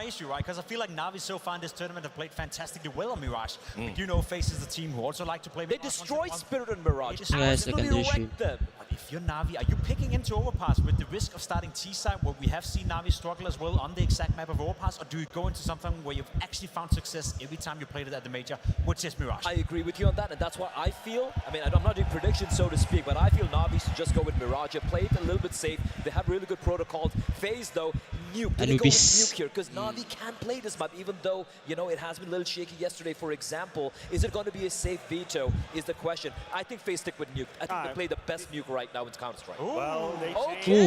my issue, right? Because I feel like Na'Vi so far in this tournament have played fantastically well on Mirage. But you know, FaZe is the team who also like to play. They destroyed Spirit and Mirage. Absolutely wrecked them. But if you're Na'Vi, are you picking into Overpass with the risk of starting T-side, where we have seen Na'Vi struggle as well on the exact map of Overpass, or do you go into something where you've actually found success every time you played it at the major, which is Mirage? I agree with you on that, and that's why I feel, I mean, I'm not doing predictions, so to speak, but I feel Na'Vi should just go with Mirage. They played a little bit safe. They have really good protocols. FaZe, though, nuke. They go with nuke here, because Na'Vi can play this map, even though, you know, it has been a little shaky yesterday, for example. Is it going to be a safe veto, is the question. I think FaZe stick with nuke. I think they play the best nuke right now in Counter-Strike. Well, they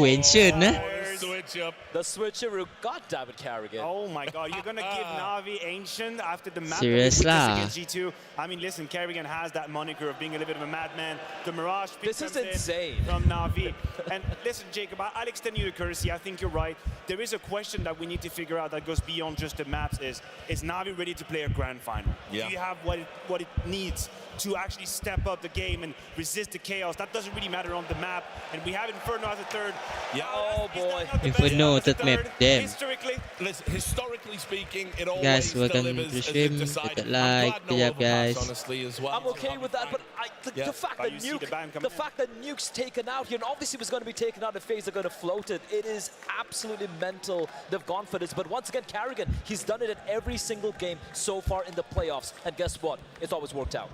Ancient, né? switch up. The switcheroo, goddammit, Carrigan. Oh my god, you're gonna give Na'Vi Ancient after the map Serious lah. against G2? I mean, listen, Carrigan has that moniker of being a little bit of a madman. The Mirage This is insane. from Na'Vi. And listen, Jacob, I'll extend you the courtesy. I think you're right. There is a question that we need to figure out that goes beyond just the maps. Is Na'Vi ready to play a grand final? Yeah. Do you have what it needs to actually step up the game and resist the chaos? That doesn't really matter on the map. And we have Inferno as a third. Yeah. Oh boy. Inferno that map, damn. Historically speaking, it always Guys, welcome delivers to as stream. it decided. Hit the like, I'm glad good no job, guys. Overpass, honestly, as well. I'm okay with that, but the fact that Nuke's taken out here, and obviously was going to be taken out if FaZe are going to float it, it is absolutely mental. They've gone for this, but once again, Carrigan, he's done it at every single game so far in the playoffs, and guess what? It's always worked out.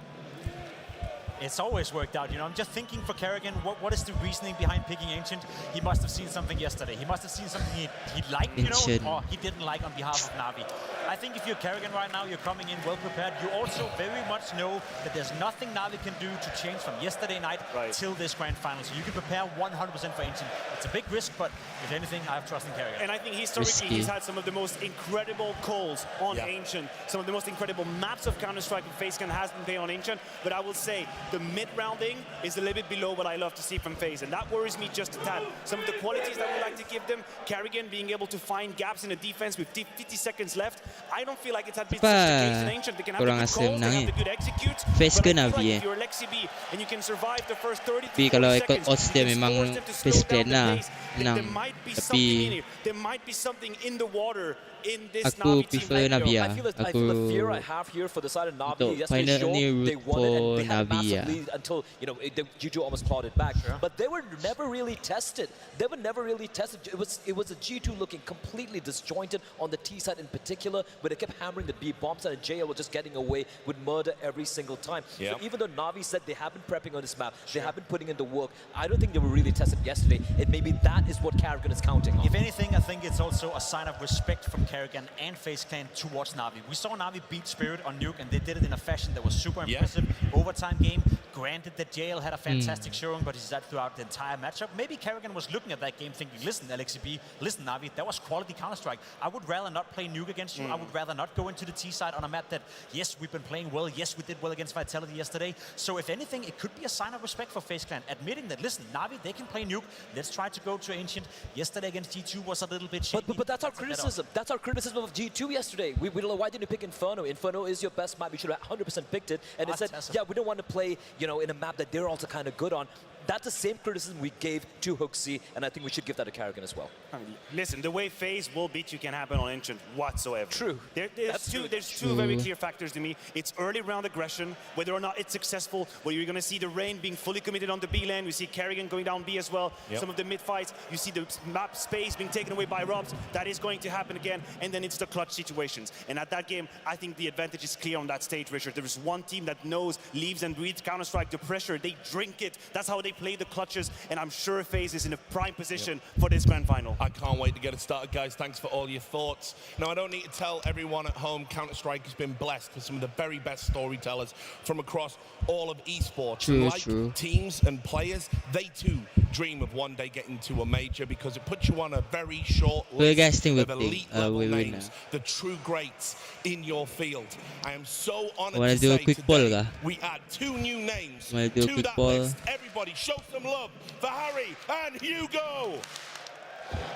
It's always worked out, you know. I'm just thinking for Carrigan, what is the reasoning behind picking Ancient? He must have seen something yesterday. He must have seen something he liked, you know, or he didn't like on behalf of Na'Vi. I think if you're Carrigan right now, you're coming in well prepared. You also very much know that there's nothing Na'Vi can do to change from yesterday night till this grand final. So you can prepare 100% for Ancient. It's a big risk, but if anything, I have trust in Carrigan. And I think historically he's had some of the most incredible calls on Ancient. Some of the most incredible maps of Counter-Strike and FaZe has been played on Ancient. But I will say, the mid-rounding is a little bit below what I love to see from FaZe, and that worries me just a tad. Some of the qualities that we like to give them, Carrigan being able to find gaps in the defense with 50 seconds left, I don't feel like it's had been such the case in Ancient. They can have the good calls, they have the good executes, but I feel like if you're Lexi B and you can survive the first 30 to 40 seconds, you can force them to slow down the pace, then there might be something in it. There might be something in the water in this Na'Vi team right now. I feel the fear I have here for the side of Na'Vi. Yesterday showed they won it and they had a massive lead until, you know, G2 almost clawed it back. But they were never really tested. They were never really tested. It was a G2 looking completely disjointed on the T side in particular, but they kept hammering the B bomb side, and JL was just getting away with murder every single time. So even though Na'Vi said they have been prepping on this map, they have been putting in the work, I don't think they were really tested yesterday, and maybe that is what Carrigan is counting on. If anything, I think it's also a sign of respect from Carrigan and FaZe Clan towards Na'Vi. We saw Na'Vi beat Spirit on Nuke, and they did it in a fashion that was super impressive. Overtime game. Granted that JL had a fantastic showing, but he's that throughout the entire matchup. Maybe Carrigan was looking at that game thinking, listen, LXCB, listen, Na'Vi, that was quality Counter-Strike. I would rather not play Nuke against you. I would rather not go into the T side on a map that, yes, we've been playing well. Yes, we did well against Vitality yesterday. So if anything, it could be a sign of respect for FaZe Clan, admitting that, listen, Na'Vi, they can play Nuke. Let's try to go to Ancient. Yesterday against G2 was a little bit shaky. But that's our criticism. That's our criticism of G2 yesterday. We don't know, why didn't you pick Inferno? Inferno is your best map. You should have 100% picked it. And it said, yeah, we don't want to play, you know, in a map that they're also kind of good on. That's the same criticism we gave to HooXi, and I think we should give that to Carrigan as well. I mean, listen, the way FaZe will beat you can happen on Ancient whatsoever. True. There's two very clear factors to me. It's early round aggression, whether or not it's successful, where you're going to see the Rain being fully committed on the B lane. We see Carrigan going down B as well. Some of the mid fights, you see the map space being taken away by Robs. That is going to happen again, and then it's the clutch situations. And at that game, I think the advantage is clear on that stage, Richard. There is one team that knows, lives and breathes Counter-Strike, the pressure. They drink it. That's how they play the clutches, and I'm sure FaZe is in a prime position for this grand final. I can't wait to get it started, guys. Thanks for all your thoughts. Now, I don't need to tell everyone at home, Counter-Strike has been blessed with some of the very best storytellers from across all of esports. Like teams and players, they too dream of one day getting to a major because it puts you on a very short list of elite level names, the true greats in your field. I am so honored to say today we add 2 new names to that list. Everybody show some love for Harry and Hugo.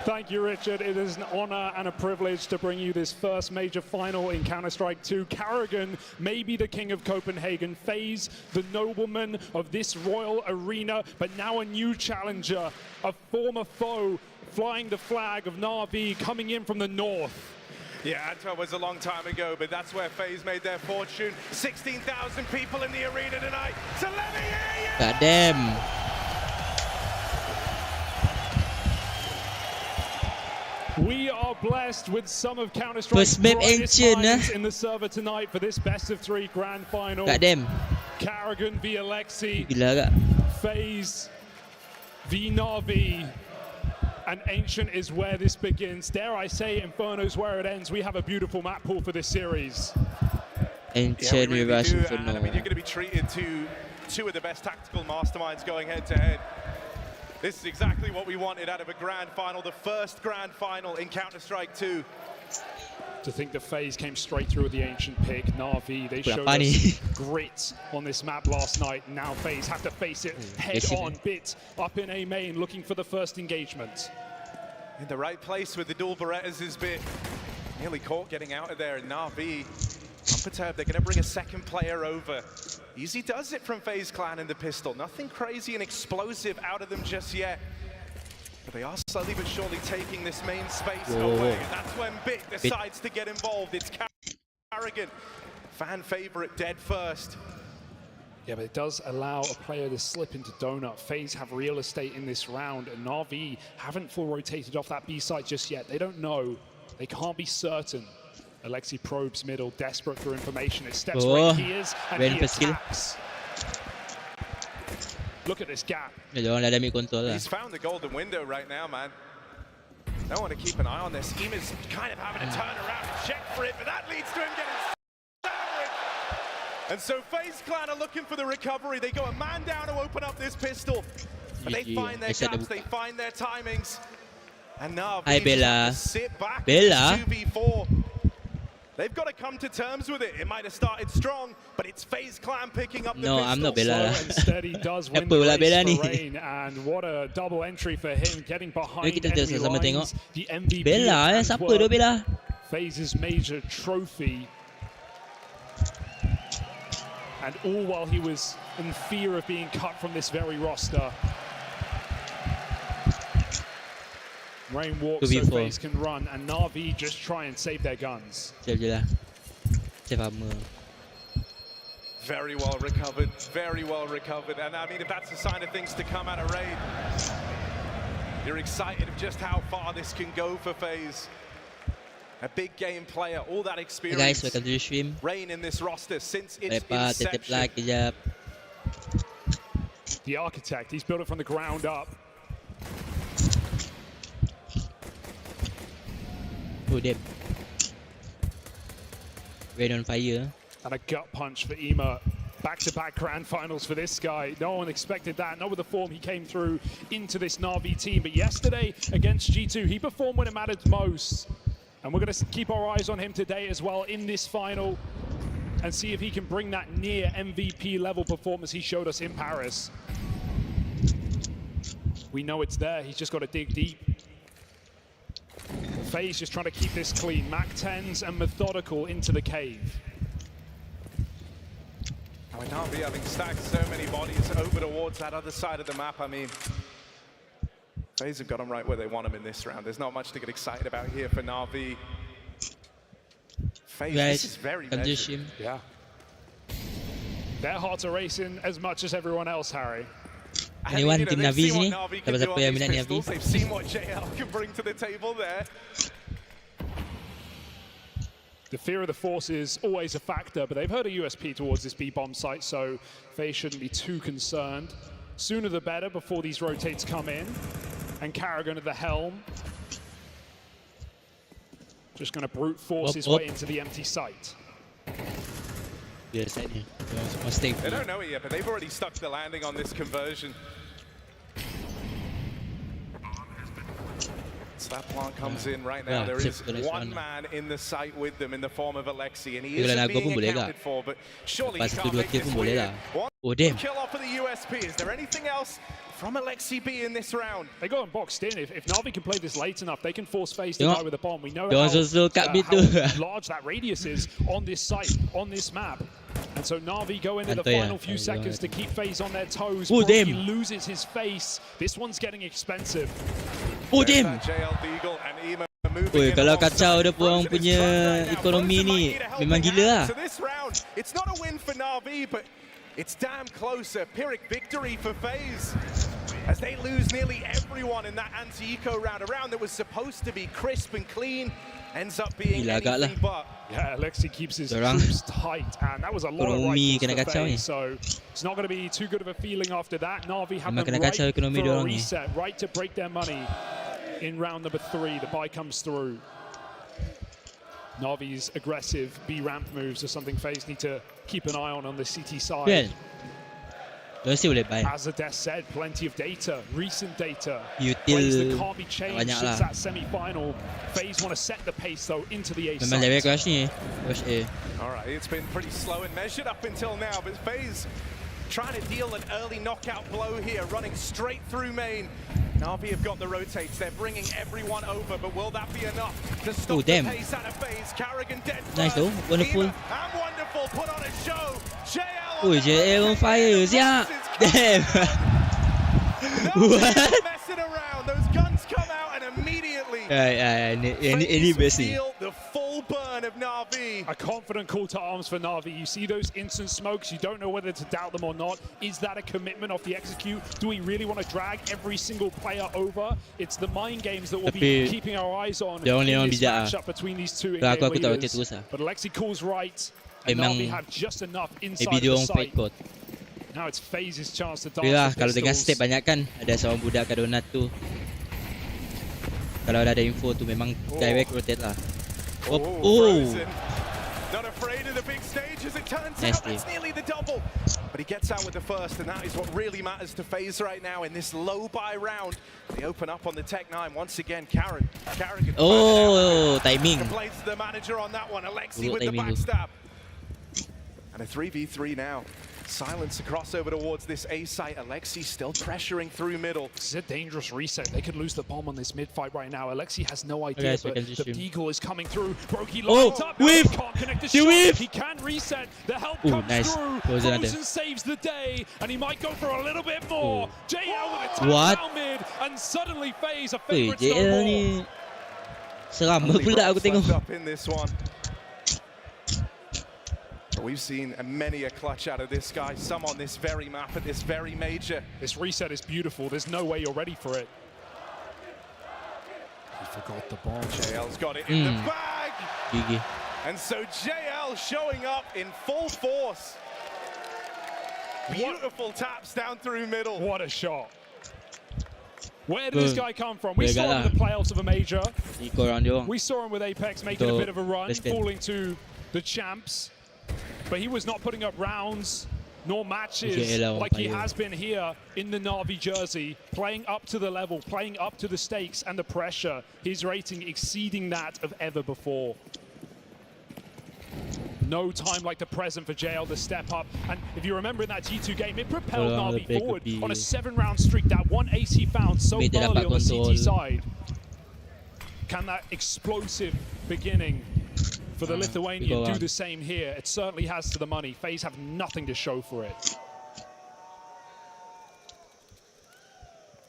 Thank you, Richard. It is an honor and a privilege to bring you this first major final in Counter-Strike 2. Carrigan may be the king of Copenhagen, FaZe the nobleman of this royal arena, but now a new challenger, a former foe flying the flag of Na'Vi coming in from the north. Yeah, Antwerp was a long time ago, but that's where FaZe made their fortune. 16,000 people in the arena tonight. So let me hear you! God damn. We are blessed with some of Counter-Strike's First map brightest ancient, minds in the server tonight for this best of 3 grand final. God damn. Karrigan v Alexi, Gila agak. FaZe v Na'Vi, and Ancient is where this begins. Dare I say, Inferno's where it ends. We have a beautiful map pool for this series. Ancient we really Russian do, for and I mean, you're going to be treated to two of the best tactical masterminds going head-to-head. This is exactly what we wanted out of a grand final, the first grand final in Counter-Strike 2. To think that FaZe came straight through with the Ancient pick. Na'Vi, they showed us grit on this map last night. Now FaZe have to face it head-on, bit up in A main, looking for the first engagement. In the right place with the dual Berettas is bit. Nearly caught getting out of there, and Na'Vi unperturbed. They're going to bring a second player over. Easy does it from FaZe Clan in the pistol. Nothing crazy and explosive out of them just yet. But they are slowly but surely taking this main space away. And that's when Bit decides to get involved. It's Karrigan, fan favorite, dead first. Yeah, but it does allow a player to slip into Donut. FaZe have real estate in this round, and Na'Vi haven't full rotated off that B site just yet. They don't know. They can't be certain. Alexi probes middle, desperate for information. It steps where he is, and he attacks. Look at this gap. He's found the golden window right now, man. I want to keep an eye on this. Ema's kind of having to turn around and check for it, but that leads to him getting sandwiched. And so FaZe Clan are looking for the recovery. They go a man down to open up this pistol. But they find their gaps, they find their timings. And now FaZe have to sit back in 2v4. They've got to come to terms with it. It might have started strong, but it's FaZe Clan picking up the pistol. I'm not Bella. Slow and steady does win the race for Rain, and what a double entry for him, getting behind enemy lines. The MVP Bella, siapa tu Bella? FaZe's major trophy. And all while he was in fear of being cut from this very roster. Rain walks so FaZe can run, and Na'Vi just try and save their guns. Very well recovered, very well recovered. And I mean, if that's a sign of things to come out of Rain, you're excited of just how far this can go for FaZe. A big game player, all that experience. Guys, welcome to the stream. Rain in this roster since its inception. The architect, he's built it from the ground up. Oh, damn. Rain on fire. And a gut punch for Ema. Back-to-back grand finals for this guy. No one expected that. Not with the form he came through into this Na'Vi team. But yesterday against G2, he performed when it mattered most. And we're going to keep our eyes on him today as well in this final and see if he can bring that near MVP level performance he showed us in Paris. We know it's there. He's just got to dig deep. FaZe just trying to keep this clean. Mac-10s and methodical into the cave. I would not be having stacked so many bodies over towards that other side of the map. I mean, FaZe have got them right where they want them in this round. There's not much to get excited about here for Na'Vi. FaZe, this is very measured. Yeah. Their hearts are racing as much as everyone else, Harry. Anyone team Na'Vi sini? Dapat siapa yang minat Na'Vi? They've seen what JL can bring to the table there. The fear of the Force is always a factor, but they've heard a USP towards this B-bomb site, so FaZe shouldn't be too concerned. Sooner the better before these rotates come in. And Karrigan at the helm. Just going to brute force his way into the empty site. They don't know it yet, but they've already stuck the landing on this conversion. So that plant comes in right now. There is one man in the site with them in the form of Alexi, and he isn't being accounted for, but surely he can't make this weird. One kill off of the USP. Is there anything else from Alexi B in this round? They got him boxed in. If Na'Vi can play this late enough, they can force FaZe to die with a bomb. We know how large that radius is on this site, on this map. And so Na'Vi go into the final few seconds to keep FaZe on their toes. He loses his face. This one's getting expensive. Oh, damn. JL Deagle and Ema Oi, kalau kacau dia pun punya ekonomi ni memang gila lah. So this round, it's not a win for Na'Vi, but it's damn close. A Pyrrhic victory for FaZe as they lose nearly everyone in that anti-eco round. A round that was supposed to be crisp and clean ends up being anything but. Yeah, Alexi keeps his troops tight, and that was a lot of rifles for FaZe, so it's not going to be too good of a feeling after that. Na'Vi have them right for a reset, right to break their money in round number 3. The buy comes through. Na'Vi's aggressive B ramp moves are something FaZe need to keep an eye on the CT side. As Ades said, plenty of data, recent data. Plays that can't be changed since that semi-final. FaZe want to set the pace though into the A side. All right, it's been pretty slow and measured up until now, but FaZe trying to deal an early knockout blow here, running straight through main. Na'Vi have got the rotates, they're bringing everyone over, but will that be enough to stop the pace out of FaZe? Karrigan dead first. Nice though, wonderful. And wonderful, put on a show. JL Oi, JL on fire, yeah. Damn. What? Messing around, those guns come out and immediately feel the full burn of Na'Vi. A confident call to arms for Na'Vi. You see those instant smokes, you don't know whether to doubt them or not. Is that a commitment off the execute? Do we really want to drag every single player over? It's the mind games that we'll be keeping our eyes on in this matchup between these two leaders. But Alexi calls right, and Na'Vi have just enough inside the site. Now it's FaZe's chance to dance. Kalau dengan step banyak kan, ada seorang budak kat donat tu. Kalau ada info tu memang direct rotate lah. Not afraid of the big stage as it turns out. That's nearly the double. But he gets out with the first, and that is what really matters to FaZe right now in this low buy round. They open up on the Tech-9 once again. Karrigan. Timing. Complains to the manager on that one. Alexi with the backstab. And a 3v3 now. Silence across over towards this A site. Alexi still pressuring through middle. This is a dangerous reset. They could lose the bomb on this mid fight right now. Alexi has no idea, but the deagle is coming through. Brokey lines up. Whip! Can't connect the shot. He can reset. The help comes through. Frozen saves the day, and he might go for a little bit more. JL with a tap down mid, and suddenly FaZe a favorite snowball. Seram pula aku tengok. Up in this one. We've seen many a clutch out of this guy, some on this very map at this very major. This reset is beautiful. There's no way you're ready for it. He forgot the bomb. JL's got it in the bag. GG. And so JL showing up in full force. Beautiful taps down through middle. What a shot. Where did this guy come from? We saw him in the playoffs of a major. We saw him with Apex making a bit of a run, falling to the champs. But he was not putting up rounds nor matches like he has been here in the Na'Vi jersey, playing up to the level, playing up to the stakes and the pressure. His rating exceeding that of ever before. No time like the present for JL to step up. And if you remember in that G2 game, it propelled Na'Vi forward on a 7-round streak. That one ace he found so early on the CT side. Can that explosive beginning for the Lithuanian do the same here? It certainly has to the money. FaZe have nothing to show for it.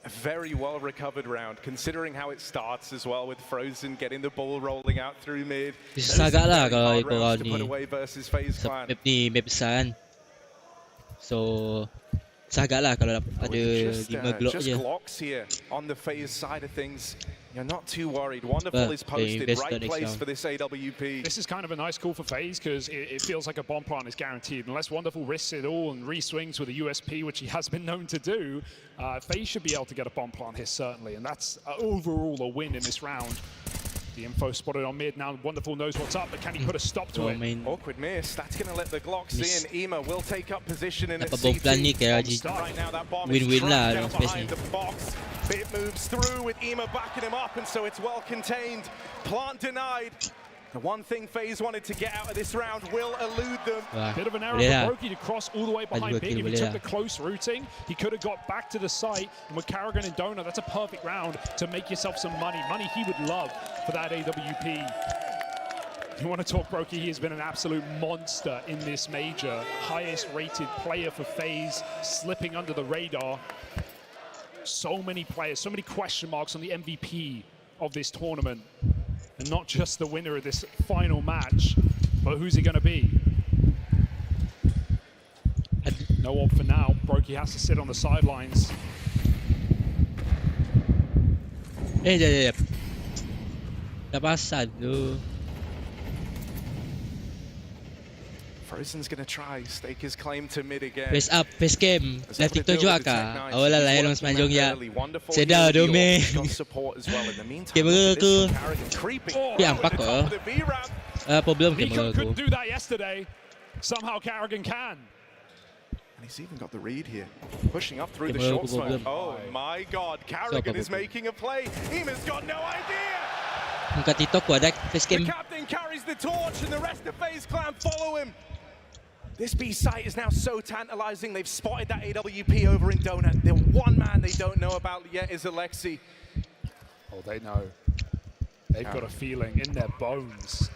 A very well recovered round, considering how it starts as well, with Frozen getting the ball rolling out through mid. Agak lah kalau ikut round ni. Map ni map besar kan. So agak lah kalau ada 5 Glock je. Just Glocks here on the FaZe side of things. You're not too worried. Wonderful is posted, right place for this AWP. This is kind of a nice call for FaZe because it feels like a bomb plant is guaranteed. Unless Wonderful risks it all and re-swings with a USP, which he has been known to do, FaZe should be able to get a bomb plant here, certainly. And that's overall a win in this round. The info spotted on mid now. Wonderful knows what's up, but can he put a stop to it? Awkward miss. That's going to let the Glocks in. Ema will take up position in its CT. Right now, that bomb is trapped down behind the box. It moves through with Ema backing him up, and so it's well contained. Plant denied. The one thing FaZe wanted to get out of this round will elude them. Bit of an error for Brokey to cross all the way behind Big. If he took the close routing, he could have got back to the site. And with Karrigan and Donut, that's a perfect round to make yourself some money. Money he would love for that AWP. You want to talk Brokey, he has been an absolute monster in this major. Highest rated player for FaZe, slipping under the radar. So many players, so many question marks on the MVP of this tournament. And not just the winner of this final match, but who's he going to be? No op for now. Brokey has to sit on the sidelines. Frozen's going to try stake his claim to mid again. Face up, face game. Live TikTok juga kah? Awalnya lah yang semanjung ya. Sedar dome. Kamera aku. Ya ampak kok. Problem kamera aku. Couldn't do that yesterday. Somehow Carrigan can. And he's even got the read here, pushing up through the short smoke. Oh my God, Carrigan is making a play. Emer's got no idea. Muka TikTok ku ada face The game. captain carries the torch and the rest of FaZe Clan follow him. This B site is now so tantalizing. They've spotted that AWP over in Donut. The one man they don't know about yet is Alexi. Oh, they know. They've got a feeling in their bones.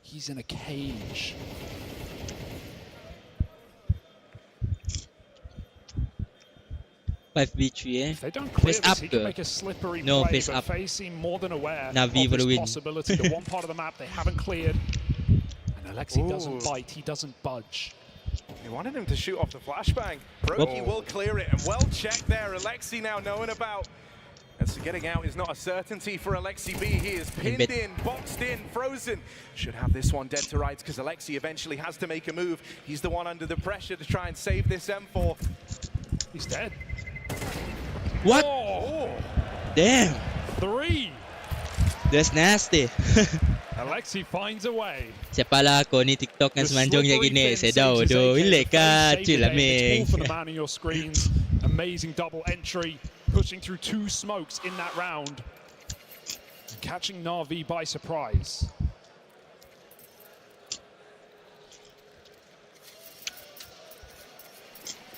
He's in a cage. If they don't clear this, he can make a slippery play, face but up. FaZe seem more than aware Navi of this win. possibility. The one part of the map they haven't cleared. And Alexi doesn't bite, he doesn't budge. They wanted him to shoot off the flashbang. Brokey will clear it, and well checked there. Alexi now knowing about. And so getting out is not a certainty for Alexi B. He is pinned in, boxed in, frozen. Should have this one dead to rights because Alexi eventually has to make a move. He's the one under the pressure to try and save this M4. He's dead. What? Oh. Damn. 3. That's nasty. Alexi finds a way. Siapa lah kau ni TikTok kan semanjung kayak gini. Sedau do. Ile kacil lah meng. For the man on your screens. Amazing double entry. Pushing through 2 smokes in that round. Catching Na'Vi by surprise.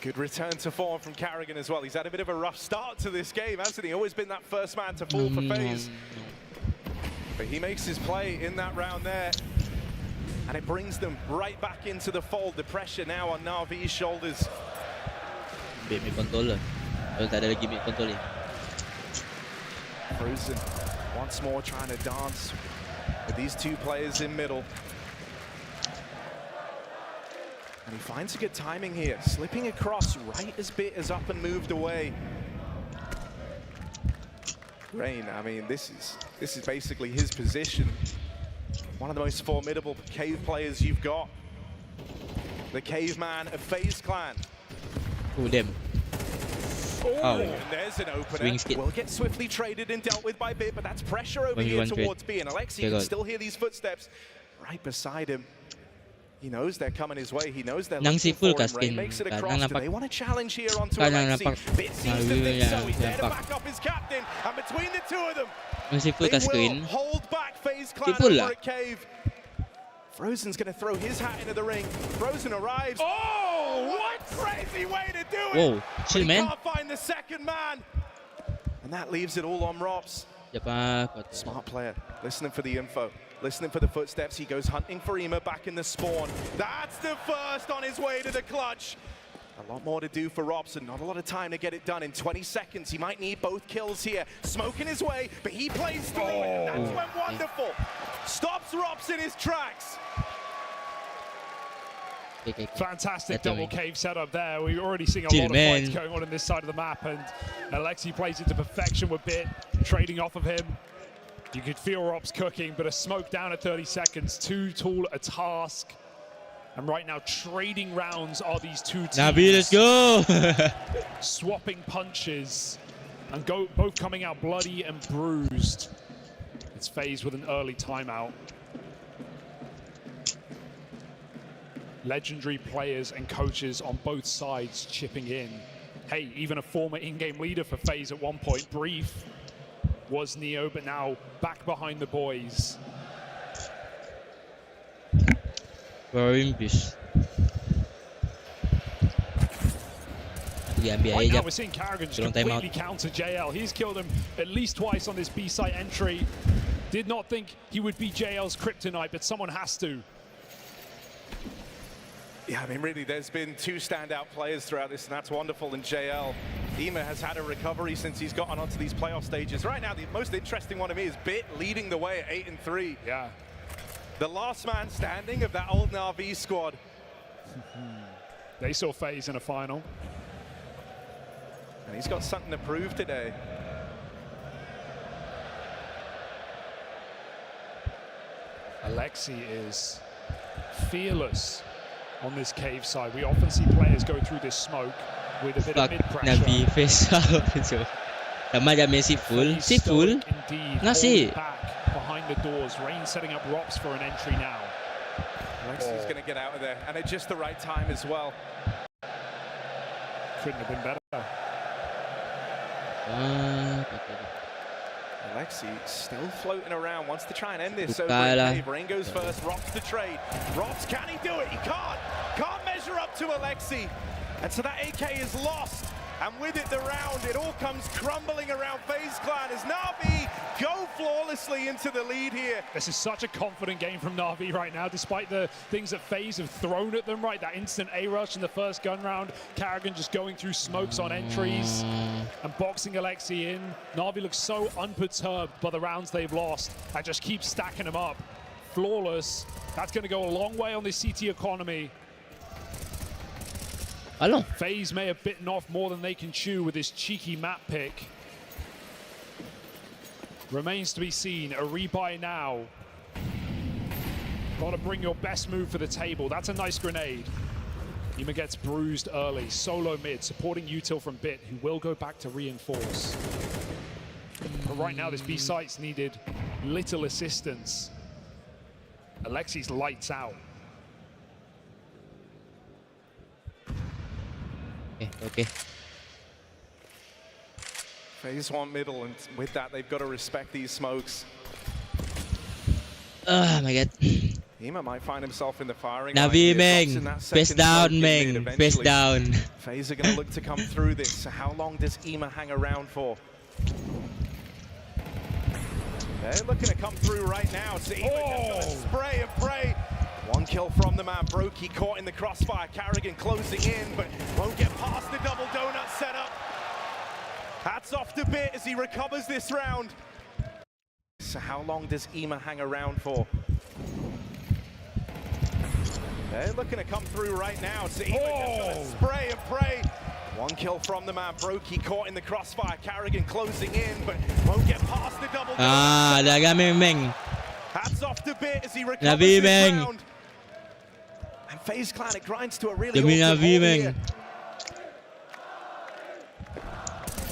Good return to form from Carrigan as well. He's had a bit of a rough start to this game, hasn't he? Always been that first man to fall for FaZe. But he makes his play in that round there. And it brings them right back into the fold. The pressure now on Na'Vi's shoulders. Bit mid controller. Kalau tak ada lagi mid controller. Frozen once more trying to dance with these 2 players in middle. And he finds a good timing here, slipping across right as Bit is up and moved away. Rain, I mean, this is basically his position. One of the most formidable cave players you've got. The caveman of FaZe Clan. Oh, damn. Oh, and there's an opener. Will get swiftly traded and dealt with by Bit, but that's pressure over here towards B. And Alexi can still hear these footsteps right beside him. He knows they're coming his way. He knows they're looking for him. Rain makes it across. Do they want to challenge here onto Alexi? Bit seems to think so. He's there to back up his captain. And between the 2 of them, they will hold back FaZe Clan over at Cave. Frozen's going to throw his hat into the ring. Frozen arrives. Oh, what crazy way to do it. Whoa, chill, man. Can't find the second man. And that leaves it all on Rops. Smart player, listening for the info, listening for the footsteps. He goes hunting for Ema back in the spawn. That's the first on his way to the clutch. A lot more to do for Robson, not a lot of time to get it done in 20 seconds. He might need both kills here. Smoking his way, but he plays through it, and that's went wonderful. Stops Robson in his tracks. Fantastic double cave setup there. We're already seeing a lot of fights going on this side of the map, and Alexi plays it to perfection with Bit, trading off of him. You could feel Rob's cooking, but a smoke down at 30 seconds, too tall a task. And right now, trading rounds are these 2 teams. Navi, let's go! Swapping punches, and both coming out bloody and bruised. It's FaZe with an early timeout. Legendary players and coaches on both sides chipping in. Hey, even a former in-game leader for FaZe at one point, Brief, was Neo, but now back behind the boys. Right now we're seeing Carrigan just completely counter JL. He's killed him at least twice on this B site entry. Did not think he would be JL's kryptonite, but someone has to. Yeah, I mean, really, there's been 2 standout players throughout this, and that's wonderful. And JL Ema has had a recovery since he's gotten onto these playoff stages. Right now, the most interesting one to me is Bit leading the way at 8-3. Yeah. The last man standing of that old Na'Vi squad. They saw FaZe in a final. And he's got something to prove today. Alexi is fearless on this cave side. We often see players go through this smoke with a bit of mid-pressure. Navi face out. Sama je Messi full. Si full. Nasi. Back behind the doors. Rain setting up ROPS for an entry now. Alexi's going to get out of there, and at just the right time as well. Couldn't have been better. Alexi still floating around, wants to try and end this. Over in cave. Rain goes first, ROPS the trade. ROPS, can he do it? He can't measure up to Alexi. And so that AK is lost. And with it, the round, it all comes crumbling around FaZe Clan as Na'Vi go flawlessly into the lead here. This is such a confident game from Na'Vi right now, despite the things that FaZe have thrown at them, right? That instant A-rush in the first gun round. Karrigan just going through smokes on entries and boxing Alexi in. Na'Vi looks so unperturbed by the rounds they've lost and just keep stacking them up. Flawless. That's going to go a long way on this CT economy. Hello. FaZe may have bitten off more than they can chew with this cheeky map pick. Remains to be seen. A rebuy now. Got to bring your best move for the table. That's a nice grenade. Ema gets bruised early. Solo mid, supporting util from Bit, who will go back to reinforce. But right now, this B site's needed little assistance. Alexi's lights out. Okay. FaZe want middle, and with that, they've got to respect these smokes. Oh my god. Ema might find himself in the firing Navi line. Meng, face down Meng, face down. FaZe are going to look to come through this. So how long does Ema hang around for? They're looking to come through right now. So Ema just got to spray and pray. One kill from the man. Brokey caught in the crossfire. Karrigan closing in, but won't get past the double donut setup. Hats off to Bit as he recovers this round. So how long does Ema hang around for? They're looking to come through right now. So Ema just got to spray and pray. One kill from the man. Brokey caught in the crossfire. Karrigan closing in, but won't get past the double donut. Daga Meng. Hats off to Bit as he recovers this round. And FaZe Clan, it grinds to a really awesome here.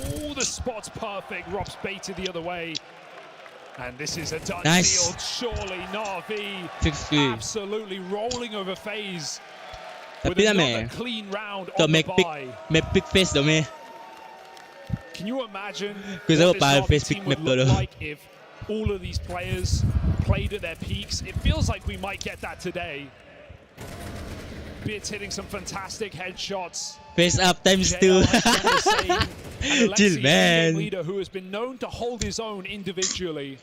All the spots perfect. ROPS baited the other way. And this is a done deal. Surely Na'Vi absolutely rolling over FaZe. With another clean round on the bye. Pick face do me. Can you imagine what this Na'Vi team would look like if all of these players played at their peaks? It feels like we might get that today. Bit's hitting some fantastic headshots. Face up times 2. Chill, man. Leader who has been known to hold his own individually.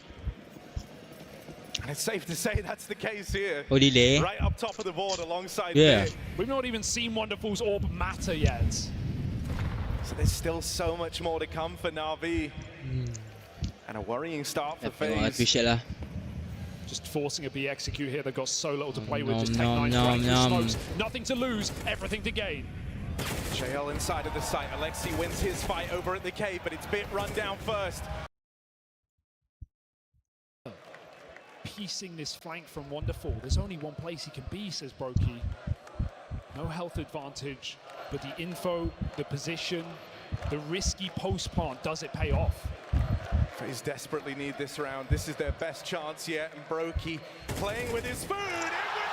And it's safe to say that's the case here. Olile. Right up top of the board alongside Bit. We've not even seen Wonderful's orb matter yet. So there's still so much more to come for Na'Vi. And a worrying start for FaZe. Just forcing a B execute here. They've got so little to play with. Just take 9 smokes. Nothing to lose, everything to gain. JL inside of the site. Alexi wins his fight over at the cave, but it's Bit run down first. Piecing this flank from Wonderful. There's only one place he can be, says Brokey. No health advantage, but the info, the position, the risky post plant, does it pay off? FaZe desperately need this round. This is their best chance yet, and Brokey playing with his food and with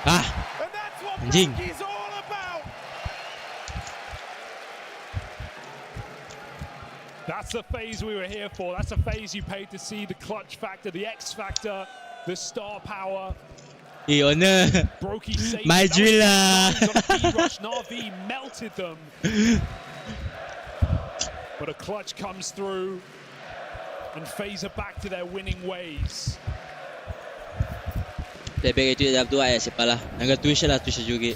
the backstab! And that's what Brokey's all about! That's the FaZe we were here for. That's a FaZe you paid to see. The clutch factor, the X factor, the star power. Brokey saved my driller. Na'Vi melted them. But a clutch comes through, and FaZe are back to their winning ways. Tapi itu dah tua ya sepalah. Angkat tu siya juga.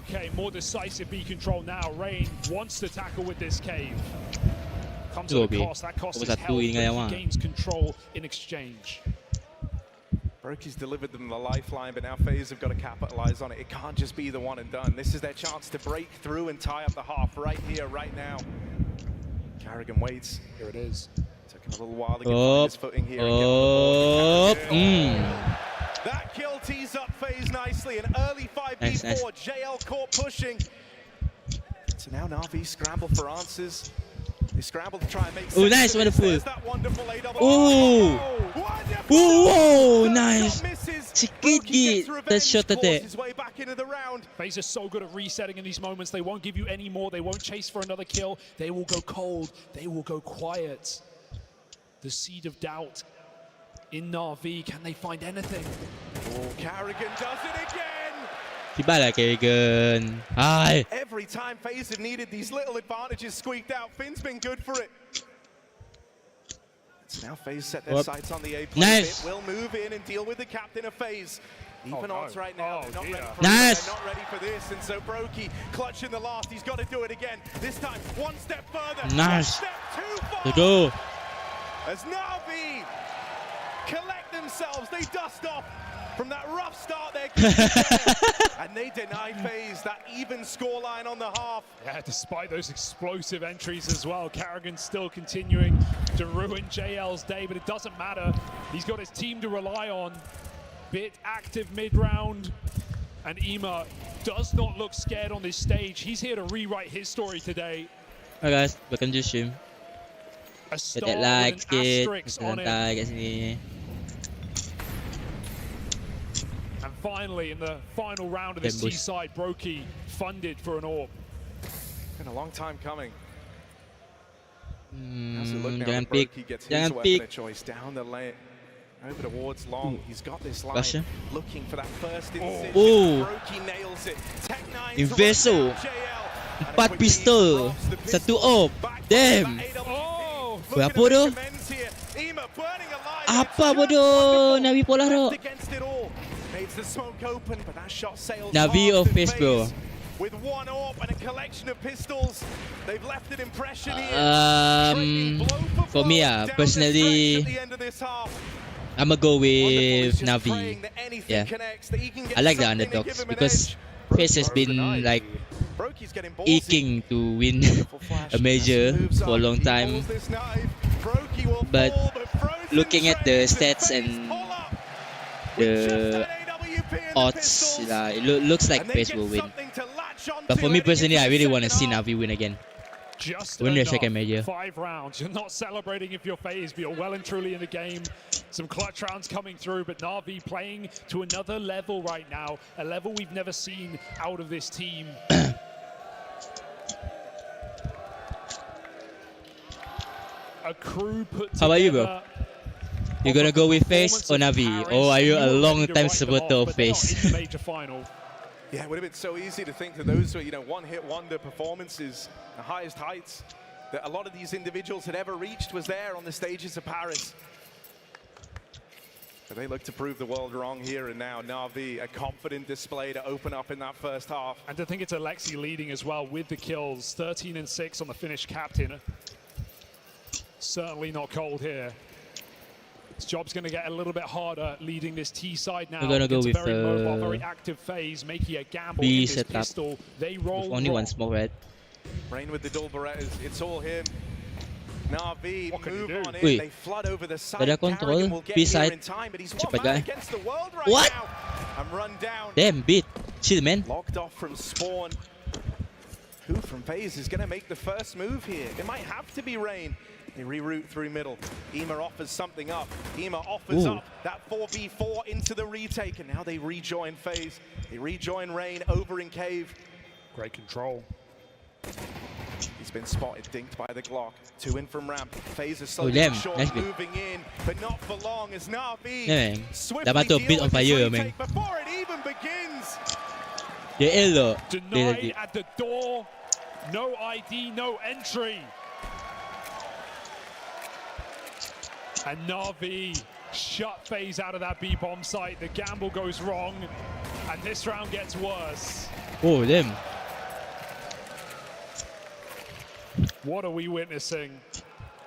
Okay, more decisive B control now. Rain wants to tackle with this cave. Comes at a cost. That cost is health, but he gains control in exchange. Broky's delivered them the lifeline, but now FaZe have got to capitalize on it. It can't just be the one and done. This is their chance to break through and tie up the half right here, right now. Karrigan waits. Here it is. Took him a little while to get on his footing here. And get on the board. That kill tees up FaZe nicely. An early 5v4. Nice. JL caught pushing. So now Na'Vi scramble for answers. They scramble to try and make sense. Oh, nice, wonderful. Oh, oh, nice. Sikit that shot attack. FaZe are so good at resetting in these moments. They won't give you any more. They won't chase for another kill. They will go cold. They will go quiet. The seed of doubt in Na'Vi. Can they find anything? Oh, Karrigan does it again. Tiba lah Karrigan. Hai. Every time FaZe have needed these little advantages squeaked out, Finn's been good for it. So now FaZe set their sights on the A play. Nice. Will move in and deal with the captain of FaZe. Even odds right now. They're not ready for nice. They're not ready for this, and so Broky clutching the last. He's got to do it again. This time, one step further. Nice. One step too far. Let's go. As Na'Vi collect themselves, they dust off from that rough start they're and they deny FaZe that even scoreline on the half. Yeah, despite those explosive entries as well, Karrigan still continuing to ruin JL's day, but it doesn't matter. He's got his team to rely on. Bit active mid-round, and Ema does not look scared on this stage. He's here to rewrite his story today. Alright guys, welcome to stream. A star Hit that like with an sikit, asterisk on it. santai kat sini. And finally, in the final round of this T-side, Broky funded for an AWP. Been a long time coming. How's it look now Jangan that pick. Broky gets his Jangan weapon pick. of choice down the lane. Over towards Long. He's got this line. Russia. Looking for that first incision. Oh. Broky nails it. Tech9 Investo. 4 pistol. 1 AWP. Damn. Oh. Apa tu? Apa bodoh? Na'Vi polar tu. Na'Vi or FaZe bro? With one AWP and a collection of pistols, they've left an impression here. For me, personally, I'ma go with Na'Vi. Yeah, I like the underdogs because FaZe has been like aching to win a major for a long time. But looking at the stats and the odds, it looks like FaZe will win. But for me personally, I really want to see Na'Vi win again. Just win their second major. 5 rounds. You're not celebrating if you're FaZe, but you're well and truly in the game. Some clutch rounds coming through, but Na'Vi playing to another level right now, a level we've never seen out of this team. A crew put together. How about you, bro? You gonna go with FaZe or Na'Vi, or are you a long-time supporter of FaZe? Yeah, it would have been so easy to think that those were, one-hit wonder performances, the highest heights that a lot of these individuals had ever reached was there on the stages of Paris. But they look to prove the world wrong here and now. Na'Vi, a confident display to open up in that first half. And I think it's Alexi leading as well with the kills. 13 and 6 on the Finnish captain. Certainly not cold here. His job's going to get a little bit harder leading this T side now. We're going to go with very mobile, very active FaZe, making a gamble B in this setup. pistol. They roll With only one smoke, right? Rain with the dual Berettas, it's all him. Na'Vi move on in, Wait. they flood over the side. Ada control, will get B here side. in time, but he's Cepat one man guy. against the world right What? now. And run down. Damn, beat. Chill, man. Locked off from spawn. Who from FaZe is going to make the first move here? It might have to be Rain. They reroute through middle. Ema offers something up. Ema offers up that 4v4 into the retake, and now they rejoin FaZe. They rejoin Rain over in cave. Great control. He's been spotted, dinked by the Glock. 2 in from ramp. FaZe is slowly short, moving in, but not for long as Na'Vi swiftly deal with his retake before it even begins. Denied at the door. No ID, no entry. And Na'Vi shut FaZe out of that B-bomb site. The gamble goes wrong, and this round gets worse. Oh, damn. What are we witnessing?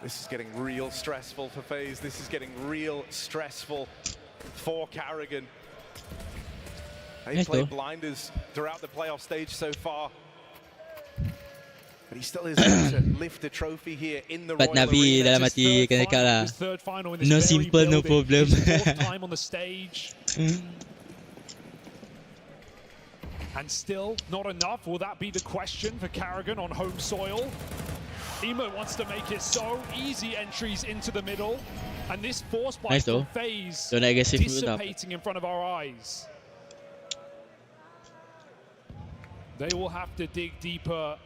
This is getting real stressful for FaZe. This is getting real stressful for Carrigan. They played blinders throughout the playoff stage so far. But he still is able to lift a trophy here in the But Royal Navi Arena. dalam hati kena kalah. His third final in this No very simple, no building. problem. His fourth time on the stage. And still not enough. Will that be the question for Carrigan on home soil? Emo wants to make it so easy entries into the middle. And this force by FaZe dissipating in front of our eyes. They will have to dig deeper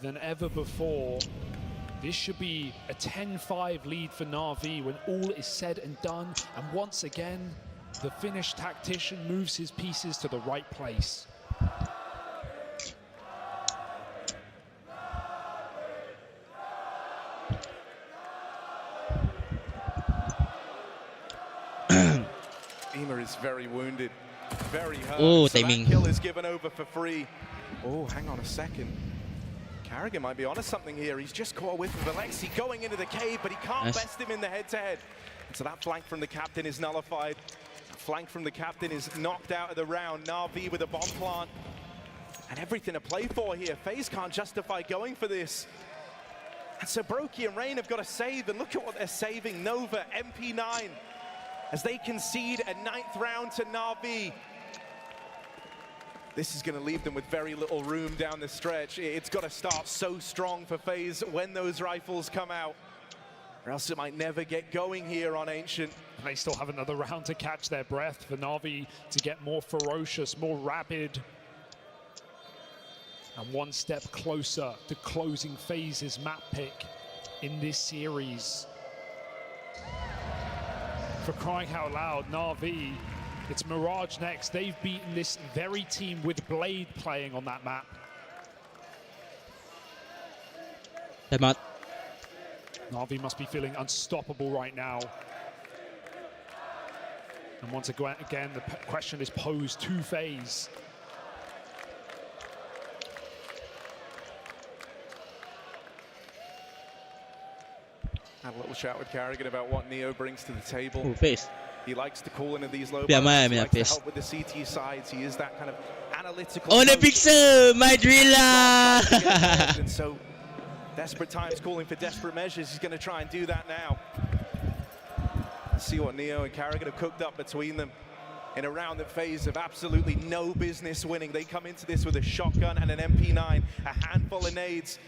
than ever before. This should be a 10-5 lead for Na'Vi when all is said and done. And once again, the Finnish tactician moves his pieces to the right place. Ema is very wounded, very hurt. Oh, so timing. That kill is given over for free. Oh, hang on a second. Carrigan might be onto something here. He's just caught a whiff of Alexi going into the cave, but he can't best him in the head-to-head. And so that flank from the captain is nullified. That flank from the captain is knocked out of the round. Na'Vi with a bomb plant. And everything to play for here. FaZe can't justify going for this. And so Brokey and Rain have got to save, and look at what they're saving. Nova, MP9, as they concede a 9th round to Na'Vi. This is going to leave them with very little room down the stretch. It's got to start so strong for FaZe when those rifles come out, or else it might never get going here on Ancient. They still have another round to catch their breath for Na'Vi to get more ferocious, more rapid. And one step closer to closing FaZe's map pick in this series. For crying out loud, Na'Vi, it's Mirage next. They've beaten this very team with Blade playing on that map. Na'Vi must be feeling unstoppable right now. And once again, the question is posed to FaZe. Had a little chat with Carrigan about what Neo brings to the table. Oh, FaZe. He likes to call into these low Biar balls. main, He likes to FaZe. help with the CT sides. He is that kind of analytical. Oh, the coach. pixel! My driller! And so, desperate times calling for desperate measures. He's going to try and do that now. Let's see what Neo and Carrigan have cooked up between them in a round that FaZe have absolutely no business winning. They come into this with a shotgun and an MP9, a handful of nades.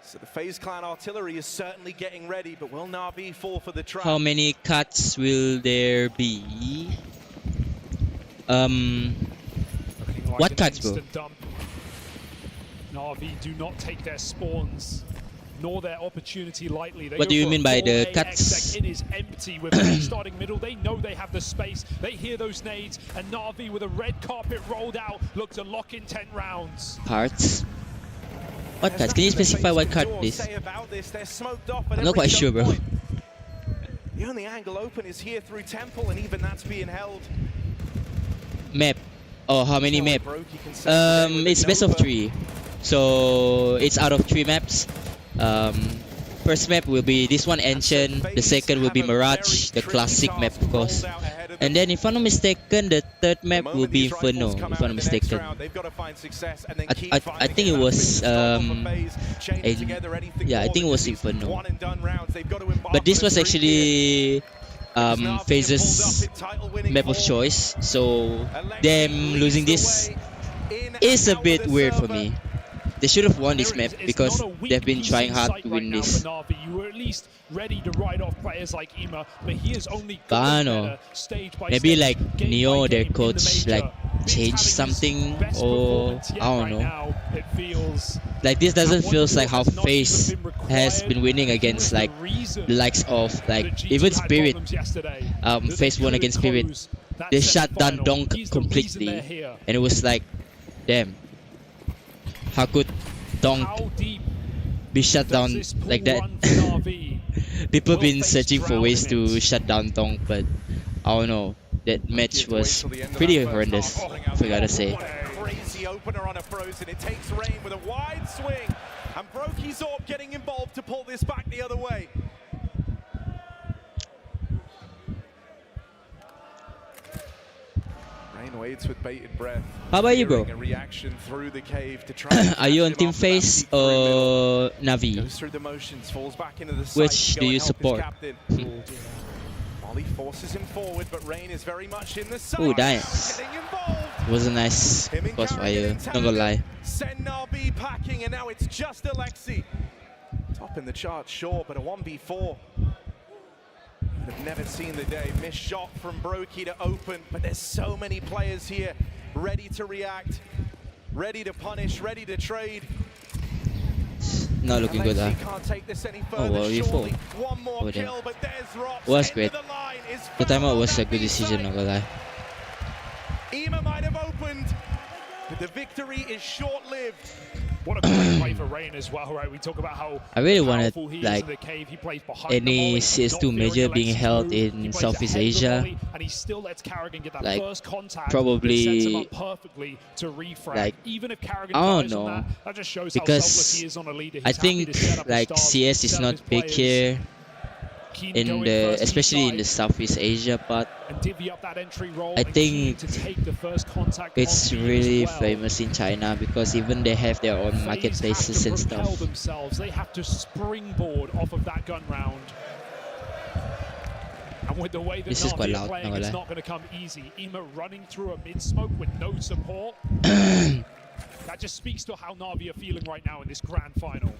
So the FaZe clan artillery is certainly getting ready, but will Na'Vi fall for the trap? How many cuts will there be? What cuts, bro? Na'Vi do not take their spawns nor their opportunity lightly. What do you mean by the cuts? It is empty with them starting middle. They know they have the space. They hear those nades, and Na'Vi with a red carpet rolled out look to lock in 10 rounds. Cards? What cards? Can you specify what card this? I'm not quite sure, bro. The only angle open is here through Temple, and even that's being held. Map. Oh, how many map? It's best of 3. So it's out of 3 maps. First map will be this one, Ancient. The second will be Mirage, the classic map, of course. And then, if I'm not mistaken, the third map will be Inferno, if I'm not mistaken. I think it was, yeah, I think it was Inferno. But this was actually FaZe's map of choice, so them losing this is a bit weird for me. They should have won this map because they've been trying hard to win this. You were at least ready to write off players like Ema, but he is only maybe like Neo, their coach, like changed something, or I don't know. Like this doesn't feel like how FaZe has been winning against like the likes of like even Spirit. FaZe won against Spirit. They shut down Donk completely, and it was like, damn. How could Donk be shut down like that? People been searching for ways to shut down Donk, but I don't know. that match was pretty horrendous, if I gotta say. Crazy opener on a Frozen. It takes Rain with a wide swing, and Brokey's Orb getting involved to pull this back the other way. Rain waits with bated breath. How about you, bro? A reaction through the cave to try Are you on Team Face or Navi? Goes through the motions, falls back into the Which do you support? Molly forces him forward, but Rain is very much in the side. Oh, nice. It was a nice crossfire, not gonna lie. Send Navi packing, and now it's just Alexi. Top in the chart, sure, but a 1v4. I've never seen the day. Missed shot from Brokey to open, but there's so many players here ready to react, ready to punish, ready to trade. Not looking good, huh? Can't take this any further. Oh, well, Surely one more kill, but there's Rops. Was great. The timeout was a good decision, not gonna lie. Ema might have opened, but the victory is short-lived. What a great play for Rain as well, right? We talk about how I really wanted powerful he is like in the cave. He plays behind any the CS2 major being held in Southeast Asia. And he still lets Carrigan get that Like, first contact. probably, that sets him up perfectly to refrag. like, Even if Carrigan I don't dies on know, that just shows because how selfless he is on a leader. He's I happy think to set up a like start, CS is set not his big players, here keen in going the, first especially in the inside, Southeast Asia part. and divvy up that entry role, I and keen think to take the first contact it's on B as really well. famous in China because even they have their own FaZe marketplaces have and to propel stuff. themselves. They have to springboard off of that gun round. And with the way that This is quite Navi are loud, playing, not gonna it's lie. not going to come easy. Ema running through a mid-smoke with no support. That just speaks to how Navi are feeling right now in this grand final.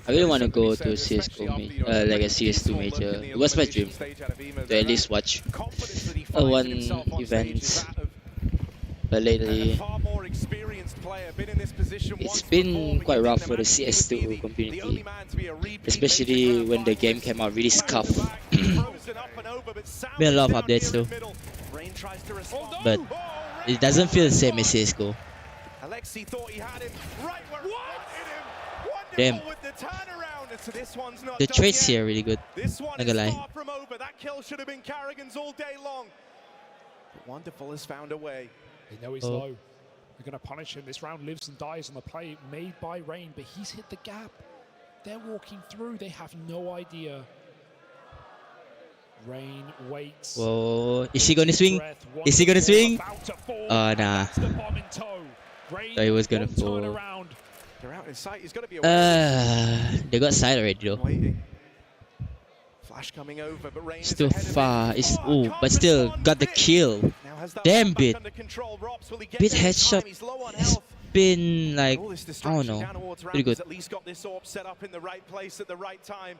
I really want to go to CSGO, like a CS2 major. It was my dream to at least watch one event. But lately, it's been quite rough for the CS2 community, especially when the game came out really scuffed. Been a lot of updates though, but it doesn't feel the same as CSGO. Damn. The trades here are really good. Not gonna lie. That kill should have been Carrigan's all day long. But Wonderful has found a way. They know he's low. They're going to punish him. This round lives and dies on the play made by Rain, but he's hit the gap. They're walking through. They have no idea. Rain waits. Whoa, is he gonna swing? Is he gonna swing? Oh, nah. Thought he was gonna fall. They're out in sight. He's got to be they got side already though. waiting. Flash coming over, but Rain is Still ahead of far. it. It's Can't but still respond. got the kill. Now has that Damn back bit. under control. Rops, will he get Bit there in time? headshot. He's low on It's health. been like, All this I don't distraction know, down towards pretty Ramps, good. At least got this orb set up in the right place at the right time.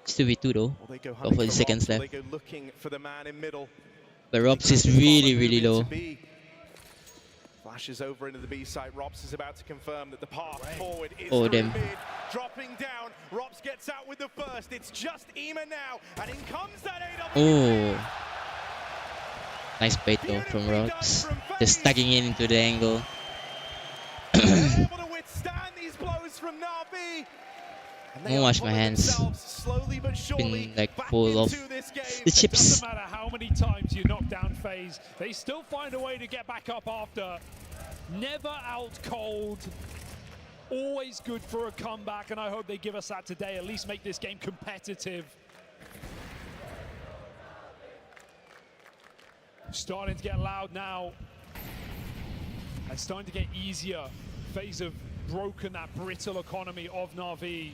Still V2 though. Will they go Got hunting 40 for seconds Rops? Will left. they go looking for the man in middle? But Robs is really, really low. Flashes over into the B site. Rops is about to confirm that the path forward is Oh, through damn. mid. Dropping down. Rops gets out with the first. It's just Ema now. And in comes that AW. Oh. Nice bait though from Robs. Just tagging in into the angle. They're able to withstand these blows from Navi. And they Don't are wash my pulling hands. themselves slowly but surely Been like back full of into this game. the chips. Doesn't matter how many times you knock down FaZe, they still find a way to get back up after. Never out cold. Always good for a comeback, and I hope they give us that today. At least make this game competitive. Starting to get loud now. And starting to get easier. FaZe have broken that brittle economy of Na'Vi.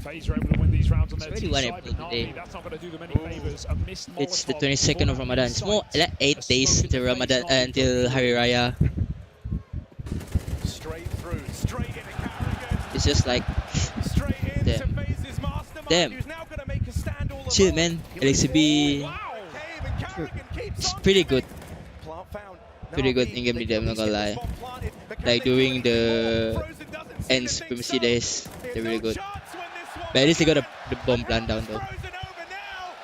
FaZe are able to win these rounds on their It's team already side, one but April Na'Vi, today. that's not going to do them any favors. A missed It's the Molotov 22nd of for Ramadan. It's more like 8 days until Ramadan, until Hari Raya. Straight through, straight into Carrigan. It's just like, Straight into damn. FaZe's mastermind, Damn. who's now gonna make a stand all Chill, alone. man. He LXB wow. Came and Carrigan keeps it's on pretty giving. good. Plant found. Pretty good Navi, in game they leader, I'm can not gonna at least lie. get the bomb planted, but can Like they do during anything the more? Frozen doesn't seem end to think supremacy so. days, There's they're really no good. chance when this one But at least they got begins. the bomb plan down though. Frozen over now.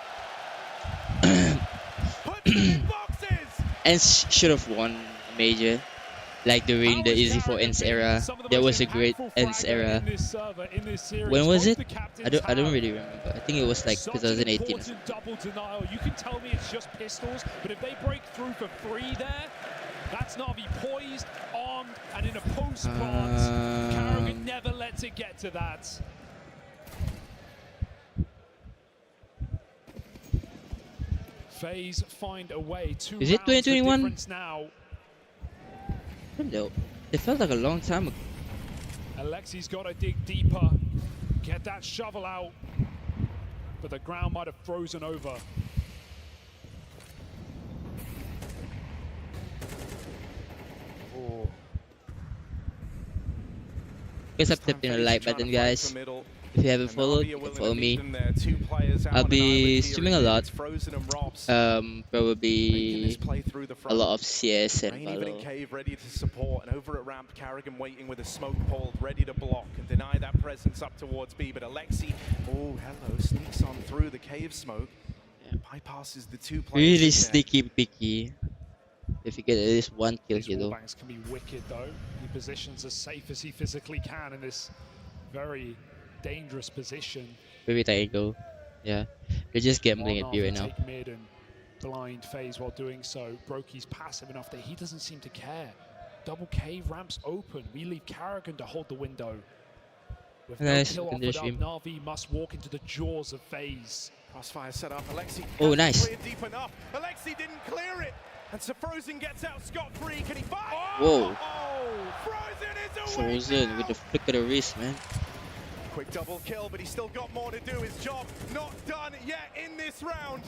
Puts them in boxes. And should have won major. like during the Easy for Ends era. There was a great Ends era. When was it? I don't really remember. I think it was like 2018 or something. Double denial. You can tell me it's just pistols, but if they break through for free there, that's Na'Vi poised, armed, and in a post plant. Karrigan never lets it get to that. FaZe find a way. Is it 2021? Now. No, it felt like a long time ago. Alexi's got to dig deeper, get that shovel out, but the ground might have frozen over. Oh. Guys, I've tapped in a like button, guys. If you haven't followed, you can follow me. I'll be streaming a lot. Probably a lot of CS and Valo. Cave ready to support, and over at ramp, Karrigan waiting with a smoke pole ready to block and deny that presence up towards B. But Alexi, oh hello, sneaks on through the cave smoke, bypasses the two players. Really sneaky picky. If you get at least one kill here, though. Banks can be wicked though. He positions as safe as he physically can in this very dangerous position. Maybe Tiger. Yeah, they're just gambling at B right now. Take mid and blind FaZe while doing so. Brokey's passive enough that he doesn't seem to care. Double cave ramps open. We leave Karrigan to hold the window. With no kill offered up, Na'Vi must walk into the jaws of FaZe. Crossfire set up. Alexi. Oh, nice. Deep enough. Alexi didn't clear it. And so Frozen gets out scot-free. Can he fire? Whoa. Oh, Frozen is Frozen with the flick of the wrist, man. Quick double kill, but he's still got more to do. His job not done yet in this round.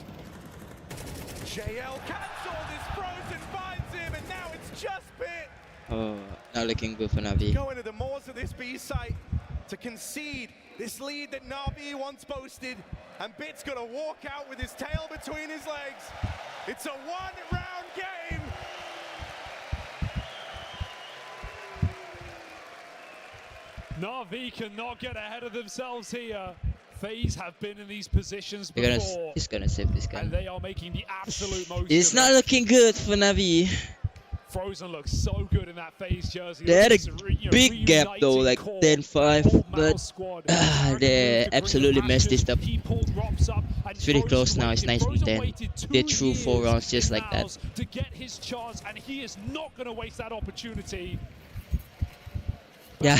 JL cancelled his Frozen, finds him, and now it's just Bit. Oh, not looking good for Na'Vi. Going to the moors of this B site to concede this lead that Na'Vi once boasted, and Bit's gonna walk out with his tail between his legs. It's a one-round game. Na'Vi cannot get ahead of themselves here. FaZe have been in these positions before. He's gonna save this guy. And they are making the absolute most It's not looking good for Na'Vi. Frozen looks so good in that FaZe jersey. They had a big gap though, like 10-5, but they absolutely messed this up. It's really close now, it's 19-10. They threw 4 rounds just like that. To get his chance, and he is not going to waste that opportunity. Yeah,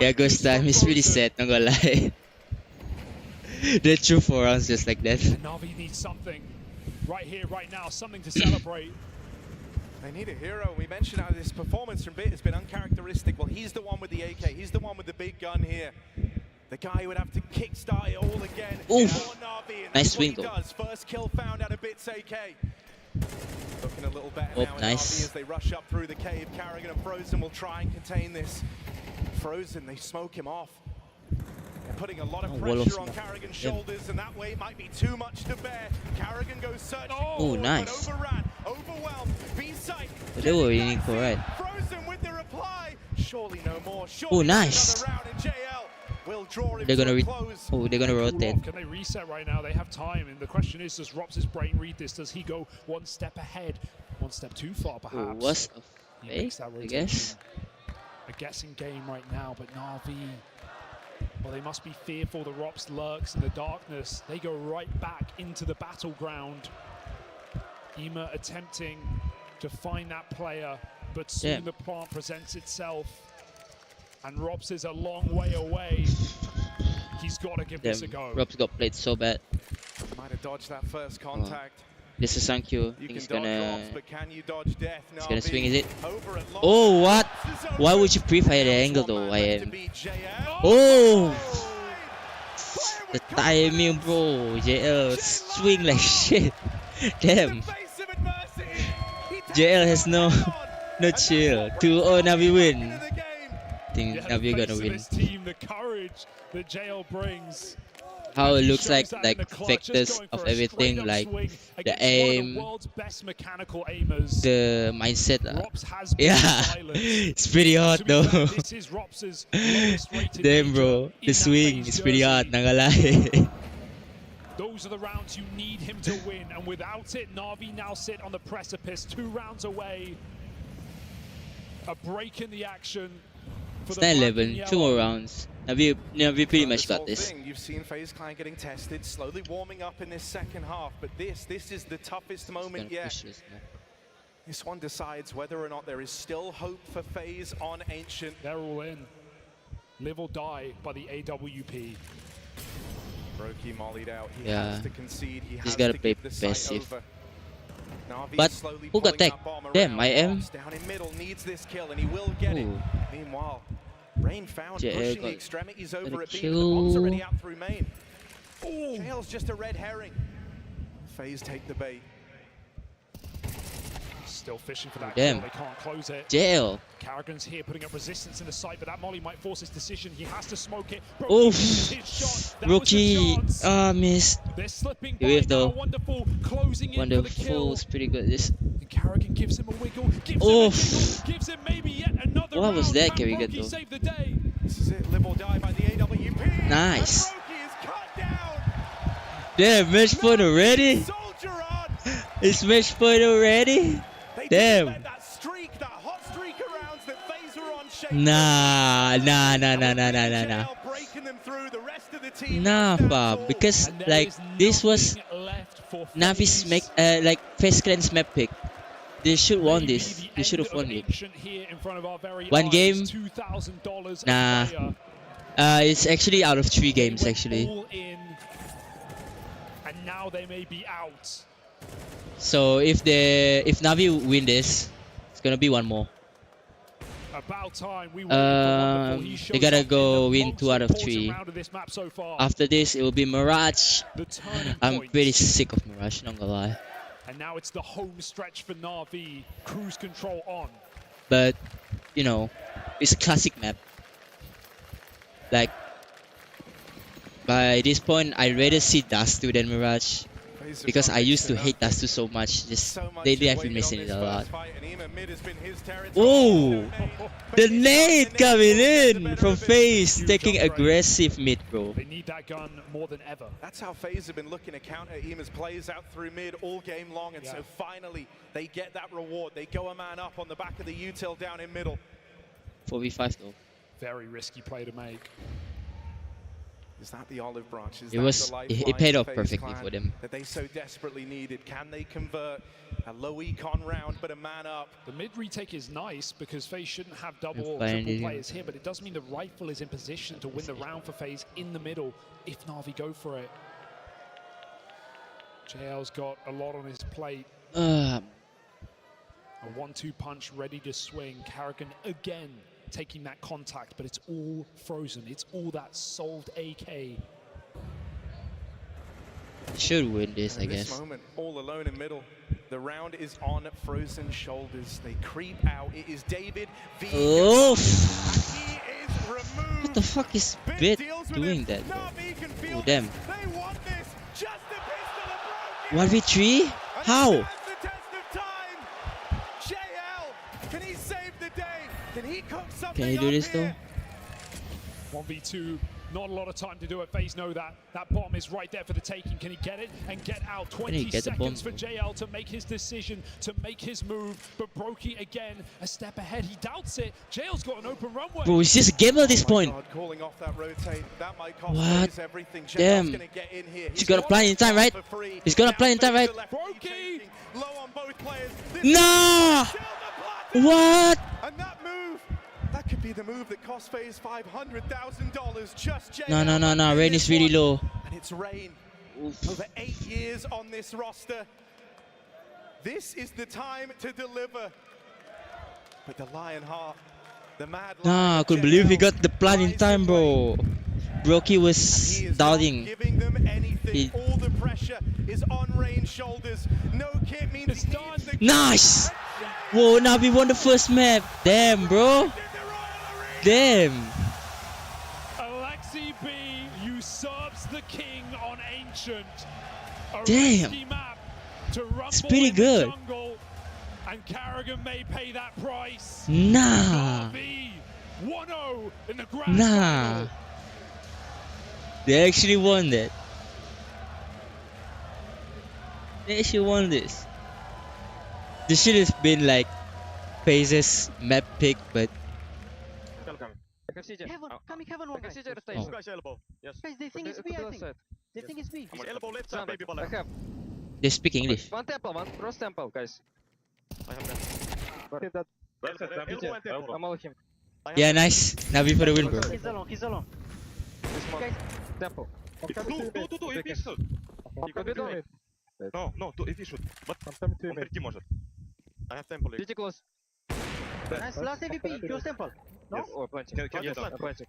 yeah, Ghost time is really sad, not gonna lie. They threw 4 rounds just like that. Na'Vi needs something right here, right now, something to celebrate. They need a hero. We mentioned how this performance from Bit has been uncharacteristic. Well, he's the one with the AK. He's the one with the big gun here. The guy who would have to kickstart it all again. Oof. Nice swing though. First kill found out of Bit's AK. Looking a little better now nice. as they rush up through the cave. Karrigan and Frozen will try and contain this. Frozen, they smoke him off. They're putting a lot of pressure on Karrigan's shoulders, and that weight might be too much to bear. Karrigan goes searching. Oh, nice. Overran, overwhelmed. B-site. They were winning for right. Frozen with the reply. Surely no more. Oh, nice. Another round, and JL will draw him they're gonna close. Oh, they're gonna rotate. Can they reset right now? They have time, and the question is, does Rops' brain read this? Does he go one step ahead, one step too far, perhaps? Oh, what's a fake, I guess? A guessing game right now, but Na'Vi, well, they must be fearful. The Rops lurks in the darkness. They go right back into the battleground. Ema attempting to find that player, but soon the plant presents itself. And Rops is a long way away. He's got to give this a go. Rops got played so bad. Might have dodged that first contact. This is Sankyo. He's gonna... but can you dodge death? He's gonna swing, is it? Oh, what? Why would you pre-fire the angle though? I am... Oh! The timing, bro. JL swing like shit. Damn. JL has no chill. 2-0 Na'Vi win. I think Na'Vi gonna win. The courage that JL brings. How it looks like vectors of everything, like the aim, the mindset. Yeah, it's pretty hard though. Damn, bro, the swing is pretty hard, not gonna lie. Those are the rounds you need him to win, and without it, Na'Vi now sit on the precipice, 2 rounds away. a break in the action. It's 9-11, 2 more rounds. We pretty much got this. You've seen FaZe Clan getting tested, slowly warming up in this second half, but this is the toughest moment yet. This one decides whether or not there is still hope for FaZe on Ancient. They're all in. Live or die by the AWP. Brokey mollied out. He has to concede. He has gotta to play give the site passive. over. But who got tech? Damn, I am. Down in middle needs this kill, and he will get it. Meanwhile, Rain found pushing the extremities over at B, but the bomb's already out through main. Jail's just a red herring. FaZe take the bait. Still fishing for that Damn. kill. They can't close it. Jail. Karrigan's here putting up resistance in the site, but that molly might force his decision. He has to smoke it. Oof. Rookie. Missed. They're slipping by now. Wonderful closing in for the kill. It's pretty good. This. And Karrigan gives him a wiggle. Gives him maybe yet another What was that, Can Karrigan, though? save the day? This is it. Live or die by the AWP. Nice. And Brokey is cut down. Damn, match point already? Soldier on. It's match point already? Damn. That streak, that hot streak around that FaZe were on shape. Nah. Nah, fam. Because like this was Navi's like FaZe Clan's map pick. They should won this. They should have won it. One game? Nah. It's actually out of 3 games actually. And now they may be out. So if Navi win this, it's gonna be one more. About time. They gotta go win 2 out of 3. After this, it will be Mirage. I'm pretty sick of Mirage, not gonna lie. And now it's the home stretch for Na'Vi. Cruise control on. But you know, it's a classic map. Like by this point, I'd rather see Dust2 than Mirage. Because I used to hate Dust2 so much. Just lately I've been missing it a lot. Oh, the nade coming in from FaZe, taking aggressive mid, bro. They need that gun more than ever. That's how FaZe have been looking to counter EMA's plays out through mid all game long, and so finally they get that reward. They go a man up on the back of the util down in middle. 4v5 though. Very risky play to make. Is that the olive branch? It paid off perfectly for them. That they so desperately needed. Can they convert a low econ round, but a man up? The mid retake is nice because FaZe shouldn't have double or triple players here, but it does mean the rifle is in position to win the round for FaZe in the middle if Na'Vi go for it. JL's got a lot on his plate. A 1-2 punch ready to swing. Karrigan again taking that contact, but it's all frozen. It's all that solved AK. Should win this, I guess. This moment, all alone in middle. The round is on frozen shoulders. They creep out. It is David v. Oh! He is removed. What the fuck is Bit doing that? Oh, damn. 1v3? How? Can he do this though? 1v2, not a lot of time to do it. FaZe know that. That bomb is right there for the taking. Can he get it and get out? 20 seconds for JL to make his decision, to make his move. But Brokey again, a step ahead. He doubts it. JL's got an open runway. Bro, it's just a game at this point. God, calling off that rotate. That might cost what? Everything. Damn. Gonna get in here. He's gonna apply in time, right? He's gonna apply in time, right? Brokey! Low on both players. Nah! What? And that move, that could be the move that cost FaZe $500,000. Just JL. No. Rain is really low. And it's Rain. Over 8 years on this roster. This is the time to deliver. But the Lionheart, the mad Nah, I couldn't believe he got the plan in time, bro. Brokey was doubting. Giving them anything. All the pressure is on Rain's shoulders. No kit means it's done. Nice! Whoa, Navi won the first map. Damn, bro. Damn. Alexi B usurps the king on Ancient. Damn. Map to it's pretty good. Jungle, and Karrigan may pay that price. Nah. 1-0 in the grand final. They actually won that. They actually won this. This should have been like phases map pick, but Heaven, coming heaven one guy. oh. Guys, elbow. Yes. Guys, they think it's B, I think. They think it's B. He's elbow left side, baby I have They speak English. one temple, one cross temple, guys. I have that. Left side, elbow and temple. I'm all him. Yeah, nice. Navi for the win, bro. He's alone, he's alone. This one. Guys, Temple. Do, if he should. He could be doing it. No, do, if he should. But он прийти может. I have temple. Pretty close. nice, last AVP, close temple. No? Yes. Oh, planting. Can you plant? Planting.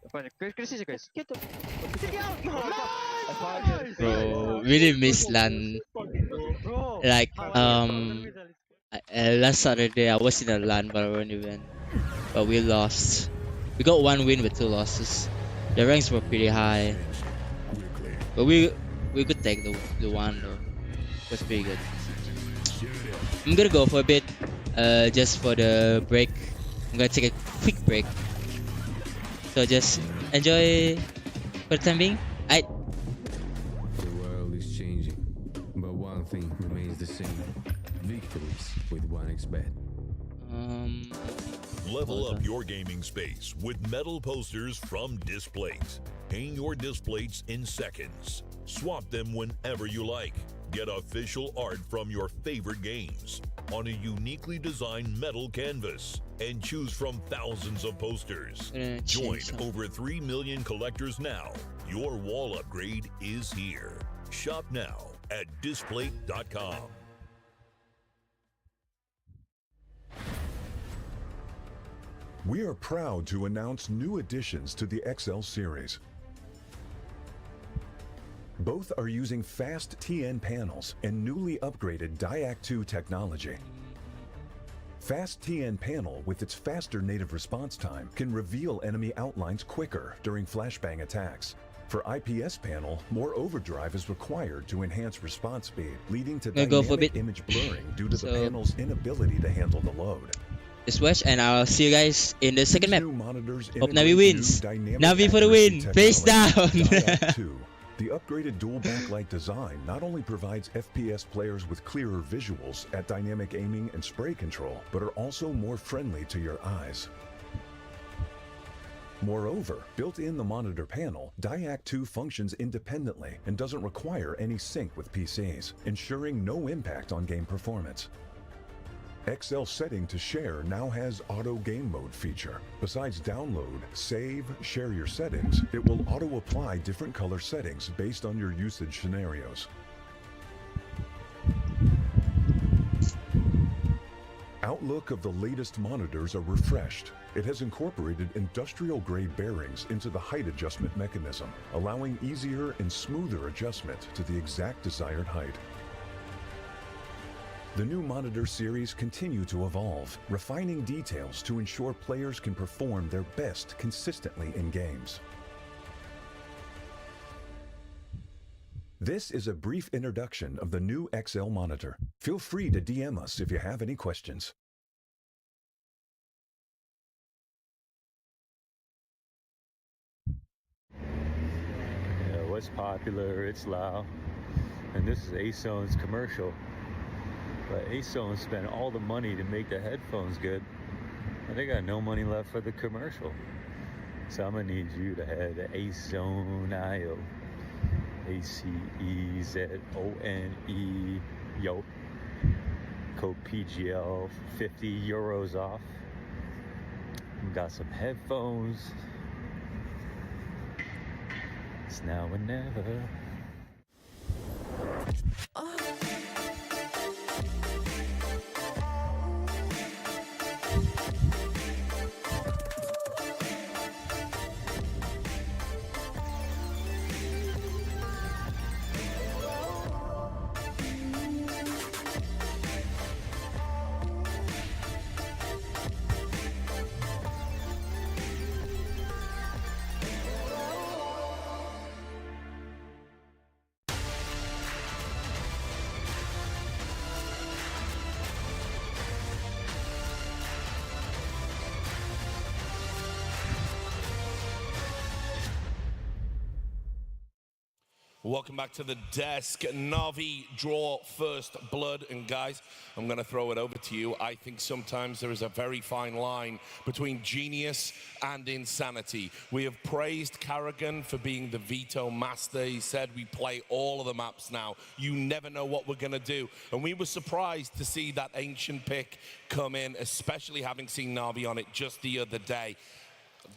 Cressy, guys. Get him. Take it out. Nice! Bro, really missed LAN. Bro. Like, last Saturday I was in a LAN Valorant event, but we lost. We got 1 win with 2 losses. The ranks were pretty high, but we could take the one though. It was pretty good. I'm gonna go for a bit, just for the break. I'm gonna take a quick break. So just enjoy for the time being. The world is changing, but one thing remains the same. Victories with 1xBet. Level up your gaming space with metal posters from Displates. Hang your Displates in seconds. Swap them whenever you like. Get official art from your favorite games on a uniquely designed metal canvas and choose from thousands of posters. Join over 3 million collectors now. Your wall upgrade is here. Shop now at Displate.com. We are proud to announce new additions to the XL series. Both are using fast TN panels and newly upgraded Diac 2 technology. Fast TN panel with its faster native response time can reveal enemy outlines quicker during flashbang attacks. For IPS panel, more overdrive is required to enhance response speed, leading to dynamic image blurring due to the panel's inability to handle the load. Just watch and I'll see you guys in the second map. Hope Navi wins. Navi for the win. Face down. The upgraded dual backlight design not only provides FPS players with clearer visuals at dynamic aiming and spray control, but are also more friendly to your eyes. Moreover, built in the monitor panel, Diac 2 functions independently and doesn't require any sync with PCs, ensuring no impact on game performance. XL setting to share now has auto game mode feature. Besides download, save, share your settings, it will auto apply different color settings based on your usage scenarios. Outlook of the latest monitors are refreshed. It has incorporated industrial-grade bearings into the height adjustment mechanism, allowing easier and smoother adjustment to the exact desired height. The new monitor series continue to evolve, refining details to ensure players can perform their best consistently in games. This is a brief introduction of the new XL monitor. Feel free to DM us if you have any questions. Yeah, what's popular, it's loud. And this is ASON's commercial. But ASON spent all the money to make the headphones good, and they got no money left for the commercial. So I'm gonna need you to head to ASON.io, ACEZONE, yo. Code PGL, 50 euros off. We got some headphones. It's now or never. Welcome back to the desk. Na'Vi draw first blood. And guys, I'm going to throw it over to you. I think sometimes there is a very fine line between genius and insanity. We have praised Carrigan for being the veto master. He said we play all of the maps now. You never know what we're going to do. And we were surprised to see that Ancient pick come in, especially having seen Na'Vi on it just the other day.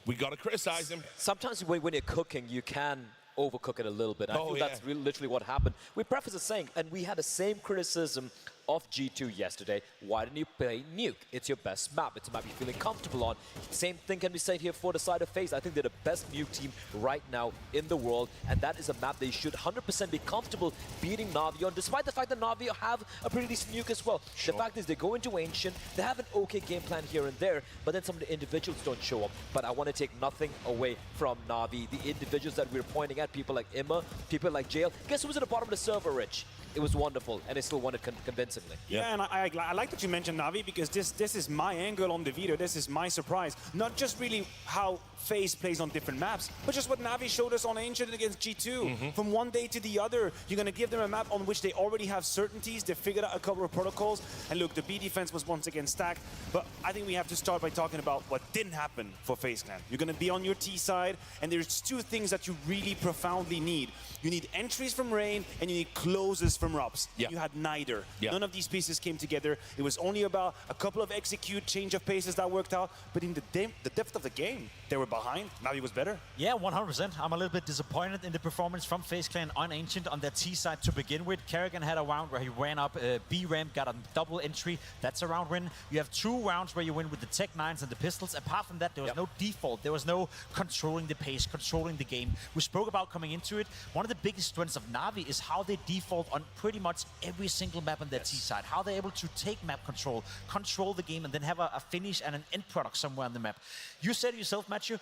We got to criticize him. Sometimes when you're cooking, you can overcook it a little bit. I feel that's really literally what happened. We preface it saying, and we had the same criticism of G2 yesterday. Why didn't you play Nuke? It's your best map. It's a map you're feeling comfortable on. Same thing can be said here for the side of FaZe. I think they're the best Nuke team right now in the world, and that is a map they should 100% be comfortable beating Na'Vi on, despite the fact that Na'Vi have a pretty decent Nuke as well. Sure. The fact is they go into Ancient, they have an okay game plan here and there, but then some of the individuals don't show up. But I want to take nothing away from Na'Vi. The individuals that we're pointing at, people like Imma, people like Jail. Guess who was at the bottom of the server, Rich? It was wonderful, and they still won it convincingly. Yeah, and I like that you mentioned Na'Vi, because this is my angle on the video. This is my surprise. Not just really how FaZe plays on different maps, but just what Na'Vi showed us on Ancient against G2. From one day to the other, you're going to give them a map on which they already have certainties. They figured out a couple of protocols, and look, the B defense was once again stacked. But I think we have to start by talking about what didn't happen for FaZe Clan. You're going to be on your T side, and there's two things that you really profoundly need. You need entries from Rain, and you need closes from Robs. Yeah. You had neither. Yeah. None of these pieces came together. It was only about a couple of execute, change of paces that worked out. But in the depth of the game, they were behind. Na'Vi was better. Yeah, 100%. I'm a little bit disappointed in the performance from FaZe Clan on Ancient on their T side to begin with. Carrigan had a round where he ran up B ramp, got a double entry. That's a round win. You have 2 rounds where you win with the Tech 9s and the pistols. Apart from that, there was no default. There was no controlling the pace, controlling the game. We spoke about coming into it. One of the biggest strengths of Na'Vi is how they default on pretty much every single map on their T side. How they're able to take map control, control the game, and then have a finish and an end product somewhere on the map. You said it yourself, Matthew,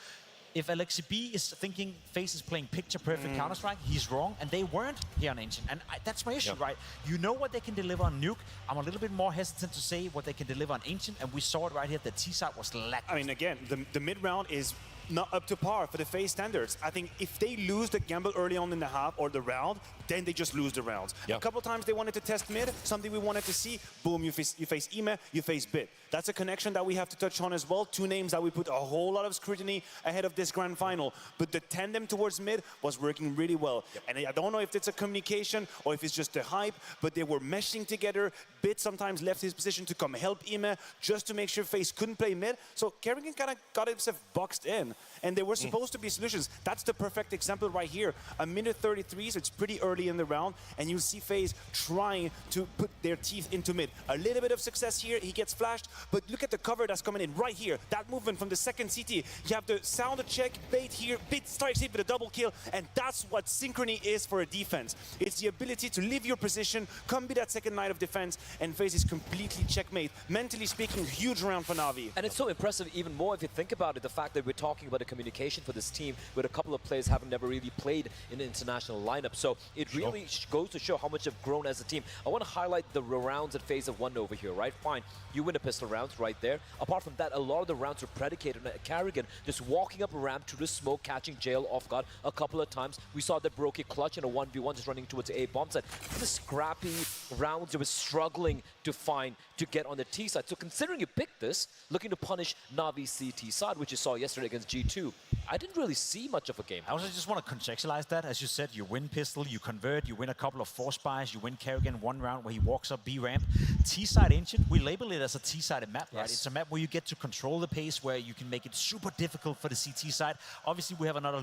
if Alexi B is thinking FaZe is playing picture-perfect Counter-Strike, he's wrong, and they weren't here on Ancient. And that's my issue, right? You know what they can deliver on Nuke. I'm a little bit more hesitant to say what they can deliver on Ancient, and we saw it right here. The T side was lacking. I mean, again, the mid-round is not up to par for the FaZe standards. I think if they lose the gamble early on in the half or the round, then they just lose the rounds. A couple times they wanted to test mid, something we wanted to see. Boom, you face Ime, you face Bit. That's a connection that we have to touch on as well. 2 names that we put a whole lot of scrutiny ahead of this grand final. But the tandem towards mid was working really well. And I don't know if it's a communication or if it's just the hype, but they were meshing together. Bit sometimes left his position to come help Ime just to make sure FaZe couldn't play mid. So Carrigan kind of got himself boxed in. And there were supposed to be solutions. That's the perfect example right here. A minute 33, so it's pretty early in the round, and you see FaZe trying to put their teeth into mid. A little bit of success here, he gets flashed, but look at the cover that's coming in right here. That movement from the second CT. You have the sounder check, bait here, Bit strikes it with a double kill, and that's what synchrony is for a defense. It's the ability to leave your position, come be that second line of defense, and FaZe is completely checkmate. Mentally speaking, huge round for Na'Vi. And it's so impressive even more if you think about it, the fact that we're talking about the communication for this team with a couple of players having never really played in an international lineup. So it really goes to show how much they've grown as a team. I want to highlight the rounds that FaZe have won over here, right? Fine, you win the pistol rounds right there. Apart from that, a lot of the rounds were predicated on Carrigan just walking up a ramp to the smoke, catching Jail off guard a couple of times. We saw that broke a clutch in a 1v1 just running towards A bomb site. The scrappy rounds they were struggling to find to get on the T side. So considering you picked this, looking to punish Na'Vi CT side, which you saw yesterday against G2, I didn't really see much of a game. I also just want to contextualize that. As you said, you win pistol, you convert, you win a couple of force buys, you win Carrigan 1 round where he walks up B ramp. T-side Ancient, we label it as a T-sided map, right? It's a map where you get to control the pace, where you can make it super difficult for the CT side. Obviously, we have a lot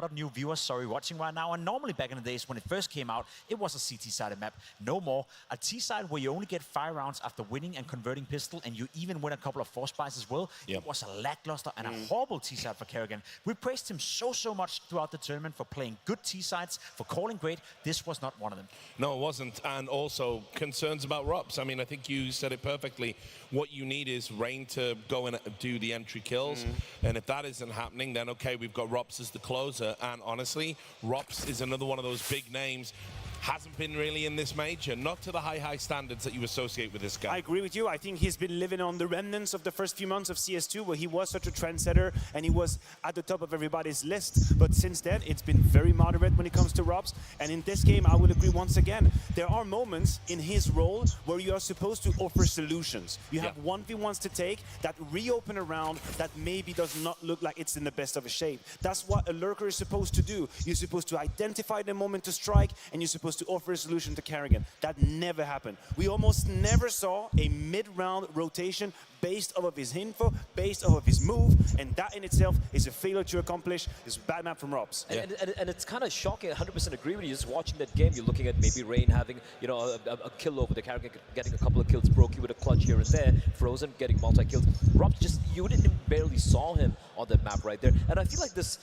of new viewers, watching right now. And normally back in the days when it first came out, it was a CT-sided map. No more. A T-side where you only get 5 rounds after winning and converting pistol, and you even win a couple of force buys as well. It was a lackluster and a horrible T-side for Carrigan. We praised him so much throughout the tournament for playing good T-sides, for calling great. This was not one of them. No, it wasn't. And also concerns about Rops. I mean, I think you said it perfectly. What you need is Rain to go and do the entry kills. And if that isn't happening, then okay, we've got Rops as the closer. And honestly, Rops is another one of those big names. hasn't been really in this major, not to the high standards that you associate with this guy. I agree with you. I think he's been living on the remnants of the first few months of CS2, where he was such a trendsetter and he was at the top of everybody's list. But since then, it's been very moderate when it comes to Robs. And in this game, I will agree once again. There are moments in his role where you are supposed to offer solutions. You have 1v1s to take that reopen a round that maybe does not look like it's in the best of a shape. That's what a lurker is supposed to do. You're supposed to identify the moment to strike, and you're supposed to offer a solution to Kerrigan. That never happened. We almost never saw a mid-round rotation based off of his info, based off of his move, and that in itself is a failure to accomplish. It's a bad map from Robs. And it's kind of shocking. I 100% agree with you. Just watching that game, you're looking at maybe Rain having, you know, a kill over the Kerrigan, getting a couple of kills, Brokey with a clutch here and there, Frozen getting multi-kills. Robs just, you didn't barely saw him on that map right there. And I feel like this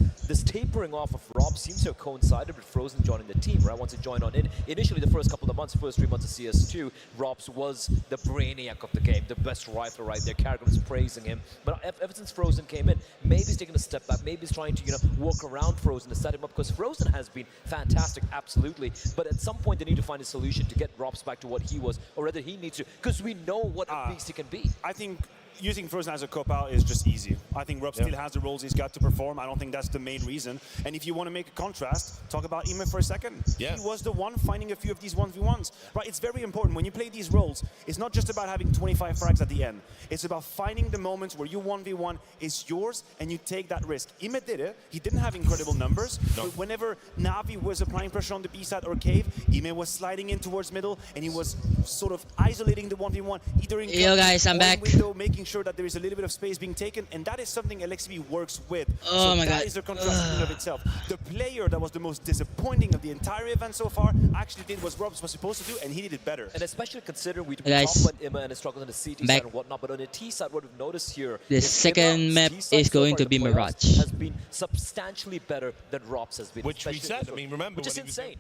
tapering off of Rob seems to have coincided with Frozen joining the team, right? Once he joined on in. Initially, the first couple of months, first 3 months of CS2, Robs was the brainiac of the game, the best rifler right there. Kerrigan was praising him. But ever since Frozen came in, maybe he's taking a step back. Maybe he's trying to, you know, work around Frozen to set him up, because Frozen has been fantastic, absolutely. But at some point, they need to find a solution to get Robs back to what he was, or rather he needs to, because we know what a beast he can be. I think using Frozen as a cop-out is just easy. I think Rob still has the roles he's got to perform. I don't think that's the main reason. And if you want to make a contrast, talk about Ime for a second. He was the one finding a few of these 1v1s. Right? It's very important. When you play these roles, it's not just about having 25 frags at the end. It's about finding the moments where you 1v1 is yours and you take that risk. Ime did it. He didn't have incredible numbers. But whenever Navi was applying pressure on the B side or cave, Ime was sliding in towards middle and he was sort of isolating the 1v1, either in guys, I'm back. Window, making sure that there is a little bit of space being taken, and that is something LXB works with. Oh my God. That is a contrast in and of itself. The player that was the most disappointing of the entire event so far actually did what Robs was supposed to do, and he did it better. And especially considering we talk about Emma and his struggles on the CT side and whatnot, but on the T side, what we've noticed here, the second map is going to be Mirage. Has been substantially better than Robs has been. Which we said. I mean, remember, which is insane.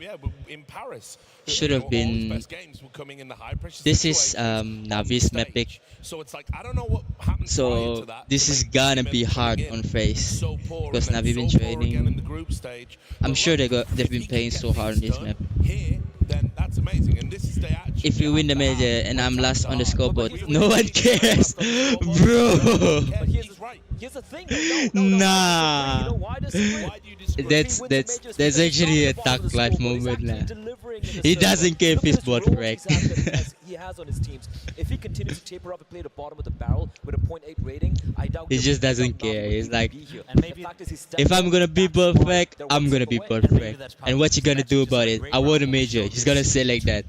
In Paris, should have been. All his best games were coming in the high pressure. This is Navi's map pick. So it's like, I don't know what happened. So this is gonna be hard on Face, because Navi been training. I'm sure they've been playing so hard on this map. Then that's amazing. And this is if you win the major and I'm last on the scoreboard, no one cares, bro. Here's the thing. Nah, that's actually a dark life moment now. He doesn't care if he's bot wrecked. He has on his teams. If he continues to taper up and play the bottom of the barrel with a 0.8 rating, I doubt he just doesn't care. He's like, if I'm gonna be perfect, I'm gonna be perfect. And what you gonna do about it? I won a major. He's gonna say like that.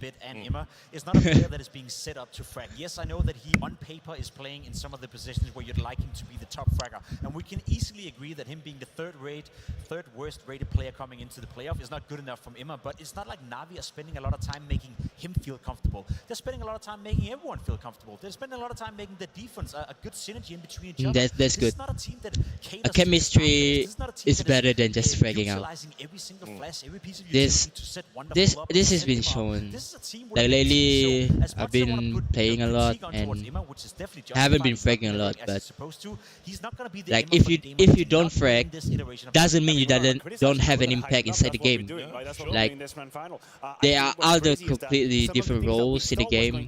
It's not a player that is being set up to frag. Yes, I know that he, on paper, is playing in some of the positions where you'd like him to be the top fragger. And we can easily agree that him being the third worst rated player coming into the playoff is not good enough from Imma. But it's not like Navi are spending a lot of time making him feel comfortable. They're spending a lot of time making everyone feel comfortable. They're spending a lot of time making the defense a good synergy in between each other. That's good. A chemistry is better than just fragging out. This has been shown. Like lately, I've been playing a lot and I haven't been fragging a lot, but like if you don't frag, doesn't mean you don't have an impact inside the game. Like there are other completely different roles in the game,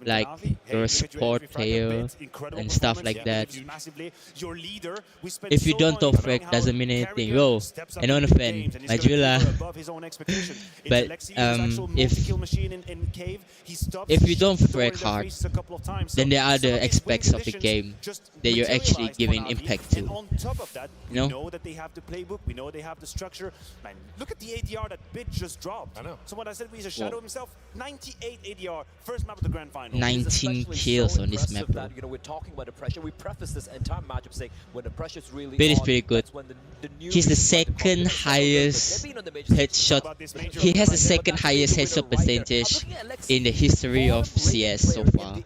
like you're a support player and stuff like that. If you don't top frag, doesn't mean anything. Yo, and on a fan, Majula. But if you don't frag hard, then there are other aspects of the game that you're actually giving impact to. We know that they have the playbook, we know they have the structure. Man, look at the ADR that Bit just dropped. I know. So what I said, he's a shadow himself. 98 ADR, first map of the grand final. 19 kills on this map, bro. You know, we're talking about the pressure. We preface this entire matchup saying when the pressure's really Bit is pretty good. He's the second highest headshot. He has the second highest headshot percentage in the history of CS so far.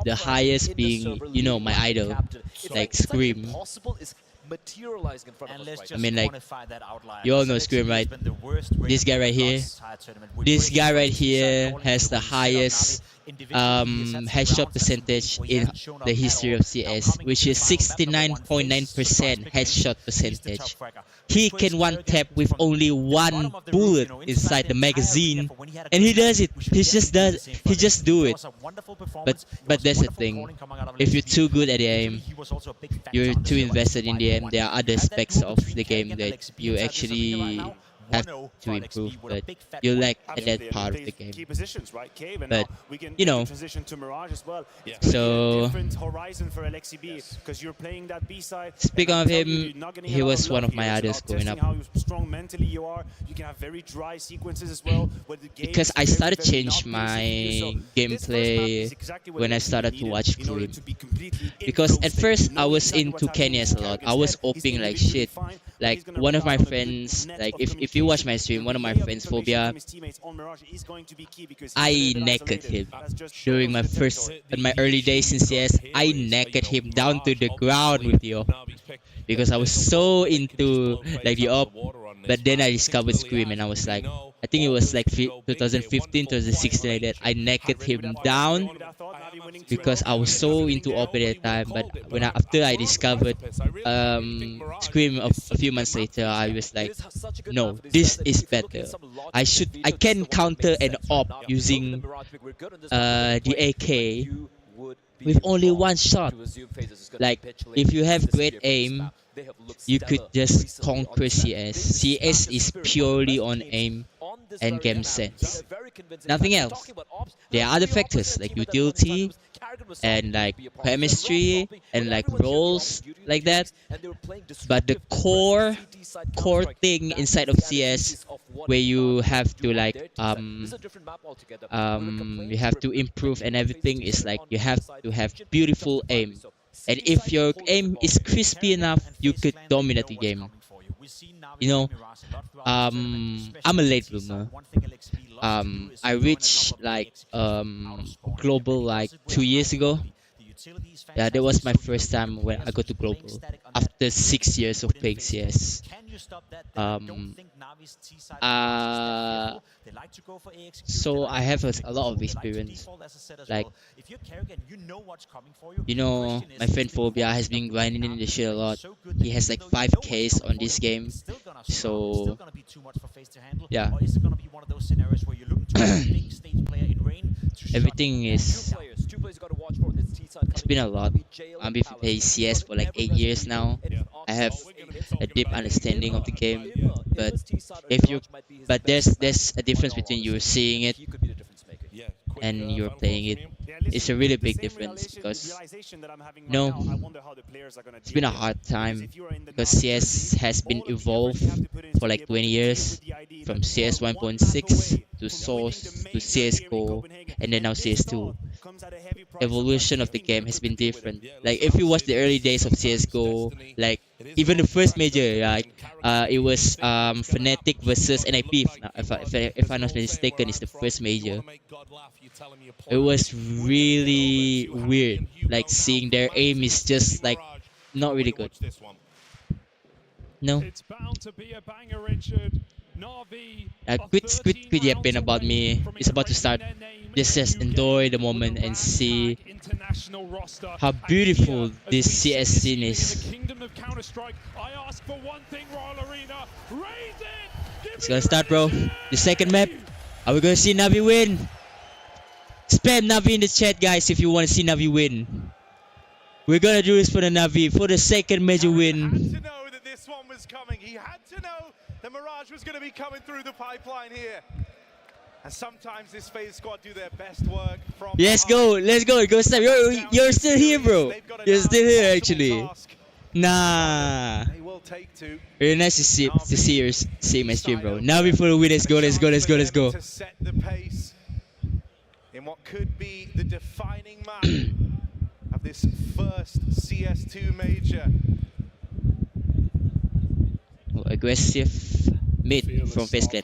The highest being, you know, my idol, like Scream. Materializing in front of us. I mean, like, you all know Scream, right? This guy right here. This guy right here has the highest headshot percentage in the history of CS, which is 69.9% headshot percentage. He can one tap with only one bullet inside the magazine, and he does it. He just do it. But that's the thing. If you're too good at the aim, you're too invested in the aim. There are other aspects of the game that you actually have to improve, but you lack at that part of the game. But you know, so speaking of him, he was one of my idols growing up. Because I started to change my gameplay when I started to watch Cream. Because at first I was into Kenyas a lot. I was oping like shit. Like one of my friends, like if you watch my stream, one of my friends, Phobia, I naked him during my early days in CS. I naked him down to the ground with the op because I was so into like the op. But then I discovered Scream and I was like, I think it was like 2015, 2016 like that. I naked him down because I was so into op at that time. But after I discovered Scream a few months later, I was like, no, this is better. I can counter an op using the AK with only one shot. Like if you have great aim, you could just conquer CS. CS is purely on aim and game sense. Nothing else. There are other factors like utility and like chemistry and like roles like that. But the core thing inside of CS where you have to like you have to improve and everything is like you have to have beautiful aim. And if your aim is crispy enough, you could dominate the game. You know, I'm a late bloomer. I reached like global like 2 years ago. Yeah, that was my first time when I got to global after 6 years of playing CS. So I have a lot of experience. Like, you know, my friend Phobia has been grinding in the shit a lot. He has like 5Ks on this game. So yeah. Everything is. It's been a lot. I've been playing CS for like 8 years now. I have a deep understanding of the game, but there's a difference between you seeing it and you're playing it. It's a really big difference because it's been a hard time because CS has been evolved for like 20 years from CS 1.6 to Source to CSGO and then now CS2. Evolution of the game has been different. Like if you watch the early days of CSGO, like even the first major, like it was Fnatic versus NIP. If I'm not mistaken, it's the first major. It was really weird, like seeing their aim is just like not really good. No. Quit yapping about me. It's about to start. Just enjoy the moment and see how beautiful this CS scene is. It's gonna start, bro. The second map. Are we gonna see Navi win? Spam Navi in the chat, guys, if you want to see Navi win. We're gonna do this for the Navi, for the second major win. He had to know that this one was coming. He had to know the Mirage was going to be coming through the pipeline here. And sometimes this FaZe squad do their best work from... Let's go, go Sam. You're still here, bro. You're still here, actually. Nah. Very nice to see you see my stream, bro. Navi for the win. Let's go. To set the pace in what could be the defining map of this first CS2 major. Aggressive mid from FaZe Clan.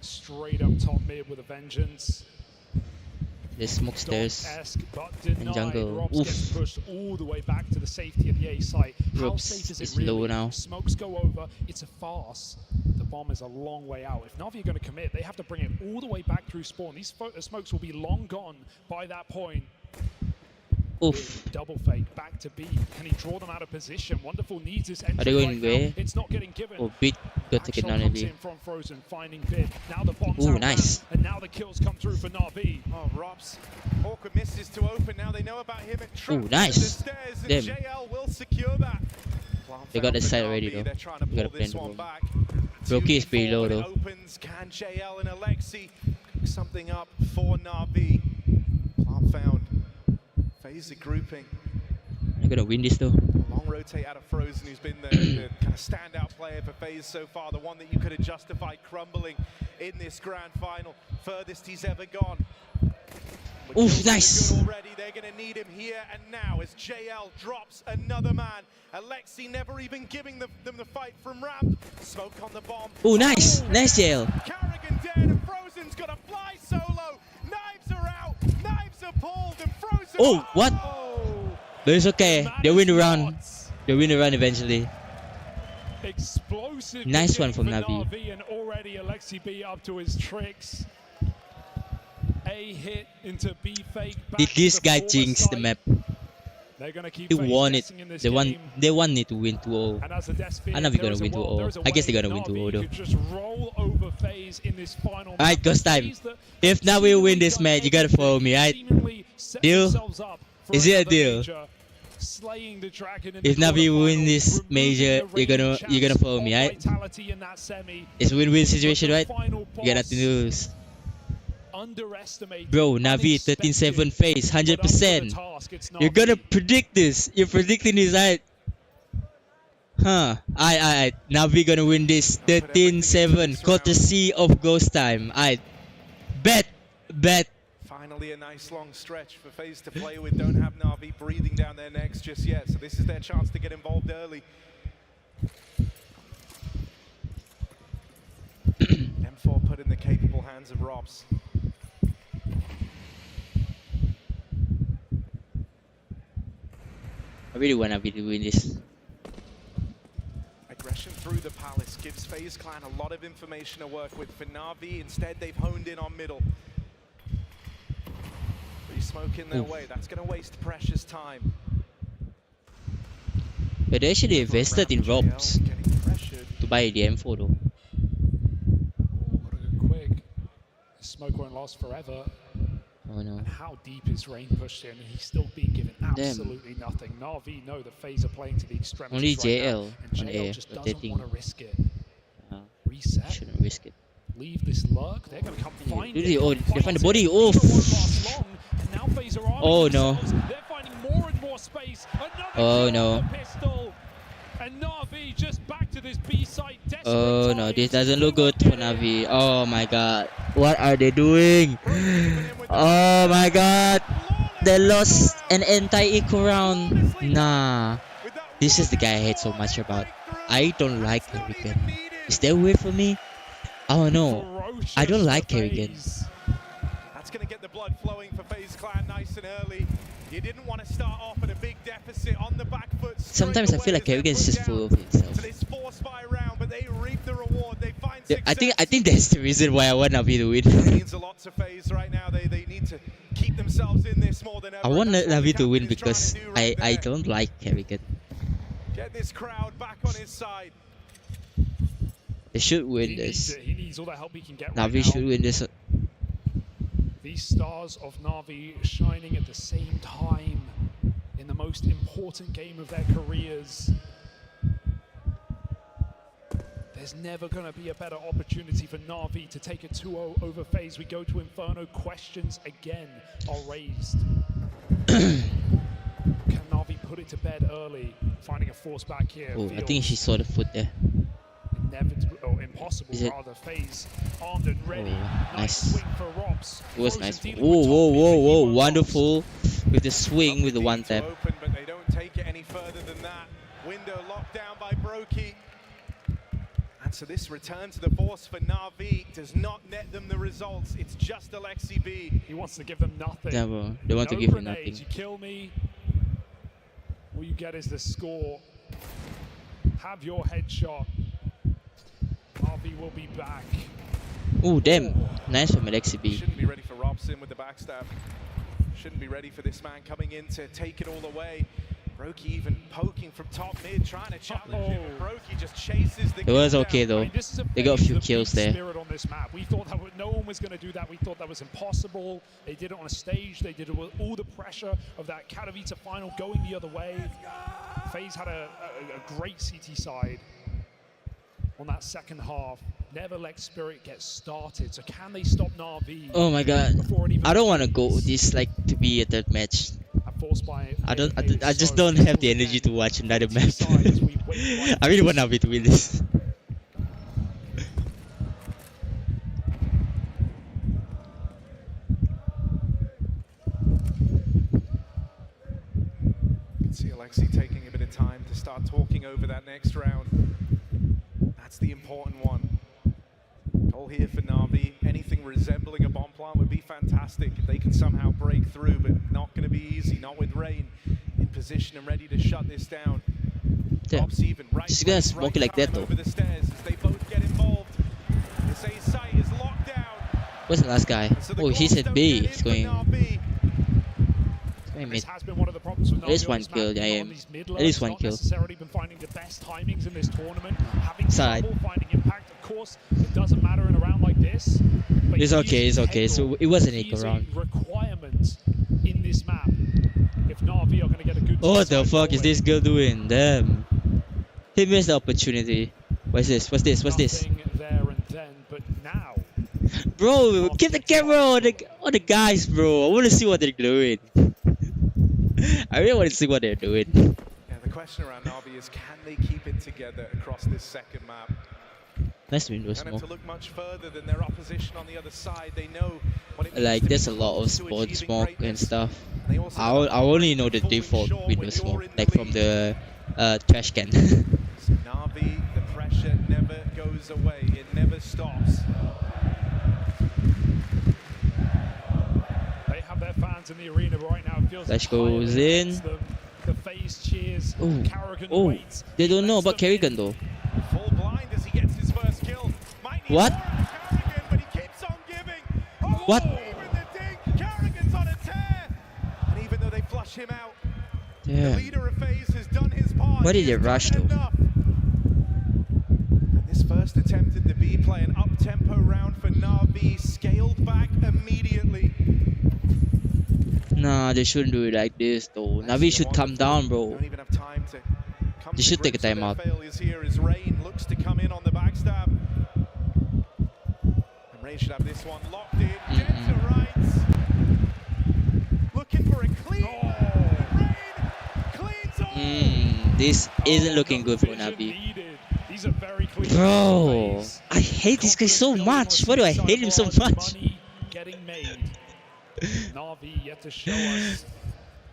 Straight up top mid with a vengeance. The smoke stairs and jungle. Gets pushed all the way back to the safety of the A site. How Ropes safe is it is really? low now. Smokes go over. It's a farce. The bomb is a long way out. If Na'Vi are going to commit, they have to bring it all the way back through spawn. These smokes will be long gone by that point. Oof. Double fake back to B. Can he draw them out of position? Wonderful needs this entry. Are they going right way? It's not getting given. Oh, Bit got taken down comes maybe. in from Frozen, finding Bid. Now the bomb's Ooh, out nice. and now the kills come through for Na'Vi. Oh, Robs. Awkward misses to open. Now they know about him at trap. Ooh, nice. The stairs, and Damn. JL will secure that. They got the side already though. They're trying to We gotta pull this plan the one bomb. back. Brokey is pretty low 2v4 when it though. opens. Can JL and Alexi cook something up for Na'Vi? Plant found. FaZe are grouping. I'm gonna win this though. Long rotate out of Frozen, who's been the kind of standout player for FaZe so far, the one that you could have justified crumbling in this grand final. Furthest he's ever gone. Oof, nice. Already. They're going to need him here and now as JL drops another man. Alexi never even giving them the fight from ramp. Smoke on the bomb. Oh, nice. Nice jail. Carrigan dead and Frozen's going to fly solo. Knives are out. Knives are pulled and Frozen. Oh, what? But it's okay. They win the round. They win the round eventually. Explosive. Nice one from Navi. And already Alexi B up to his tricks. A hit into B fake. Did this guy jinx the map? They're gonna keep He won it. They want it to win 2-0. I'm not gonna win 2-0. I guess they're gonna win 2-0 though. Just roll over FaZe in this final. Alright, ghost time. If Navi win this match, you gotta follow me, right? Deal? Is it a deal? If Navi win this major, you're gonna follow me, right? It's a win-win situation, right? You got nothing to lose. Bro, Navi 13-7 FaZe, 100%. You're gonna predict this. You're predicting this, right? Huh. I Navi gonna win this 13-7, courtesy of Ghost Time. Bet. Finally a nice long stretch for FaZe to play with. Don't have Na'Vi breathing down their necks just yet, so this is their chance to get involved early. M4 put in the capable hands of Robs. I really want Navi to win this. Aggression through the palace gives FaZe Clan a lot of information to work with. For Na'Vi, instead they've honed in on middle. Smoke in their way, that's going to waste precious time. But they actually invested in Robs to buy the M4 though. Gotta go quick. Smoke won't last forever. Oh no. And how deep is Rain pushed in, and he's still being given absolutely nothing. Na'Vi know that FaZe are playing to the extremities. Only right JL now, and on JL air just doesn't rotating. want to risk it. Reset. Shouldn't risk it. Leave this lurk. They're going to come find it. Oh, they find the body. Oh. Oh no. They're finding more and more space. Oh no. Pistol. And Na'Vi just back to this B site. Oh no, this doesn't look good for Navi. Oh my god. What are they doing? Oh my god. They lost an anti-eco round. Nah. This is the guy I hate so much about. I don't like Kerrigan. Is that weird for me? I don't know. I don't like Kerrigan. That's going to get the blood flowing for FaZe Clan nice and early. You didn't want to start off at a big deficit on the back foot. Sometimes I feel like Kerrigan is just full of himself. So this force fire round, but they reap the reward. They find I think that's the reason why I want Navi to win. That means a lot to FaZe right now. They need to keep themselves in this more than ever. I want Navi to win because I don't like Kerrigan. Get this crowd back on his side. They should win this. He needs all the help he can get Navi right should win this. These stars of Na'Vi shining at the same time in the most important game of their careers. There's never going to be a better opportunity for Na'Vi to take a 2-0 over FaZe. We go to Inferno. Questions again are raised. Can Na'Vi put it to bed early? Finding a force back here. Oh, I think she saw the foot there. Inevitable, or impossible rather. FaZe armed and ready. Oh, nice. Swing for Robs. It was nice. Whoa, wonderful. With the swing, with the one tap. Open, but they don't take it any further than that. Window locked down by Brokey. So this return to the force for Na'Vi does not net them the results. It's just Alexi B. He wants to give them nothing. Yeah, bro. They want to No give you grenades. nothing. You kill me, all you get is the score. Have your headshot. Na'Vi will be back. Oh, damn. Nice from Alexi B. Shouldn't be ready for Robson with the backstab. Shouldn't be ready for this man coming in to take it all away. Brokey even poking from top mid, trying to challenge him. Brokey just chases the It was kill okay down. though. I mean, this is They got a few the kills big there. spirit on this map. We thought that no one was going to do that. We thought that was impossible. They did it on a stage. They did it with all the pressure of that Katowice final going the other way. FaZe had a great CT side on that second half. Never let Spirit get started. So can they stop Na'Vi? Oh my god. before it even I don't want to go begins? this like to be a third match. Forced by I just don't have the energy to watch another map. I really want Na'Vi to win this. You can see Alexi taking a bit of time to start talking over that next round. That's the important one. Goal here for Na'Vi. Anything resembling a bomb plant would be fantastic if they can somehow break through, but not going to be easy, not with Rain in position and ready to shut this down. Damn. She's gonna smoke it like that though. Over the stairs as they both get involved. This A site is locked down. Where's the last guy? Oh, he said B. He's going. This has been one of the problems with At least Na'Vi on one this kill, map, I even am. on these mid At lanes, least one not kill. necessarily been finding the best timings in this tournament. Having Side. trouble finding impact, of course, it doesn't matter in a round like this. But It's okay, it's okay. integral. So it was an He equal is a round. requirement in this map. If Na'Vi are going to get a good Oh, what the side fuck is forward. this girl doing? Damn. He missed the opportunity. What's this? What's this? What's this? Nothing there and then, but now Bro, keep the camera on the guys, bro. I want to see what they're doing. I really want to see what they're doing. Yeah, the question around Na'Vi is, can they keep it together across this second map? Nice window Can smoke. to look much further than their opposition on the other side. They know what it means Like to be there's a lot of close to spawn achieving smoke and greatness. stuff. They also I know only know the falling default short window when smoke, you're in like the from lead. the trash can. So Na'Vi, the pressure never goes away. It never stops. they have their fans in the arena right now. It feels Flash entirely goes in. against them. The FaZe cheers. Oh, Karrigan oh, waits. they don't know Lets about them in. Kerrigan though. Full blind as he gets his first kill. Might need What? more out of Karrigan, but he keeps on giving. Oh, What? Even the dink. Karrigan's on a tear. And even though they flush him out, the Damn. leader of FaZe has done his part. Why did He they has done rush though? enough. And this first attempt at the B play, an up-tempo round for Na'Vi, scaled back immediately. Nah, they shouldn't do it like this though. Na'Vi should calm down, bro. Don't even have time to come They to should take a grips with timeout. their failures here as Rain looks to come in on the backstab. And Rain should have this one locked in. Dead to rights. Looking for a clean. Rain cleans all. This isn't looking good for Vision Na'Vi. needed. These are very clean Bro, plays. I hate this guy so much. Why do I hate him so much? Money getting made. Na'Vi yet to show us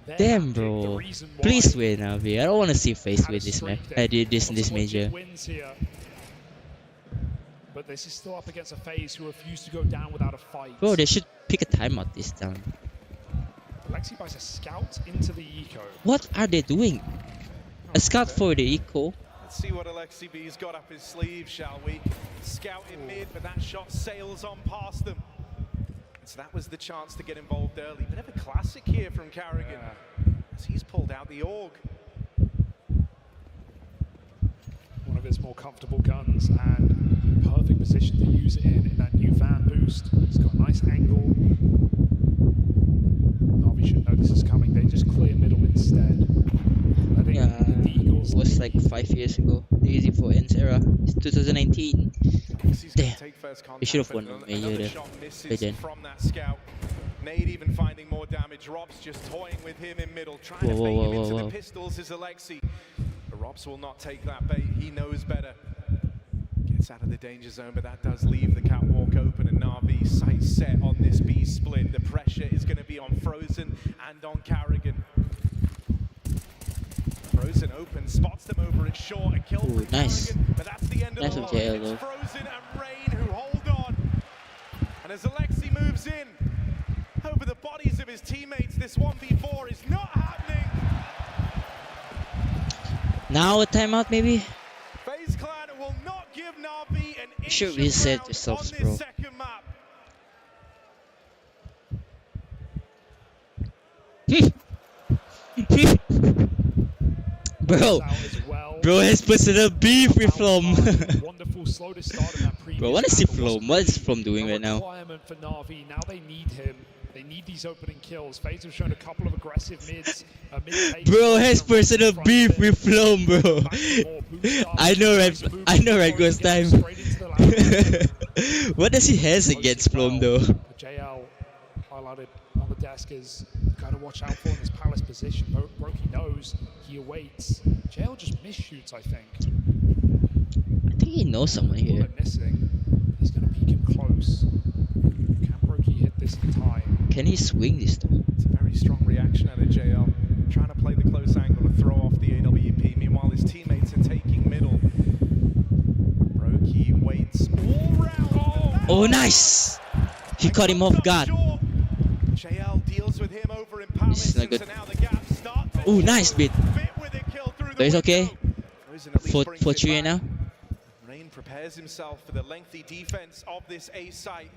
their Damn, magic, the bro. reason why Please win, Na'Vi. I don't want to see FaZe had a with this streak man. there. I did this in Lots this of legit major. wins here. But this is still up against a FaZe who refuse to go down without a fight. Bro, they should pick a timeout this time. Alexi buys a scout into the eco. What are they doing? A scout for the eco? Let's see what Alexi B's got up his sleeve, shall we? Scout in mid, but that shot sails on past them. So that was the chance to get involved early. Bit of a classic here from Karrigan, as he's pulled out the AUG. One of his more comfortable guns and perfect position to use it in that new fan boost. It's got a nice angle. Na'Vi should know this is coming. They just clear middle instead. I think Yeah, the Eagles it was like 5 years ago. The Easy for Ends era. It's 2019. Damn. We should have won the major Another there. shot By misses then. from that scout. Nade even finding more damage. Rob's just toying with him in middle, trying to Whoa, bait whoa, him whoa, into whoa. the pistols is Alexi. But Robs will not take that bait. He knows better. Gets out of the danger zone, but that does leave the catwalk open, and Na'Vi sight set on this B split. The pressure is going to be on Frozen and on Karrigan. Frozen open and spots them over at short. A kill from nice. Carrigan, but that's the end of Nice the from line. JL It's though. Frozen and Rain who hold on. And as Alexi moves in over the bodies of his teammates, this 1v4 is not happening. Now a timeout maybe? FaZe Clan will not give Na'Vi an inch Should of reset ground yourselves, on this bro. second map. Bro has personal beef with Flom. Wonderful slow to start in that previous Bro, I wanna see map, but Flom. wasn't What is really Flom doing a right now? requirement for Na'Vi. Now they need him. They need these opening kills. FaZe have shown a couple of aggressive mids. Bro has personal beef with Flom, bro. I know right goes time. What does he has against Flom though? JL highlighted on the desk is got to watch out for in this Palace position. Brokey knows, he awaits. JL just misshoots, I think. I think he knows someone here. Missing. He's going to peek him close. Can Brokey hit this in time? Can he swing this though? It's a very strong reaction out of JL. Trying to play the close angle to throw off the AWP. Meanwhile, his teammates are taking middle. Brokey waits all round. Oh, nice! He caught him off guard. JL deals with him over in Palace. This is not good. So now the gap starts. Oh, nice bit. With a kill through the But it's okay. Frozen at least 4 brings it 3 back. now. Rain prepares himself for the lengthy defense of this A site.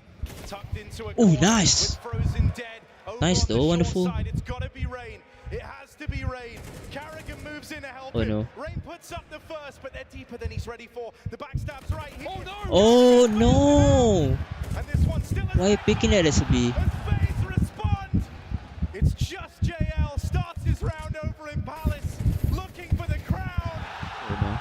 Tucked into a Oh, corner nice. with Frozen dead. Over Nice on the though, short wonderful. side, it's got to be Rain. It has to be Rain. Carrigan moves in to help Oh, him. no. Rain puts up the first, but they're deeper than he's ready for. The backstab's right here. Oh no! Oh no! And this one's still Why are you picking that as a B? and FaZe respond. It's just JL starts his round over in Palace, looking for the crown. Oh no.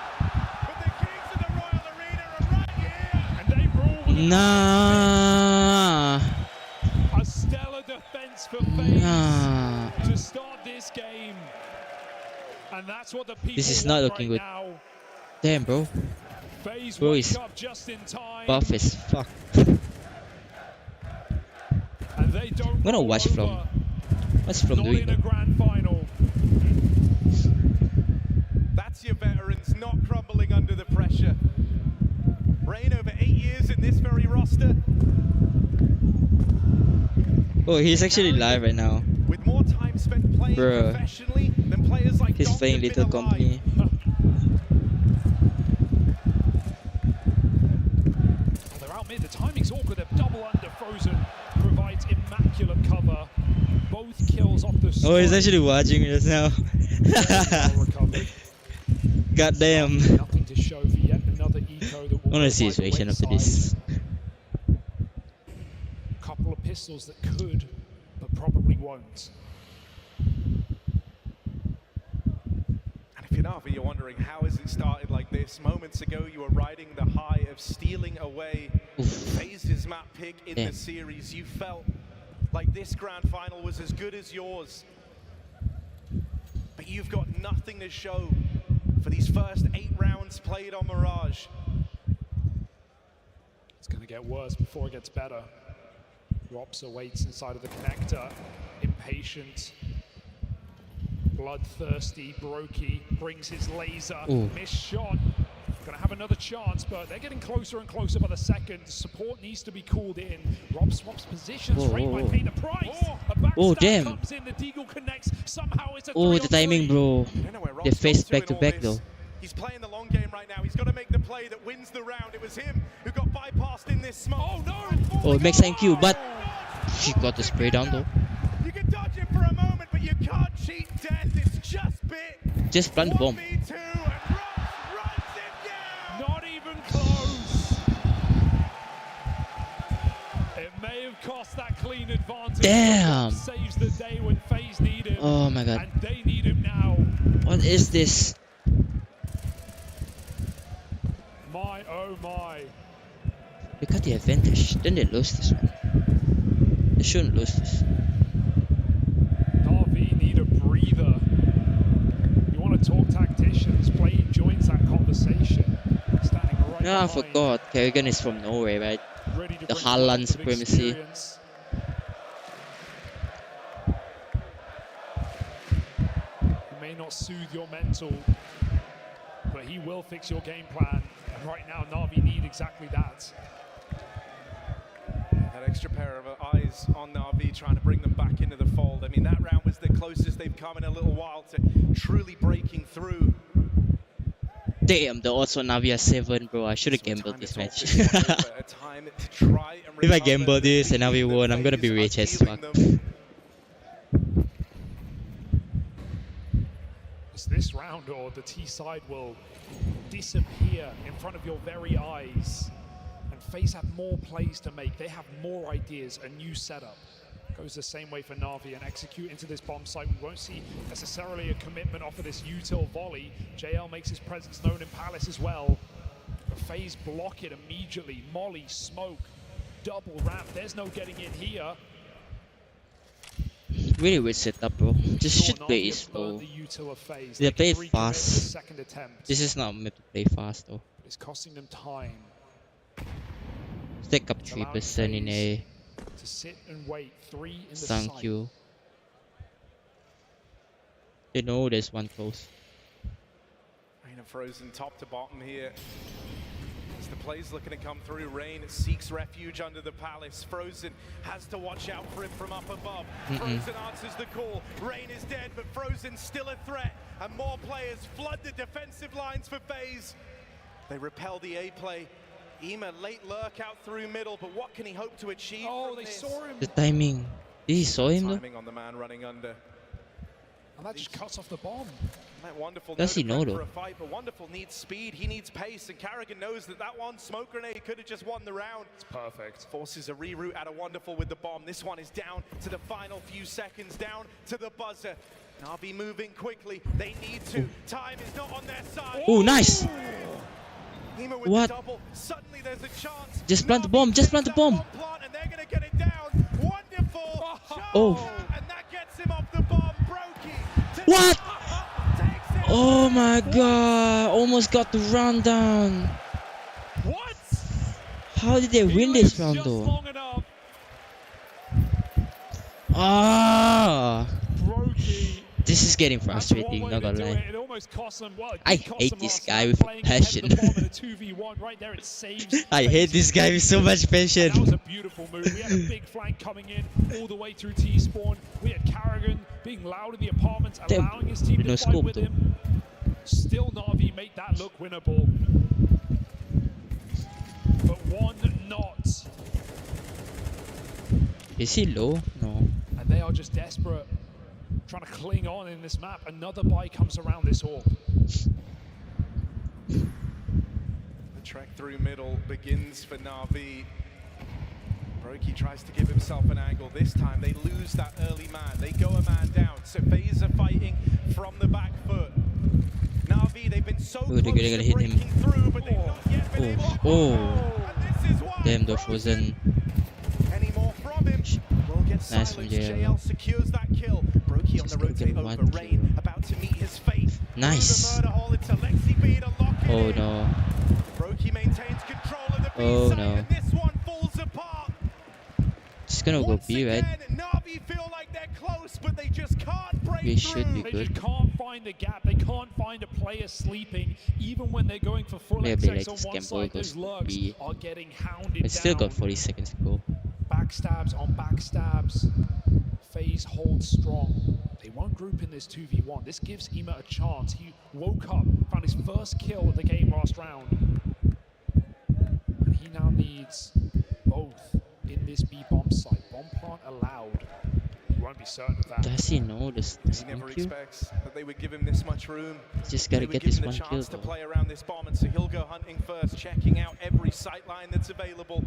But the Kings of the Royal Arena are right here. And they rule with Nah. a stellar defense for FaZe Nah. to start this game. And that's what the people This is not want looking right good. now. Damn, bro. FaZe Bro wake is up just in time. buff as fuck. And they don't I'm gonna roll watch over. Flom. What's Flom Not doing in a though? grand final. That's your veterans not crumbling under the pressure. Rain over 8 years in this very roster. Oh, he's actually live right now. With more time spent playing Bruh. professionally than players like He's Dom playing have been Little alive. Company. They're out mid. The timing's awkward. They're double under. Frozen provides immaculate cover. Both kills off the Oh, he's strike. actually watching us now. Well recovered. God damn. Nothing to show for yet another eco that will I wanna go see by his the reaction after wayside. this. Couple of pistols that could, but probably won't. And if you're Na'Vi, you're wondering how has it started like this? Moments ago, you were riding the high of stealing away FaZe's map pick in Damn. the series. You felt like this grand final was as good as yours. But you've got nothing to show for these first 8 rounds played on Mirage. It's going to get worse before it gets better. Rops awaits inside of the connector, impatient, bloodthirsty. Brokey brings his laser, Ooh. missed shot. Gonna have another chance, but they're getting closer and closer by the second. Support needs to be called in. Rob swaps positions. Whoa, Rain whoa, might whoa. pay the price. A backstab Oh, damn. comes in. The Deagle connects. Somehow it's a Oh, 3-on-3. the timing, bro. I don't know where They Rob's faced gone back to to in all back this. though. He's playing the long game right now. He's got to make the play that wins the round. It was him who got bypassed in this smoke. Oh no! Oh, it makes IQ, but she got the spray down though. You can dodge it for a moment, but you can't cheat death. It's just bit. Just plant the bomb. 1v2 and Ross runs him down. Not even close. It may have cost that clean advantage. Damn. Saves the day when FaZe need him. Oh my god. And they need him now. What is this? My oh my. They got the advantage. Then they lose this one. They shouldn't lose this. Na'Vi need a breather. You want to talk tacticians, Play joins that conversation. Standing right No, I behind, forgot. Kerrigan is from Norway, right? ready to The bring Haaland lots of supremacy. experience. It may not soothe your mental, but he will fix your game plan. And right now, Na'Vi need exactly that. That extra pair of eyes on Na'Vi trying to bring them back into the fold. I mean, that round was the closest they've come in a little while to truly breaking through. Damn, the odds on Na'Vi are 7, bro. I should have gambled this match. If I gamble this and Na'Vi won, I'm gonna be rich as fuck. It's this round, or the T side will disappear in front of your very eyes. And FaZe have more plays to make. They have more ideas, a new setup. Goes the same way for Na'Vi and execute into this bomb site. We won't see necessarily a commitment off of this util volley. JL makes his presence known in Palace as well. But FaZe block it immediately. Molly, smoke, double ramp. There's no getting in here. Really weird setup, bro. Just should play it slow. They play it fast. This is not meant to play fast though. It's costing them time. Take up 3% in A. To sit and wait, 3 in the Thank you. They know there's one close. Rain and Frozen top to bottom here. As the play's looking to come through, Rain seeks refuge under the Palace. Frozen has to watch out for him from up above. Frozen answers the call. Rain is dead, but Frozen's still a threat. And more players flood the defensive lines for FaZe. They repel the A play. Ema late lurk out through middle, but what can he hope to achieve? Oh, they saw him. The timing. Did he saw him though? Timing on the man running under. And that just cuts off the bomb. Wonderful. Does he know though? For a fight, but Wonderful needs speed. He needs pace, and Carrigan knows that that one smoke grenade could have just won the round. It's perfect. Forces a reroute out of Wonderful with the bomb. This one is down to the final few seconds, down to the buzzer. Na'Vi moving quickly. They need to. Time is not on their side. Oh, nice. What? Suddenly there's a chance. Just plant the bomb. Just plant the bomb. And they're gonna get it down. Wonderful. Oh. And that gets him off the bomb. Brokey. What? Oh my god. Almost got the round down. What? How did they win this round though? Ah. This is getting frustrating, not gonna lie. I hate this guy with a passion. I hate this guy with so much passion. That was a beautiful move. We had a big flank coming in all the way through T-spawn. We had Carrigan being loud in the apartments, allowing his team to fight with him. Still Na'Vi make that look winnable. But one not. Is he low? No. And they are just desperate. Trying to cling on in this map. Another buy comes around this orb. The trek through middle begins for Na'Vi. Brokey tries to give himself an angle. This time they lose that early man. They go a man down. So FaZe are fighting from the back foot. Na'Vi, they've been so close to breaking through, but they've not yet been able to. And this is why. Damn, the Frozen. Any more from him? Will get Nice from JL secures that kill. Brokey on the rotate over. Rain about to meet his fate. Nice. Oh no. Brokey maintains control of the Oh B-side, no. and this one falls apart. It's gonna go B, right? Na'Vi feel like they're close, but they just can't break We should be They good. just can't find the gap. They can't find a player sleeping, even when they're going for full Maybe XX like on this one game side. goes Those lurks B. are getting hounded It's still down. got 40 seconds to go. Backstabs on backstabs. FaZe holds strong. They won't group in this 2v1. This gives Ema a chance. He woke up, found his first kill of the game last round. And he now needs both in this B bomb site. Bomb plant allowed. He won't be certain of that. Does he know this He never one kill? expects that they would give him this much room. Just gotta They would get give this him one the kill chance to though. play around this bomb, and so he'll go hunting first, checking out every sight line that's available.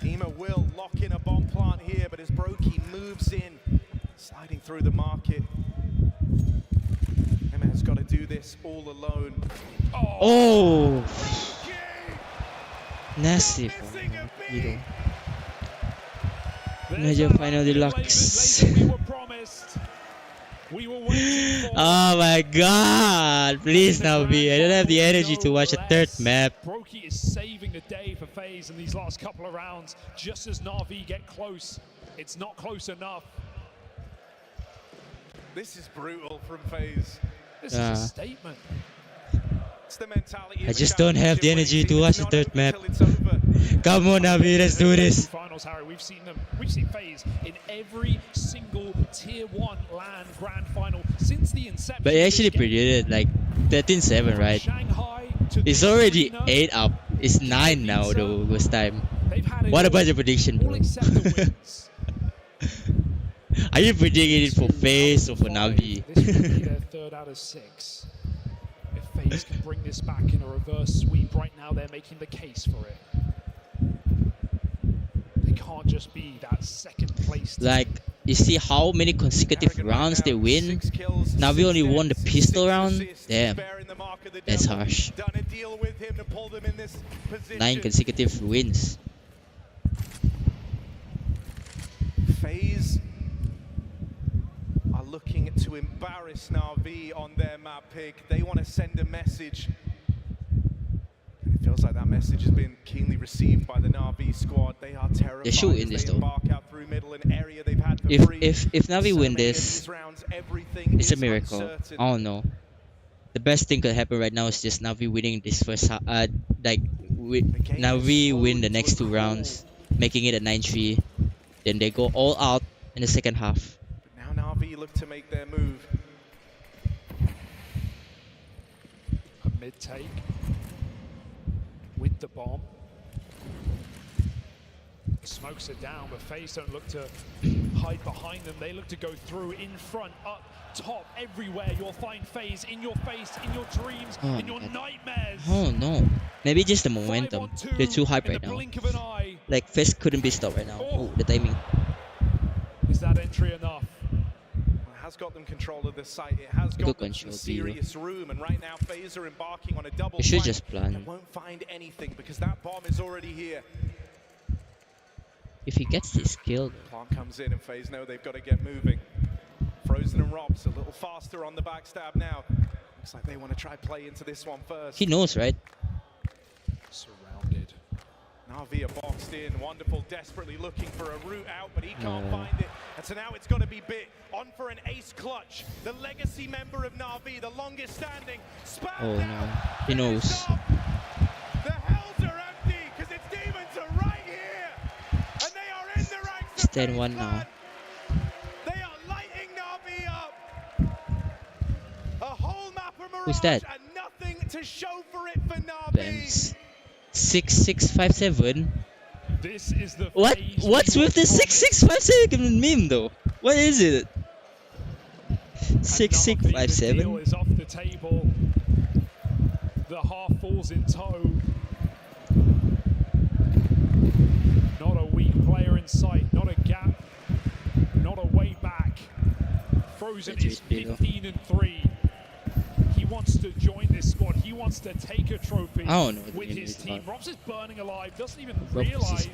Ema will lock in a bomb plant here, but as Brokey moves in, sliding through the market, Ema has got to do this all alone. Oh! Nasty from Valo. Major Final Deluxe. Oh my god! Please Na'Vi, I don't have the energy to watch a third map. Brokey is saving the day for FaZe in these last couple of rounds, just as Na'Vi get close. It's not close enough. This is brutal from FaZe. This is a statement. That's the mentality. I just don't have the energy to watch the third map. Come on, Navi, let's do this. Finals, Harry. We've seen FaZe in every single Tier 1 LAN grand final since the inception. But he actually predicted like 13-7, right? It's already 8 up. It's 9 now though, this time. What about the prediction, bro? Are you predicting it for FaZe or for Navi? This will be their 3rd out of 6. If FaZe can bring this back in a reverse sweep, right now they're making the case for it. They can't just be that 2nd place team. Like, you see how many consecutive rounds they win? Navi only won the pistol round? Damn, that's harsh. 9 consecutive wins. FaZe are looking to embarrass Na'Vi on their map pick. They want to send a message. It feels like that message has been keenly received by the Na'Vi squad. They are terrified. They're shooting this though. If Navi win this, it's a miracle. I don't know. The best thing could happen right now is just Navi winning this first half. Navi win the next 2 rounds, making it a 9-3. Then they go all out in the second half. But now Na'Vi look to make their move. A mid-take with the bomb. Smokes it down, but FaZe don't look to hide behind them. They look to go through, in front, up, top, everywhere. You'll find FaZe in your face, in your dreams, in your nightmares. Oh no. Maybe just the momentum. They're too hype right now. Like, FaZe couldn't be stopped right now. Oh, the timing. Is that entry enough? It has got them control of the site. It has got them some serious room. And right now, FaZe are embarking on a double. We should just plan. They won't find anything because that bomb is already here. If he gets this kill, Plant comes in and FaZe know they've got to get moving. Frozen and Robs a little faster on the backstab now. Looks like they want to try play into this one first. He knows, right? Surrounded. Na'Vi are boxed in. Wonderful, desperately looking for a route out, but he can't find it. And so now it's got to be bit on for an ace clutch. The legacy member of Na'Vi, the longest standing. Oh no, he knows. The hells are empty because its demons are right here. And they are in the ranks. It's 10-1 now. They are lighting Na'Vi up. A whole map of mirage. Who's that? And nothing to show for it for Na'Vi. 6657. This is the what? What's with the 6657 meme though? What is it? 6657. Is off the table. The half falls in tow. Not a weak player in sight. Not a gap. Not a way back. Frozen is 15-3. He wants to join this squad. He wants to take a trophy with his team. Robs is burning alive. Doesn't even realize.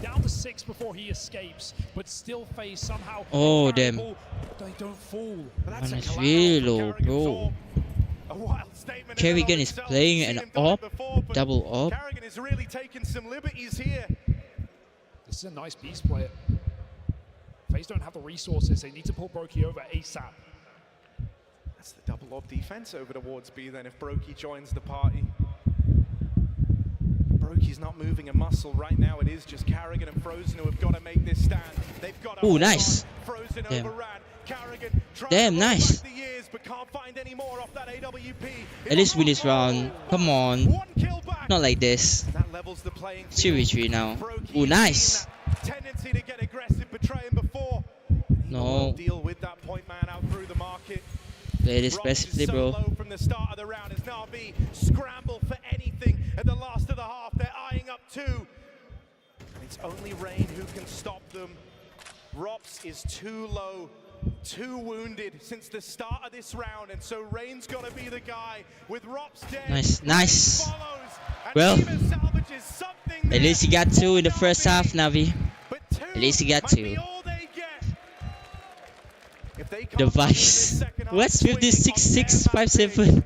Down to 6 before he escapes, but still FaZe somehow. Oh damn! They don't fall. Man, it's really low, bro. Kerrigan is playing an op, double op. Kerrigan is really taking some liberties here. This is a nice beast player. FaZe don't have the resources. They need to pull Brokey over ASAP. That's the double op defense over towards B then if Brokey joins the party. Brokey's not moving a muscle right now. It is just Kerrigan and Frozen who have got to make this stand. They've got to nice. Frozen Damn. overran. Kerrigan Damn, nice. the years, but can't find any more off that AWP. At least win this round. Come on. Not like this. That levels the playing 3v3 now. Oh, nice. Tendency to get aggressive, betraying before. No. Deal with that point man out through the market. Play this passively, bro. Low from the start of the round as Na'Vi scramble for anything at the last of the half. They're eyeing up 2. And it's only Rain who can stop them. Rops is too low, too wounded since the start of this round, and so Rain's got to be the guy with Rops dead. Nice. Well, at least he got 2 in the first half, Navi. At least he got 2. Device. What's with this 6657?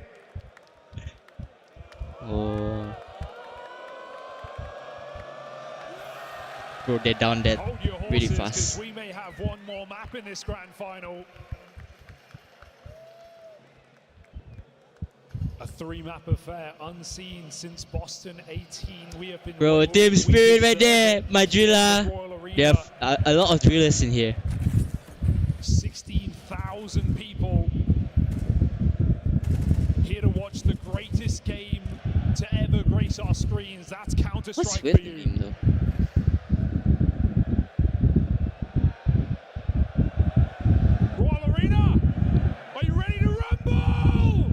Oh. Bro, they're down that really fast. We may have one more map in this grand final. A 3-map affair, unseen since Boston 18. We have been Bro, team spirit right there. My driller. They have a lot of drillers in here. 16,000 people here to watch the greatest game to ever grace our screens. That's Counter-Strike. What's with him though? Royal Arena, are you ready to rumble?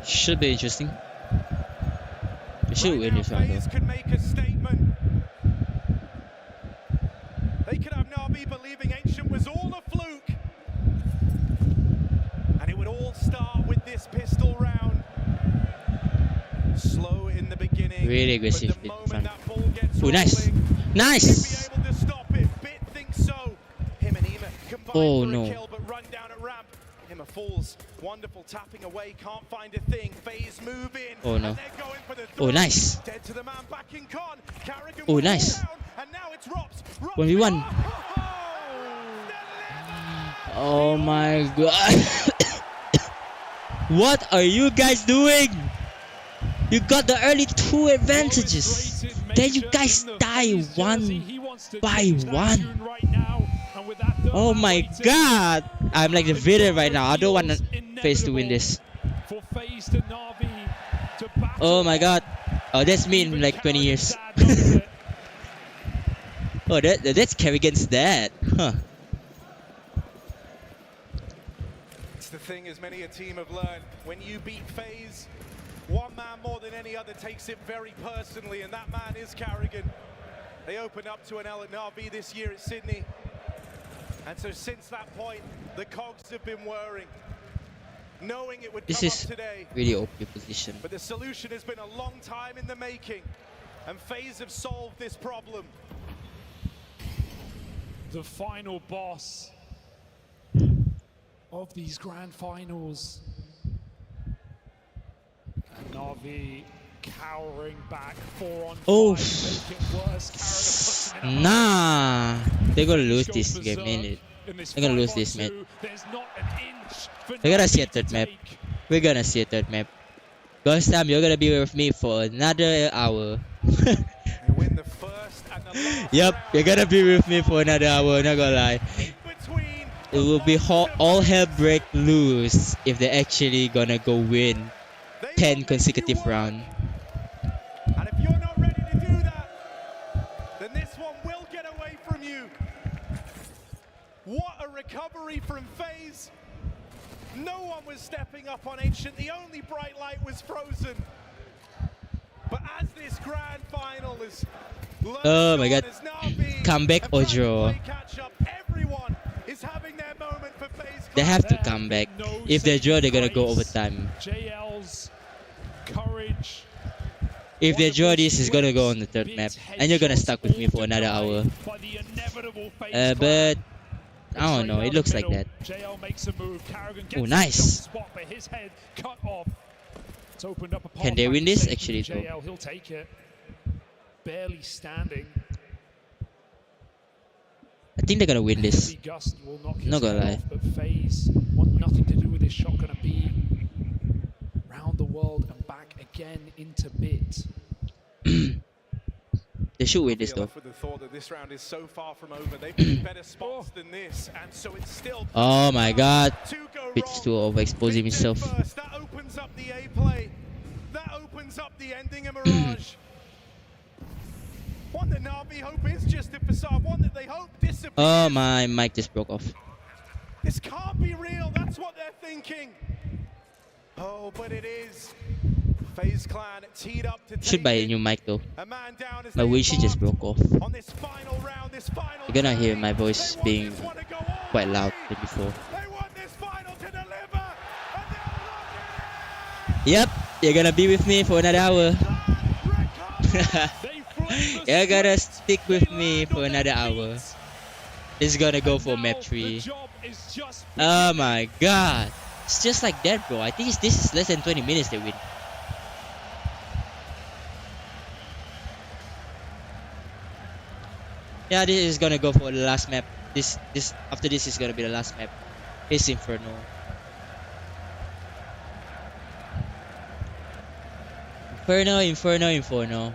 Should be interesting. We should win this round though. Could make a statement. They could have Na'Vi believing Ancient was all a fluke. And it would all start with this pistol round. Slow in the beginning. Really aggressive. But the moment that ball gets Oh, nice. Nice! Be able to stop it. Bit thinks so. Him and Ema combine Oh, for no. a kill, but run down at ramp. Ema falls. Wonderful tapping away. Can't find a thing. Phase move in. Oh, no. And they're going for the Oh, throw. nice. Dead to the man back in con. Carrigan Oh, will fall nice. down, and now it's Rops. 1v1. Oh my god. What are you guys doing? You got the early 2 advantages. Then you guys die 1 by 1. Oh my god. I'm like the villain right now. I don't want FaZe to win this. Oh my god. Oh, that's me in like 20 years. Oh, that's Kerrigan's dad. Huh. It's the thing, as many a team have learned. When you beat FaZe, one man more than any other takes it very personally, and that man is Carrigan. They opened up to an L at Na'Vi this year at Sydney. And so since that point, the cogs have been whirring, knowing it would This come is up today. really OP position. But the solution has been a long time in the making, and FaZe have solved this problem. The final boss of these grand finals. And Na'Vi cowering back 4 on 5. Oh. Make it worse. Carrigan puts him in a Nah. They're gonna lose this game, ain't They're gonna lose this map. There's not an inch for We're gonna Na'Vi see a to third map. take. We're gonna see a third map. Ghost time, you're gonna be with me for another hour. They win the first and the last Yep, round. you're gonna be with me for another hour, not gonna lie. In between, It will be all hell break loose if they're actually gonna go win 10 consecutive rounds. and if you're not ready to do that, then this one will get away from you. What a recovery from FaZe. No one was stepping up on Ancient. The only bright light was frozen. But as this grand final is Oh my god. Comeback or draw. everyone is having their moment for FaZe. They have to come back. If they draw, they're gonna go overtime. JL's courage. If they draw this, it's gonna go on the third map. And you're gonna stuck with me for another hour. By the inevitable FaZe But I don't know, it looks like that. JL makes a move. Carrigan Oh, gets nice. the spot, but his head cut off. It's opened up a path Can they back win to this? safety Actually, for though. JL, he'll take it. Barely standing. I think they're gonna win this. Heavy gust will knock his Not gonna head lie. off, but FaZe want nothing to do with this shot. Gonna be round the world and back again into bit. They should win this though. Left with the thought that this round is so far from over. They've been in better spots than this, and so it's still Oh my god. to go It's wrong. too overexposing himself. First, that opens up the A play. That opens up the ending of Mirage. One that Na'Vi hope is just a facade. One that they hope disappears. Oh, my mic just broke off. This can't be real. That's what they're thinking. Oh, but it is. FaZe Clan teed up to Should buy a new mic though. My Wi-Fi just broke off. on this final round, this final You're gonna hear my journey. voice They being want this one to go all quite the loud way. than before. They want this final to deliver. And Yep, you're gonna be with me for another hour. You're gonna stick with me for another hour. This is gonna go for map 3. Oh my god. It's just like that, bro. I think this is less than 20 minutes they win. Yeah, this is gonna go for the last map. This after this is gonna be the last map. It's Inferno. Inferno.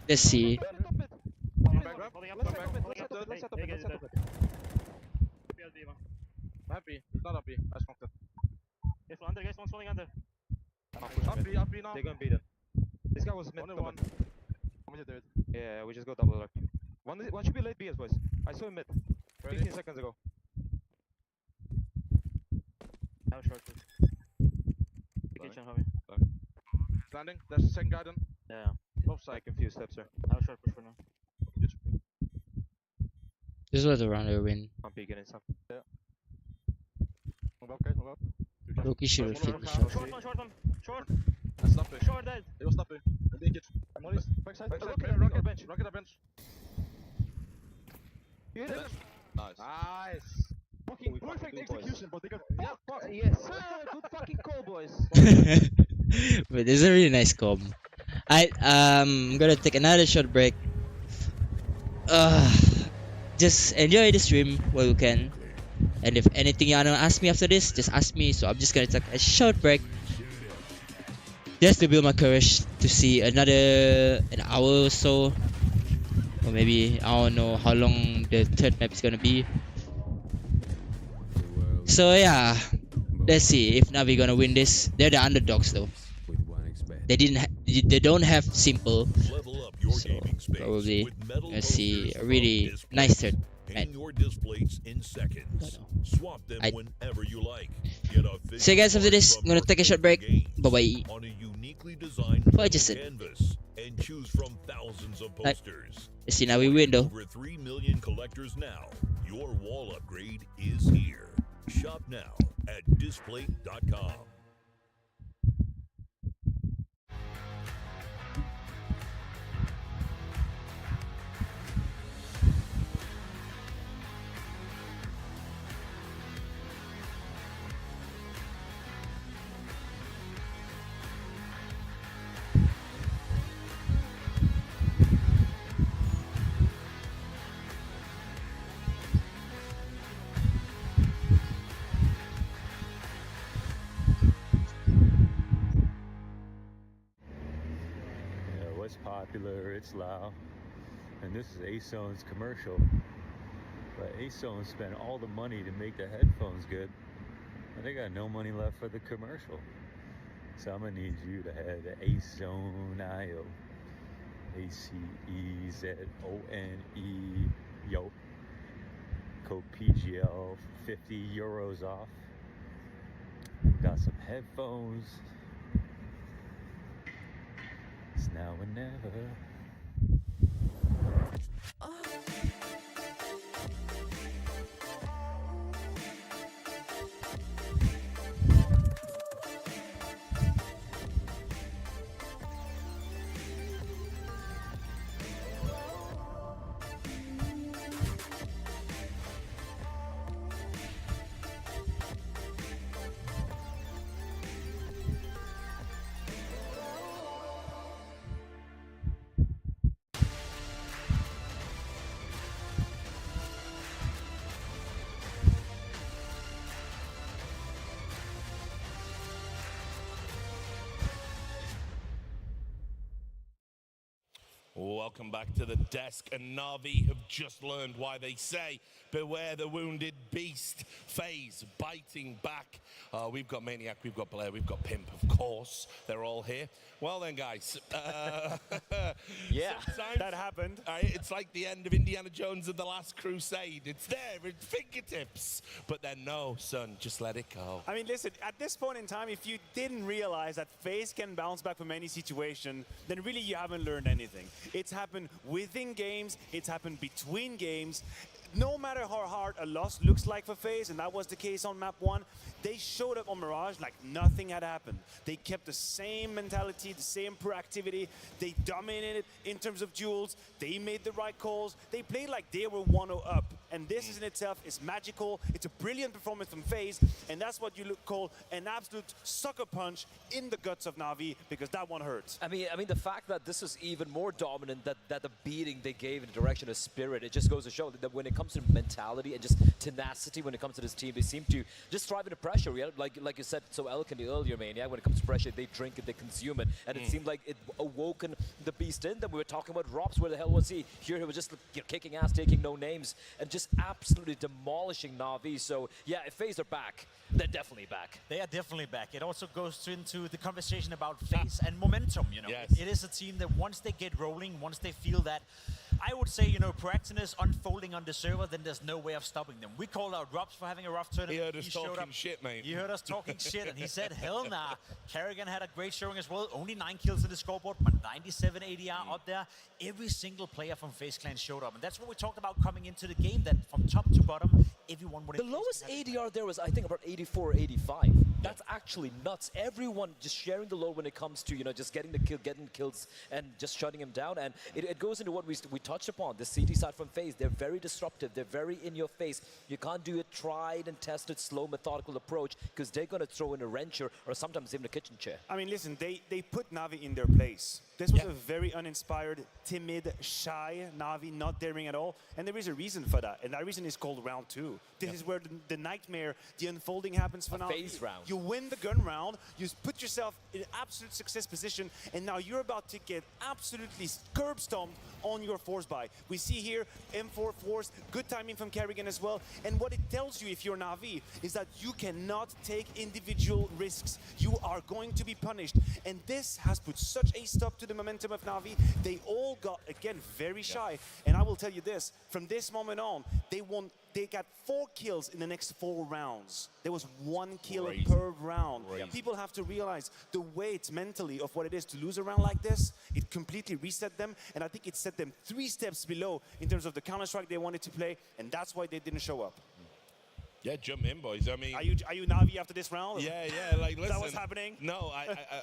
Let's see. Happy, it's not happy. I smoked it. Guys, under, guys, one's falling under. Happy now. They're gonna beat it. This guy was mid. Only one. Yeah, we just go double lock. One should be late BS, boys. I saw him mid. 15 seconds ago. Now short, please. Kitchen, homie. Standing. There's the second guy then. Yeah. Both I sides. confused steps, sir. Now short push for now. This was the round they win. I'm peeking and stuff. Yeah. Move up, guys. Move up. Loki should have Short finished. one, short one. Short. That's nothing. Short dead. It was nothing. Backside. Rocket bench. Rocket bench. You hit it. Nice. Fucking perfect execution, but they got Yes, sir. Good fucking call, boys. But this is a really nice comb. I'm gonna take another short break. Just enjoy the stream while you can. And if anything you wanna ask me after this, just ask me. So I'm just gonna take a short break. Just to build my courage to see an hour or so. Or maybe, I don't know how long the third map is gonna be. So yeah, let's see if Navi gonna win this. They're the underdogs though. They don't have simple. So probably let's see a really nice third match. So guys, after this, I'm gonna take a short break. Bye bye. What I just said. Let's see now we win though. Over 3 million collectors now. Your wall upgrade is here. Shop now at displate.com. What's popular, it's loud. And this is ASON's commercial. But ASON spent all the money to make the headphones good. And they got no money left for the commercial. So I'm gonna need you to head to ASON.io. ACEZONE. Yo. Code PGL, 50 euros off. Got some headphones. It's now or never. Welcome back to the desk, and Na'Vi have just learned why they say, beware the wounded beast. FaZe biting back. We've got Maniac, we've got Blair, we've got Pimp, of course. They're all here. Well then, guys. Yeah, that happened. It's like the end of Indiana Jones and the Last Crusade. It's there, it's fingertips. But then no, son, just let it go. I mean, listen, at this point in time, if you didn't realize that FaZe can bounce back from any situation, then really you haven't learned anything. It's happened within games, it's happened between games. No matter how hard a loss looks like for FaZe, and that was the case on map 1, they showed up on Mirage like nothing had happened. They kept the same mentality, the same proactivity. They dominated in terms of duels. They made the right calls. They played like they were 1-0 up And this is in itself is magical. It's a brilliant performance from FaZe, and that's what you call an absolute sucker punch in the guts of Na'Vi, because that one hurts. I mean, the fact that this is even more dominant, that the beating they gave in the direction of Spirit, it just goes to show that when it comes to mentality and just tenacity, when it comes to this team, they seem to just thrive under pressure. Yeah? Like you said so eloquently earlier, man. Yeah, when it comes to pressure, they drink it, they consume it, and it seemed like it awoken the beast in them. We were talking about Robs, where the hell was he? Here he was just kicking ass, taking no names, and just absolutely demolishing Na'Vi. So yeah, if FaZe are back, they're definitely back. They are definitely back. It also goes into the conversation about FaZe and momentum, you know. Yes. It is a team that once they get rolling, once they feel that, I would say, you know, proactiveness unfolding on the server, then there's no way of stopping them. We called out Robs for having a rough tournament. He heard us talking shit, mate. He heard us talking shit, and he said, hell nah. Kerrigan had a great showing as well. Only 9 kills in the scoreboard, but 97 ADR up there. Every single player from FaZe Clan showed up. And that's what we talked about coming into the game, that from top to bottom, everyone wanted. The lowest ADR there was, I think, about 84 or 85. That's actually nuts. Everyone just sharing the load when it comes to, you know, just getting the kill, getting kills, and just shutting him down. And it goes into what we touched upon, the CT side from FaZe. They're very disruptive. They're very in your face. You can't do a tried and tested, slow, methodical approach, because they're going to throw in a wrench or sometimes even a kitchen chair. I mean, listen, they put Na'Vi in their place. This was a very uninspired, timid, shy Na'Vi, not daring at all. And there is a reason for that. And that reason is called round 2. This is where the nightmare, the unfolding happens for Na'Vi. FaZe round. You win the gun round, you put yourself in absolute success position, and now you're about to get absolutely curb stomped on your force buy. We see here M4 force, good timing from Kerrigan as well. And what it tells you if you're Na'Vi is that you cannot take individual risks. You are going to be punished. And this has put such a stop to the momentum of Na'Vi. They all got, again, very shy. And I will tell you this, from this moment on, they got 4 kills in the next 4 rounds. There was 1 kill per round. People have to realize the weight mentally of what it is to lose a round like this. It completely reset them, and I think it set them 3 steps below in terms of the Counter-Strike they wanted to play, and that's why they didn't show up. Yeah, jump in, boys. I mean, are you Na'Vi after this round? Yeah. Like, listen. Is that what's happening? No,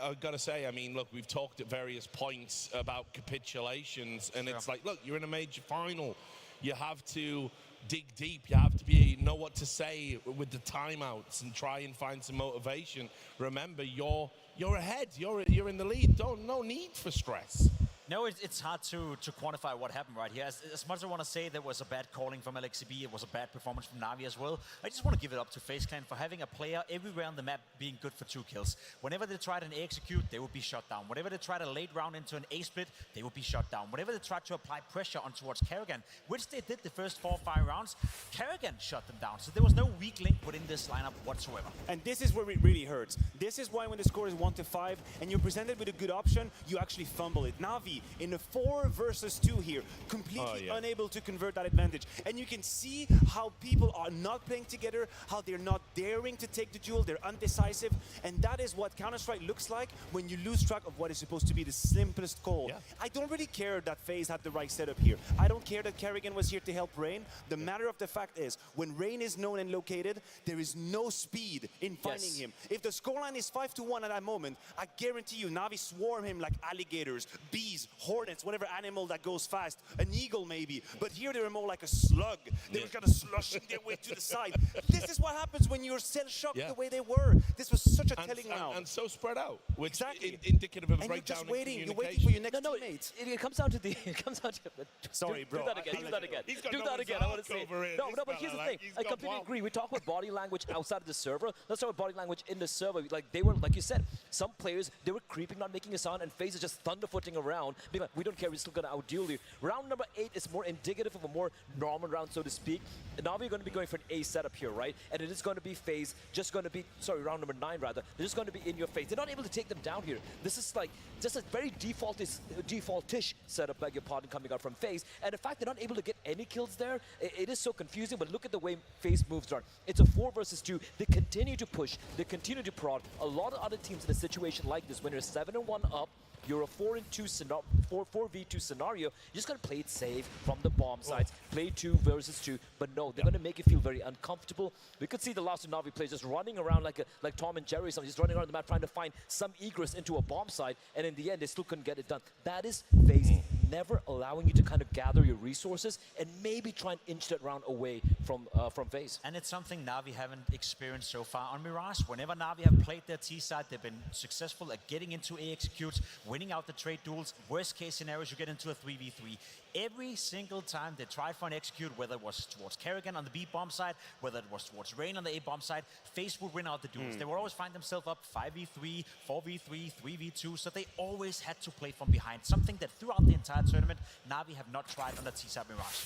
I've got to say. I mean, look, we've talked at various points about capitulations, and it's like, look, you're in a major final. You have to dig deep. You have to know what to say with the timeouts and try and find some motivation. Remember, you're ahead. You're in the lead. No need for stress. No, it's hard to quantify what happened right here. As much as I want to say there was a bad calling from LXCB, it was a bad performance from Na'Vi as well, I just want to give it up to FaZe Clan for having a player everywhere on the map being good for 2 kills. Whenever they tried an A execute, they would be shot down. Whenever they tried a late round into an A split, they would be shot down. Whenever they tried to apply pressure on towards Kerrigan, which they did the first 4 or 5 rounds, Kerrigan shut them down. So there was no weak link within this lineup whatsoever. And this is where it really hurts. This is why when the score is 1-5 and you're presented with a good option, you actually fumble it. Na'Vi in a 4 versus 2 here, completely unable to convert that advantage. And you can see how people are not playing together, how they're not daring to take the duel, they're undecisive, and that is what Counter-Strike looks like when you lose track of what is supposed to be the simplest call. I don't really care that FaZe had the right setup here. I don't care that Kerrigan was here to help Rain. The matter of the fact is, when Rain is known and located, there is no speed in finding him. If the scoreline is 5-1 at that moment, I guarantee you, Na'Vi swarm him like alligators, bees, hornets, whatever animal that goes fast, an eagle maybe, but here they're more like a slug. They were kind of slushing their way to the side. This is what happens when you're cell-shocked the way they were. This was such a telling round. And so spread out, which indicative of a breakdown in communication. You're waiting for your next teammate. It comes down to the... Sorry, bro. Do that again. Do that again. I want to say... No, but here's the thing. I completely agree. We talk about body language outside of the server. Let's talk about body language in the server. Like, they were, like you said, some players, they were creeping, not making a sound, and FaZe is just thunderfooting around, being like, we don't care, we're still going to outduel you. Round number 8 is more indicative of a more normal round, so to speak. And now we're going to be going for an A setup here, right? And it is going to be FaZe, just going to be, sorry, round number 9 rather. They're just going to be in your face. They're not able to take them down here. This is like just a very defaultish setup, beg your pardon, coming out from FaZe. And in fact, they're not able to get any kills there. It is so confusing, but look at the way FaZe moves around. It's a 4 versus 2. They continue to push. They continue to prod. A lot of other teams in a situation like this, when you're 7-1 up, you're a 4v2 scenario, you're just going to play it safe from the bomb sites, play 2 versus 2, but no, they're going to make you feel very uncomfortable. We could see the last two Na'Vi players just running around like Tom and Jerry, just running around the map trying to find some egress into a bomb site, and in the end, they still couldn't get it done. That is FaZe never allowing you to kind of gather your resources and maybe try and inch that round away from FaZe. And it's something Na'Vi haven't experienced so far on Mirage. Whenever Na'Vi have played their T side, they've been successful at getting into A executes, winning out the trade duels. Worst case scenarios, you get into a 3v3. Every single time they tried for an execute, whether it was towards Kerrigan on the B bomb side, whether it was towards Rain on the A bomb side, FaZe would win out the duels. They would always find themselves up 5v3, 4v3, 3v2, so they always had to play from behind. Something that throughout the entire tournament, Na'Vi have not tried on the T side Mirage.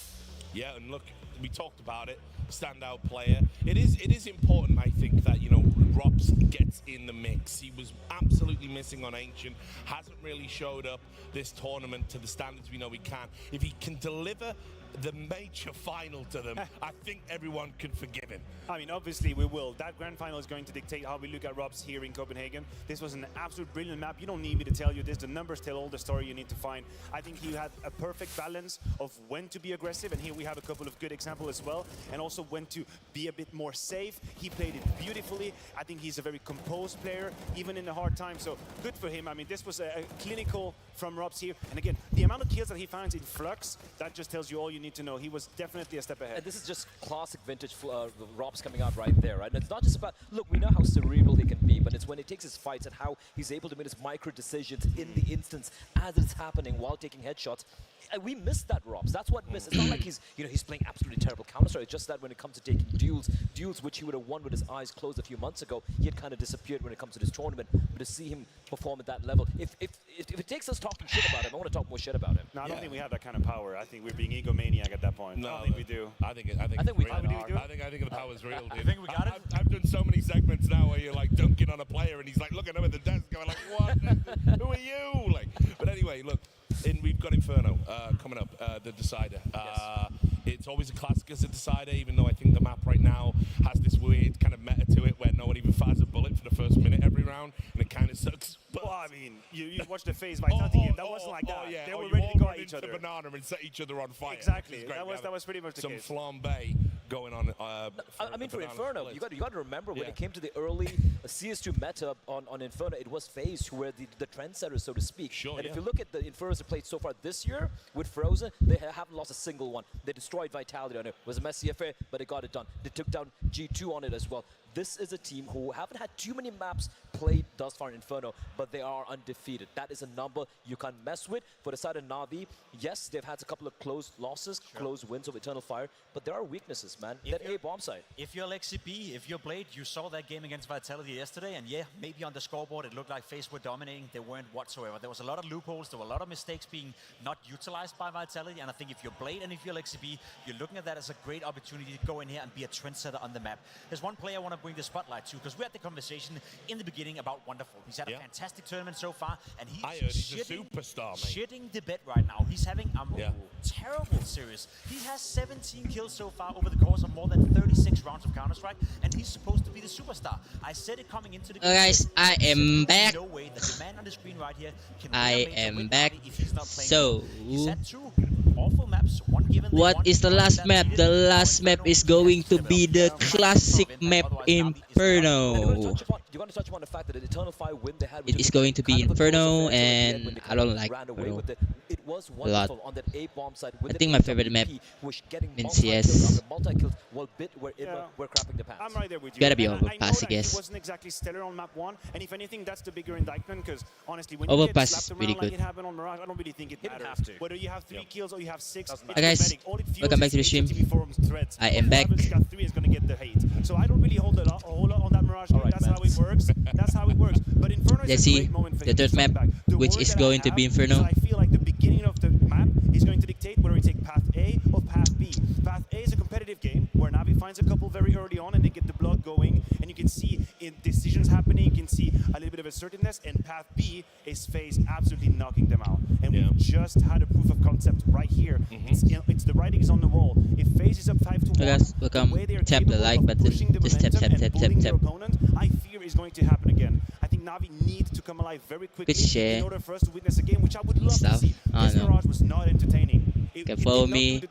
Yeah, and look, we talked about it. Standout player. It is important, I think, that Robs gets in the mix. He was absolutely missing on Ancient. Hasn't really showed up this tournament to the standards we know he can. If he can deliver the major final to them, I think everyone can forgive him. I mean, obviously we will. That grand final is going to dictate how we look at Robs here in Copenhagen. This was an absolute brilliant map. You don't need me to tell you this. The numbers tell all the story you need to find. I think he had a perfect balance of when to be aggressive, and here we have a couple of good examples as well, and also when to be a bit more safe. He played it beautifully. I think he's a very composed player, even in the hard time, so good for him. I mean, this was a clinical from Robs here. And again, the amount of kills that he finds in Flux, that just tells you all you need to know. He was definitely a step ahead. And this is just classic vintage Robs coming out right there, right? And it's not just about, look, we know how cerebral he can be, but it's when he takes his fights and how he's able to make his micro decisions in the instance as it's happening while taking headshots. We missed that, Robs. That's what missed. It's not like he's playing absolutely terrible Counter-Strike. It's just that when it comes to taking duels which he would have won with his eyes closed a few months ago, he had kind of disappeared when it comes to this tournament. But to see him perform at that level, if it takes us talking shit about him, I want to talk more shit about him. No, I don't think we have that kind of power. I think we're being egomaniac at that point. No, I don't think we do. I think we do. I think the power's real, dude. I think we got it. I've done so many segments now where you're like dunking on a player and he's like looking over at the desk going like, what? Who are you? Like, but anyway, look, we've got Inferno coming up, the decider. Yes. It's always a classic as a decider, even though I think the map right now has this weird kind of meta to it where no one even fires a bullet for the first minute every round, and it kind of sucks. But well, I mean, you watched the FaZe Vitality game. That wasn't like that. Yeah. They were ready to go at each other. Banana and set each other on fire. Exactly. That was pretty much the case. Some flambe going on. I mean, for Inferno, you got to remember when it came to the early CS2 meta on Inferno, it was FaZe who were the trendsetters, so to speak. Sure, and if you look at the Infernos that played so far this year with Frozen, they haven't lost a single one. They destroyed Vitality on it. It was a messy affair, but they got it done. They took down G2 on it as well. This is a team who haven't had too many maps played thus far in Inferno, but they are undefeated. That is a number you can't mess with. For the side of Na'Vi, yes, they've had a couple of close losses, close wins of Eternal Fire, but there are weaknesses, man. That A bomb side. If you're Lexi B, if you're Blade, you saw that game against Vitality yesterday, and yeah, maybe on the scoreboard it looked like FaZe were dominating. They weren't whatsoever. There was a lot of loopholes. There were a lot of mistakes being not utilized by Vitality, and I think if you're Blade and if you're Lexi B, you're looking at that as a great opportunity to go in here and be a trendsetter on the map. There's one player I want to bring the spotlight to, because we had the conversation in the beginning about Wonderful. He's had a fantastic tournament so far, and he's a superstar, mate. shitting the bed right now. He's having a terrible series. He has 17 kills so far over the course of more than 36 rounds of Counter-Strike, and he's supposed to be the superstar. I said it coming into the game. Guys, I am back. No way that the man on the screen right here can I am back. If he's not playing So, he's had two awful maps. One given what is the last map? The last map is going to be the classic map Inferno. You're going to touch upon the fact that the Eternal Fire win they had. It is going to be Inferno, and I don't like Inferno it was a lot. on that A bomb side. I think my favorite map in CS. Multi-kills while Bit were crapping the path. I'm right there with you. Gotta be Overpass, I guess. He wasn't exactly stellar on map 1, and if anything, that's the bigger indictment, because honestly, when Overpass you get is slapped really around like good. it happened on Mirage, I don't really think it matters. Whether you have 3 kills or you have 6, it's guys, welcome back to the stream. I am back. Got 3 is going to get the hate. So I don't really hold a whole lot on that Mirage. That's how it works. That's how it works. But Inferno is a great moment for the third map, which is going to be Inferno. I feel like the beginning of the map is going to dictate whether we take path A or path B. Path A is a competitive game where Na'Vi finds a couple very early on and they get the blood going, and you can see decisions happening, you can see a little bit of assertiveness, and path B is FaZe absolutely knocking them out. And we just had a proof of concept right here. It's the writing is on the wall. If FaZe is up 5-1, guys, welcome. Tap the like button. Just tap. Opponent, I fear is going to happen again. I think Na'Vi need to come alive very quickly in order for us to witness a game which I would love to see. This Mirage was not entertaining. can follow me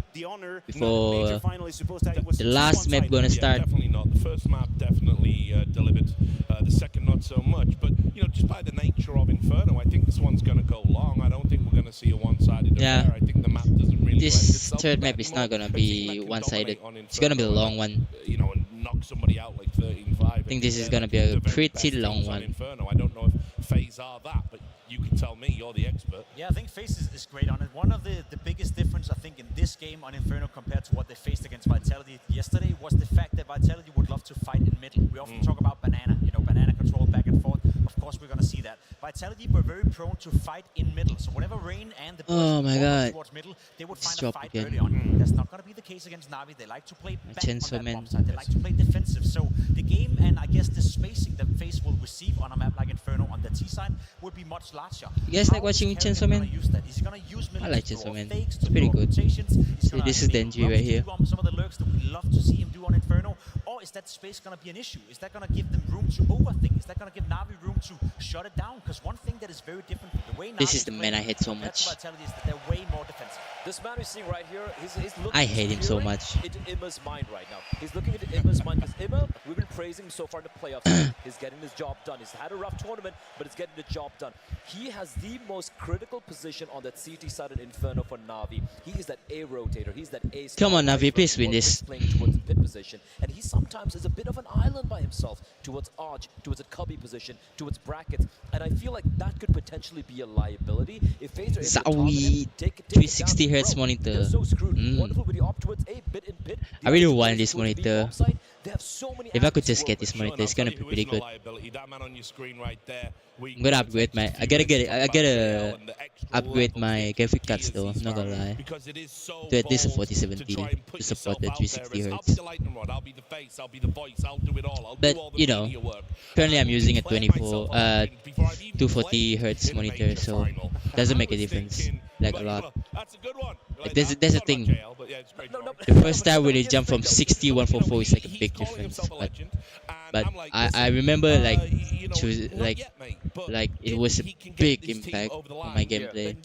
before the last map gonna start. Definitely not. The first map definitely delivered. The second not so much. But you know, just by the nature of Inferno, I think this one's gonna go long. I don't think we're gonna see a one-sided affair. I think the map doesn't really. This third map is not gonna be one-sided. It's gonna be a long one. You know, and knock somebody out like 13-5. I think this is gonna be a pretty long one. Inferno. I don't know if FaZe are that, but you can tell me. You're the expert. Yeah, I think FaZe is great on it. One of the biggest difference, I think, in this game on Inferno compared to what they faced against Vitality yesterday was the fact that Vitality would love to fight in middle. We often talk about banana, you know, banana control back and forth. Of course, we're going to see that. Vitality were very prone to fight in middle. So whenever Rain and the boys towards middle, they would find a fight early on. That's not going to be the case against Na'Vi. They like to play back on that bomb side. They like to play defensive. So the game and I guess the spacing that FaZe will receive on a map like Inferno on the T side would be much larger. You guys like watching Chainsaw Man? I like Chainsaw Man. It's pretty good. See, this is Denji right here. Some of the lurks that we love to see him do on Inferno. Or is that space going to be an issue? Is that going to give them room to overthink? Is that going to give Na'Vi room to shut it down? Because one thing that is very different from the way Na'Vi this is the man I hate so much. is that they're way more defensive. This man we're seeing right here, he's looking I hate him so much. into Imma's mind right now. He's looking into Imma's mind because Imma, we've been praising him so far in the playoffs. He's getting his job done. He's had a rough tournament, but he's getting the job done. He has the most critical position on that CT side in Inferno for Na'Vi. He is that A rotator. He's that A. Come on, Na'Vi, please win this. Playing towards the pit position, and he sometimes is a bit of an island by himself towards Arch, towards a cubby position, towards brackets, and I feel like that could potentially be a liability if FaZe are able to target him, take 360 Hz monitor. They're so screwed. Wonderful with the opt towards a bit in pit. I really want this monitor. If I could just get this monitor, it's gonna be pretty good. I'm gonna upgrade my. I gotta upgrade my graphic cards though. I'm not gonna lie. To at least a 4070 to support the 360 Hz. But you know, currently I'm using a 240 Hz monitor, so doesn't make a difference like a lot. Like there's a thing. The first time when they jump from 60 144 is like a big difference. But I remember like it was a big impact on my gameplay.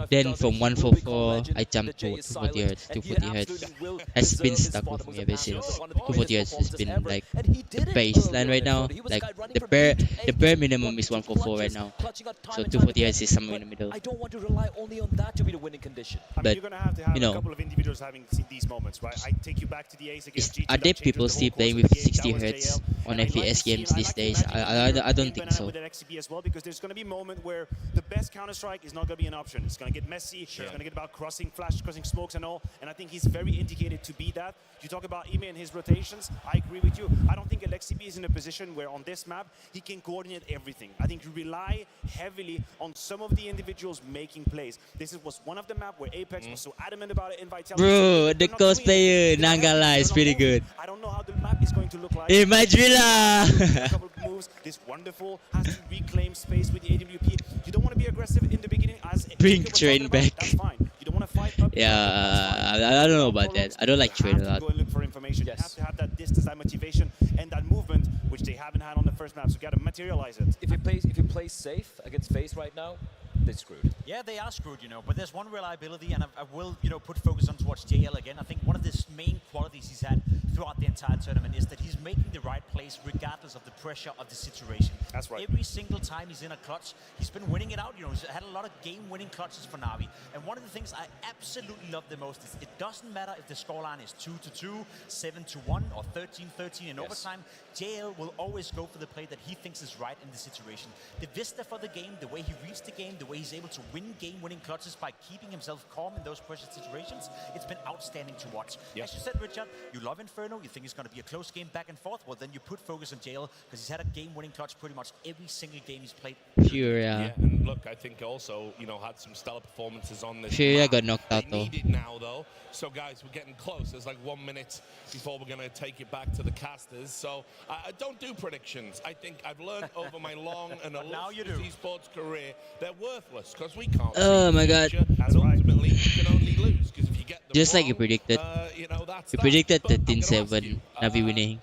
Then from 144 I jumped to 240 Hz. 240 Hz has been stuck with me ever since. 240 Hz has been like the baseline right now. Like the bare minimum is 144 right now. So 240 Hz is somewhere in the middle. I don't want to rely only on that to be the winning condition. But you're gonna have to have a couple of individuals having seen these moments, right? I take you back to the Ace against GT. Are there people still playing with 60 Hz on FPS games these days? I don't think so. With XCB as well, because there's going to be a moment where the best Counter-Strike is not going to be an option. It's going to get messy. It's going to get about crossing flash, crossing smokes and all. And I think he's very indicated to be that. You talk about Ime and his rotations. I agree with you. I don't think XCB is in a position where on this map he can coordinate everything. I think you rely heavily on some of the individuals making plays. This was one of the map where Apex was so adamant about it in Vitality. Bro, the cosplayer Nangala is pretty good. I don't know how the map is going to look like. Hey, my driller! Couple of moves. This wonderful has to reclaim space with the AWP. You don't want to be aggressive in the beginning. As bring Train back. That's fine. You don't want to fight up. Yeah, I don't know about that. I don't like Train a lot. Go and look for information. You have to have that distance, that motivation, and that movement, which they haven't had on the first map. So you got to materialize it. If you play safe against FaZe right now, they're screwed. Yeah, they are screwed, you know. But there's one reliability, and I will, you know, put focus on towards JL again. I think one of the main qualities he's had throughout the entire tournament is that he's making the right plays regardless of the pressure of the situation. That's right. Every single time he's in a clutch, he's been winning it out. You know, he's had a lot of game-winning clutches for Na'Vi. And one of the things I absolutely love the most is it doesn't matter if the scoreline is 2-2, 7-1, or 13-13 in overtime. JL will always go for the play that he thinks is right in the situation. The vista for the game, the way he reads the game, the way he's able to win game-winning clutches by keeping himself calm in those pressure situations, it's been outstanding to watch. As you said, Richard, you love Inferno, you think it's going to be a close game back and forth, well then you put focus on JL because he's had a game-winning clutch pretty much every single game he's played. Furia. Yeah, and look, I think also, you know, had some stellar performances on this. Furia got knocked out though. Need it now though. So guys, we're getting close. There's like 1 minute before we're going to take it back to the casters. So I don't do predictions. I think I've learned over my long and illustrious esports career, they're worthless because we can't. Oh my god. And ultimately, you can only lose because if you get them just wrong, like you predicted. You know, that's you predicted 13-7 Na'Vi winning.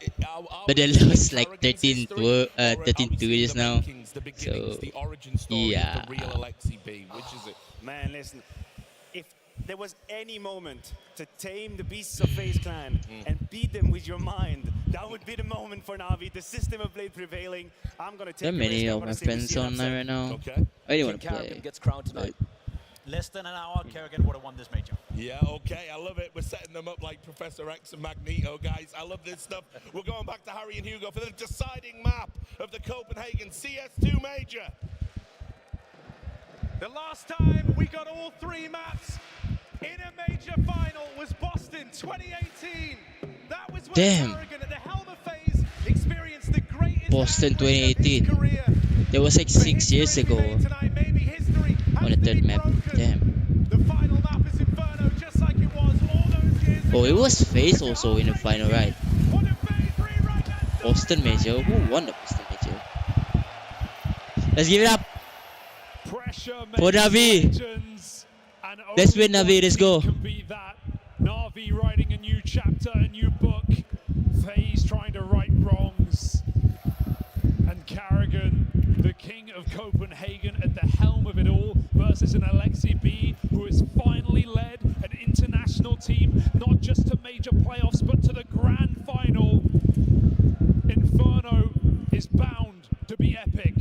But they lost like 13-2 just now. So, yeah. Man, listen. there was any moment to tame the beasts of FaZe Clan and beat them with your mind, that would be the moment for Na'Vi. The system of play prevailing. I'm gonna take. There are many of my friends online right now. Okay. I really want to play. Gets crowned tonight. Less than an hour, Kerrigan would have won this major. Yeah, okay, I love it. We're setting them up like Professor X and Magneto, guys. I love this stuff. We're going back to Harry and Hugo for the deciding map of the Copenhagen CS2 major. The last time we got all 3 maps in a major final was Boston 2018. That was when Kerrigan at the helm of FaZe experienced the greatest Boston 2018. That was like 6 years ago. On the 3rd map. Damn. The final map is Inferno, just like it was all those years ago. Oh, it was FaZe also in the final, right? Boston Major. Who won the Boston Major? Let's give it up for Na'Vi. Let's win, Na'Vi. Let's go. Na'Vi writing a new chapter, a new book. FaZe trying to right wrongs. And Kerrigan, the king of Copenhagen, at the helm of it all, versus an Alexi B, who has finally led an international team, not just to major playoffs, but to the grand final. Inferno is bound to be epic.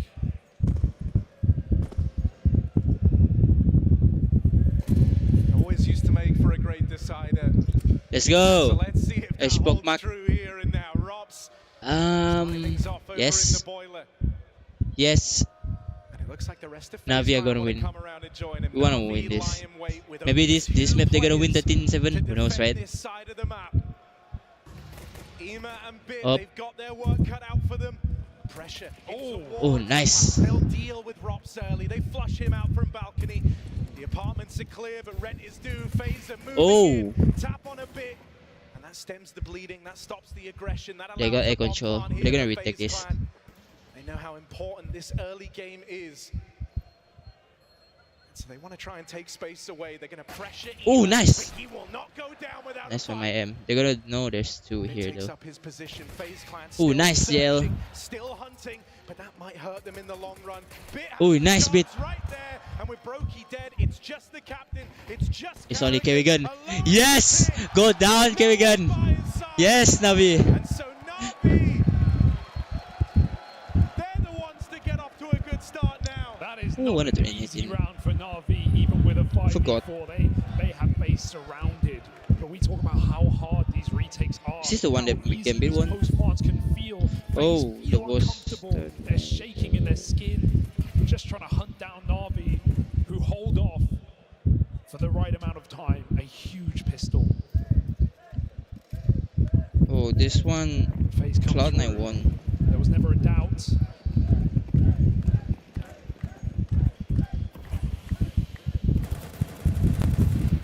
Always used to make for a great decider. Let's go. So let's see if that Book holds mark. true here and now. Rob's yes. Yes. Like the rest of Na'Vi are gonna win. We wanna win this. Maybe this map they're gonna win 13-7. Who knows, right? Up. They've got their work cut out for them. Pressure. Oh, nice. They'll deal with Robs early. They flush him out from balcony. The apartments are clear, but rent is due. FaZe are moving in. Tap on a bit. And that stems the bleeding. That stops the aggression. That They got air control. They're gonna retake this. They know how important this early game is. So they want to try and take space away. They're going to pressure. Oh, nice. He will not go down without Nice from my M. They're gonna know there's 2 here though. Oh, Oh, nice, Yale. Still hunting, but that might hurt them in the long run. Oh, nice bit. Right there, and with Brokey dead, it's just the captain. It's only Kerrigan. Yes! Go down, Kerrigan. Yes, Na'Vi. And so Na'Vi, they're the ones to get off to a good start now. That is Ooh, not an easy round for Na'Vi, even with a 5v4. They have FaZe surrounded. But we talk about how hard these retakes are. Is this the one that we can beat one? Oh, the worst. They're shaking in their skin, just trying to hunt down Na'Vi, who hold off for the right amount of time. A huge pistol. Oh, this one, Cloud9 won. There was never a doubt.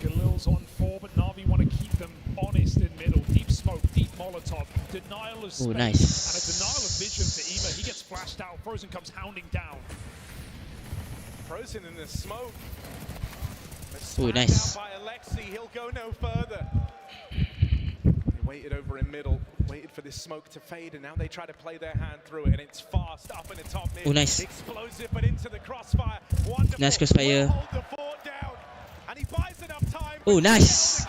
Galil's on 4, but Na'Vi want to keep them honest in middle. Deep smoke, deep Molotov, denial of space, nice. and a denial of vision for Ema. He gets flashed out. Frozen comes hounding down. Frozen in the smoke. Oh, nice. By Alexi, he'll go no further. They waited over in middle, waited for this smoke to fade, and now they try to play their hand through it, and it's fast up in the top mid. Oh, nice. Explosive, but into the crossfire. Wonderful. Nice crossfire. Hold the fort down, and he buys enough time. Oh, nice.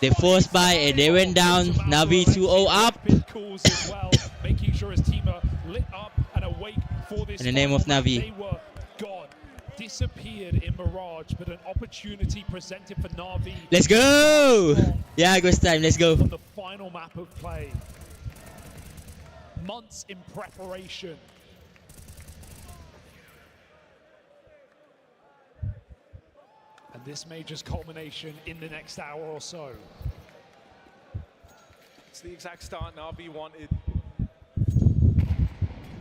They forced by and they went down. Na'Vi 2-0 up. Calls as well, making sure his team are lit up and awake for this. In the name of Na'Vi. They were gone, disappeared in Mirage, but an opportunity presented for Na'Vi. Let's go! Yeah, ghost time. Let's go. On the final map of play. Months in preparation. And this major's culmination in the next hour or so. It's the exact start Na'Vi wanted.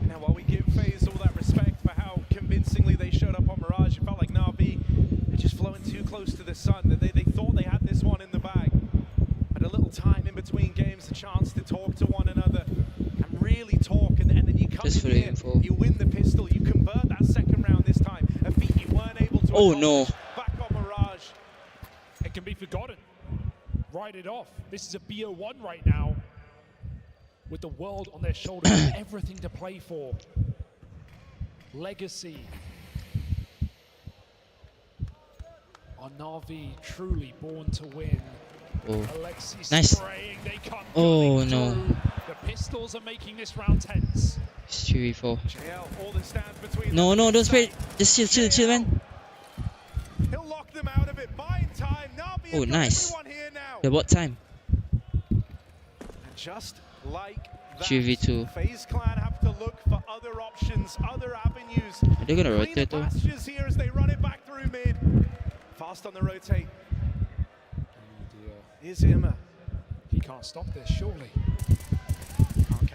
Now, while we give FaZe all that respect for how convincingly they showed up on Mirage, it felt like Na'Vi are just flowing too close to the sun. They thought they had this one in the bag. Had a little time in between games, a chance to talk to one another and really talk. And then you come in here, you win the pistol, you convert that second round this time. A feat you weren't able to accomplish. Back on Mirage. It can be forgotten. Write it off. This is a BO1 right now, with the world on their shoulders, everything to play for. Legacy. Are Na'Vi truly born to win? Oh, Alexi nice. spraying, they come Oh no. through. The pistols are making this round tense. It's 3v4. JL, all that stands between No, them no, is don't spray. sight. Just chill, man. He'll lock them out of it. Buying time. Navi Oh, have got nice. everyone here now. The what time? And just like that, 3v2. FaZe Clan have to look for other options, other avenues. Are they gonna Cleaner rotate though? pastures here as they run it back through mid. Fast on the rotate. Here's Imma. He can't stop this, surely.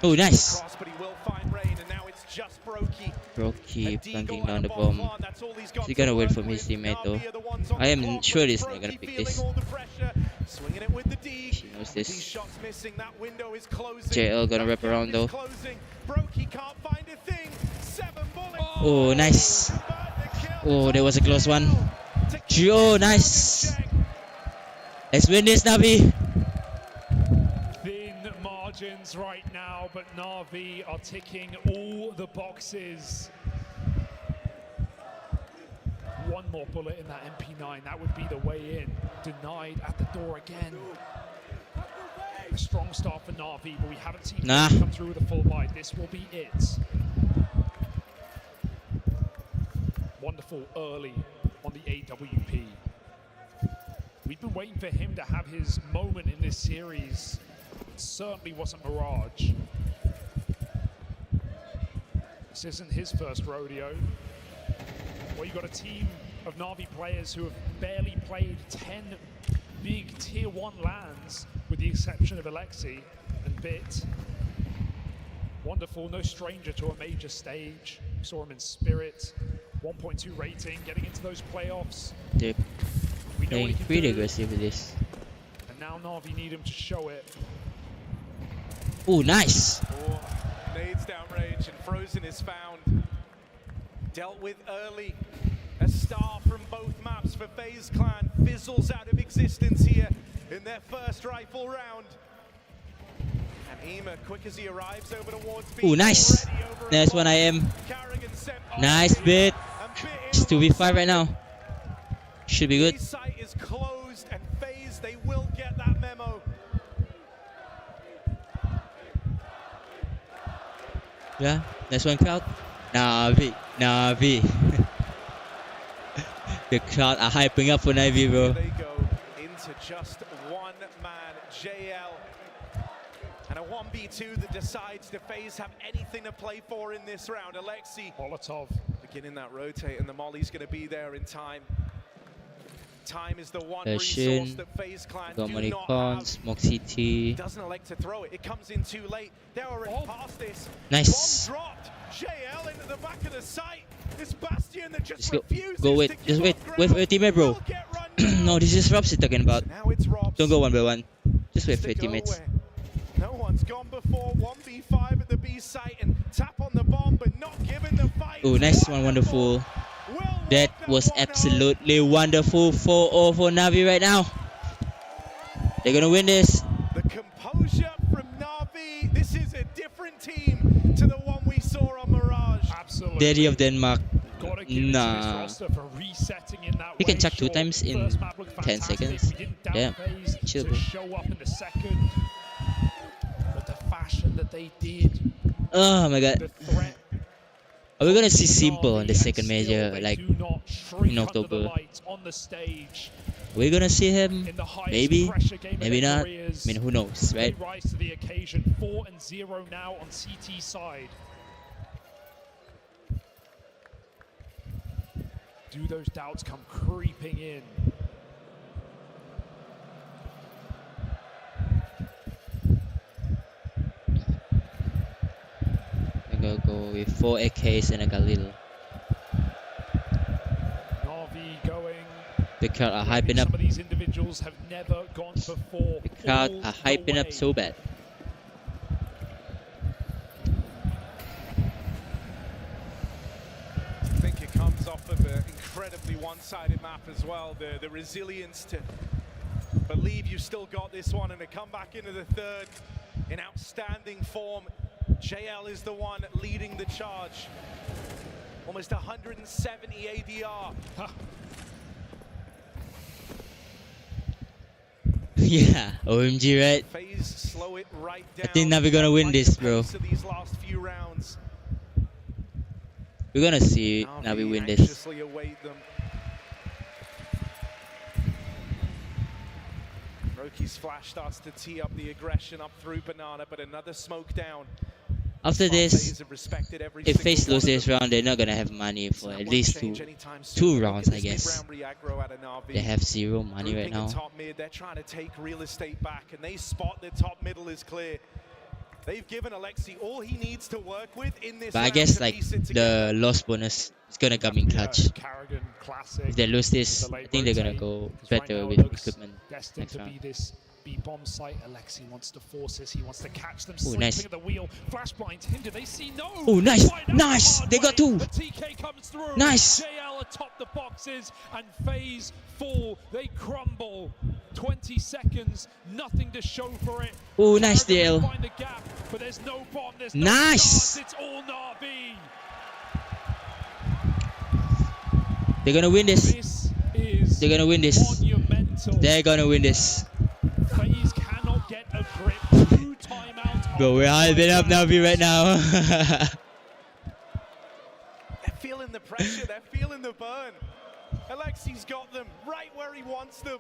Oh, nice. Cross, but he will find Rain, and now it's just Brokey. Brokey planting down the bomb. He's gonna wait for his teammate though. I am sure he's not gonna pick this. Swinging it with the D. He knows These this. shots missing. That window is closing. JL gonna wrap around though. Brokey can't find a thing. 7 bullets. Oh, nice. Oh, there was a close one. Oh, nice. Let's win this, Navi. Thin margins right now, but Na'Vi are ticking all the boxes. One more bullet in that MP9, that would be the way in. Denied at the door again. A strong start for Na'Vi, but we haven't seen him come through with a full buy. This will be it. Wonderful early on the AWP. We've been waiting for him to have his moment in this series. It certainly wasn't Mirage. This isn't his first rodeo. Well, you've got a team of Na'Vi players who have barely played 10 big tier 1 lands, with the exception of Alexi and Bit. Wonderful, no stranger to a major stage. We saw him in Spirit, 1.2 rating, getting into those playoffs. They're playing pretty aggressive with this. And now Na'Vi need him to show it. Oh, nice. Oh, nades downrange and Frozen is found. Dealt with early. A star from both maps for FaZe Clan fizzles out of existence here in their first rifle round. And Ema, quick as he arrives over towards B. Oh, nice. Nice one, I am. Nice bit. It's 2v5 right now. Should be good. B site is closed and FaZe, they will get that memo. Yeah, nice one, crowd. Navi. The crowd are hyping up for Navi, bro. They go into just one man, JL. And a 1v2 that decides to FaZe have anything to play for in this round. Alexi Molotov beginning that rotate, and the molly's going to be there in time. Time is the one Session. resource that FaZe Clan Got do money not pawns, have. Smoke CT. Doesn't elect to throw it. It comes in too late. They're already past this. Nice. Bomb dropped. JL into the back of the site. This Bastion that just Let's refuses go wait. to give Just wait. up Wait for ground your teammate, bro. will get run No, this is Robs he's talking about. Now it's Robs. Don't go one by one. Just wait for your Stick teammates. away. No one's gone before. 1v5 at the B site and tap on the bomb, but not given the fight. Oh, nice one, wonderful. That was absolutely wonderful. 4-0 for Navi right now. They're gonna win this. The composure from Na'Vi. This is a different team to the one we saw on Mirage. Absolutely. Daddy of Denmark. Gotta give it to this Nah. roster for resetting in that He can way. chuck 2 Sure, times in first map looked 10 fantastic. seconds. We didn't doubt Damn. FaZe Chill, to bro. show up in the second. But the fashion that they did, Oh my god. the threat. Are we gonna see Simple on the second major, like in Under the October? lights on the stage. We're gonna see him? In the highest Maybe, pressure game of maybe their not. careers. I mean, who knows, They right? rise to the occasion. 4-0 now on CT side. Do those doubts come creeping in? I'm gonna go with 4 AKs and a Galil. Na'Vi going. The crowd are Maybe hyping up. Some of these individuals have never gone before. The crowd all are the hyping way. up so bad. I think it comes off of an incredibly one-sided map as well. The resilience to believe you still got this one and to come back into the third in outstanding form. JL is the one leading the charge. Almost 170 ADR. Yeah, OMG, right? FaZe slow it right down. I think Navi gonna win this, bro. These last few rounds. We're gonna see Navi win this. Await them. Roki's flash starts to tee up the aggression up through Banana, but another smoke down. After this, if FaZe lose this round, they're not gonna have money for at least two rounds, I guess. They have zero money right now. Top mid, they're trying to take real estate back, and they spot the top middle is clear. They've given Alexi all he needs to work with in this. But I guess like the loss bonus is gonna come in clutch. If they lose this, I think they're gonna go better with equipment next round. B-bomb site. Alexi wants to force this. He wants to catch them. Oh, nice. At the wheel. Flash blinds him. Do they see? No. Oh, nice, nice. They got two. The TK comes through. Nice. JL atop the boxes and FaZe fall. They crumble. 20 seconds. Nothing to show for it. Oh, nice deal. Find the gap, but there's no bomb. There's nice. No it's all Na'Vi. They're gonna win this. They're gonna win this. Monumental. They're gonna win this. FaZe cannot get a grip. 2 timeouts. Bro, we're hyping up Navi right now. They're feeling the pressure. They're feeling the burn. Alexi's got them right where he wants them.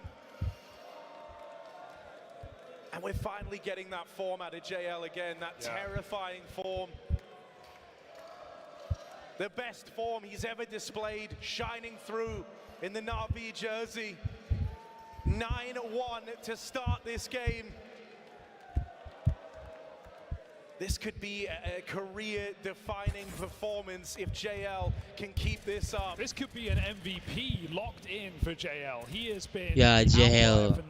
And we're finally getting that form out of JL again. That terrifying form. The best form he's ever displayed, shining through in the Na'Vi jersey. 9-1 to start this game. This could be a career-defining performance if JL can keep this up. This could be an MVP locked in for JL. He has been JL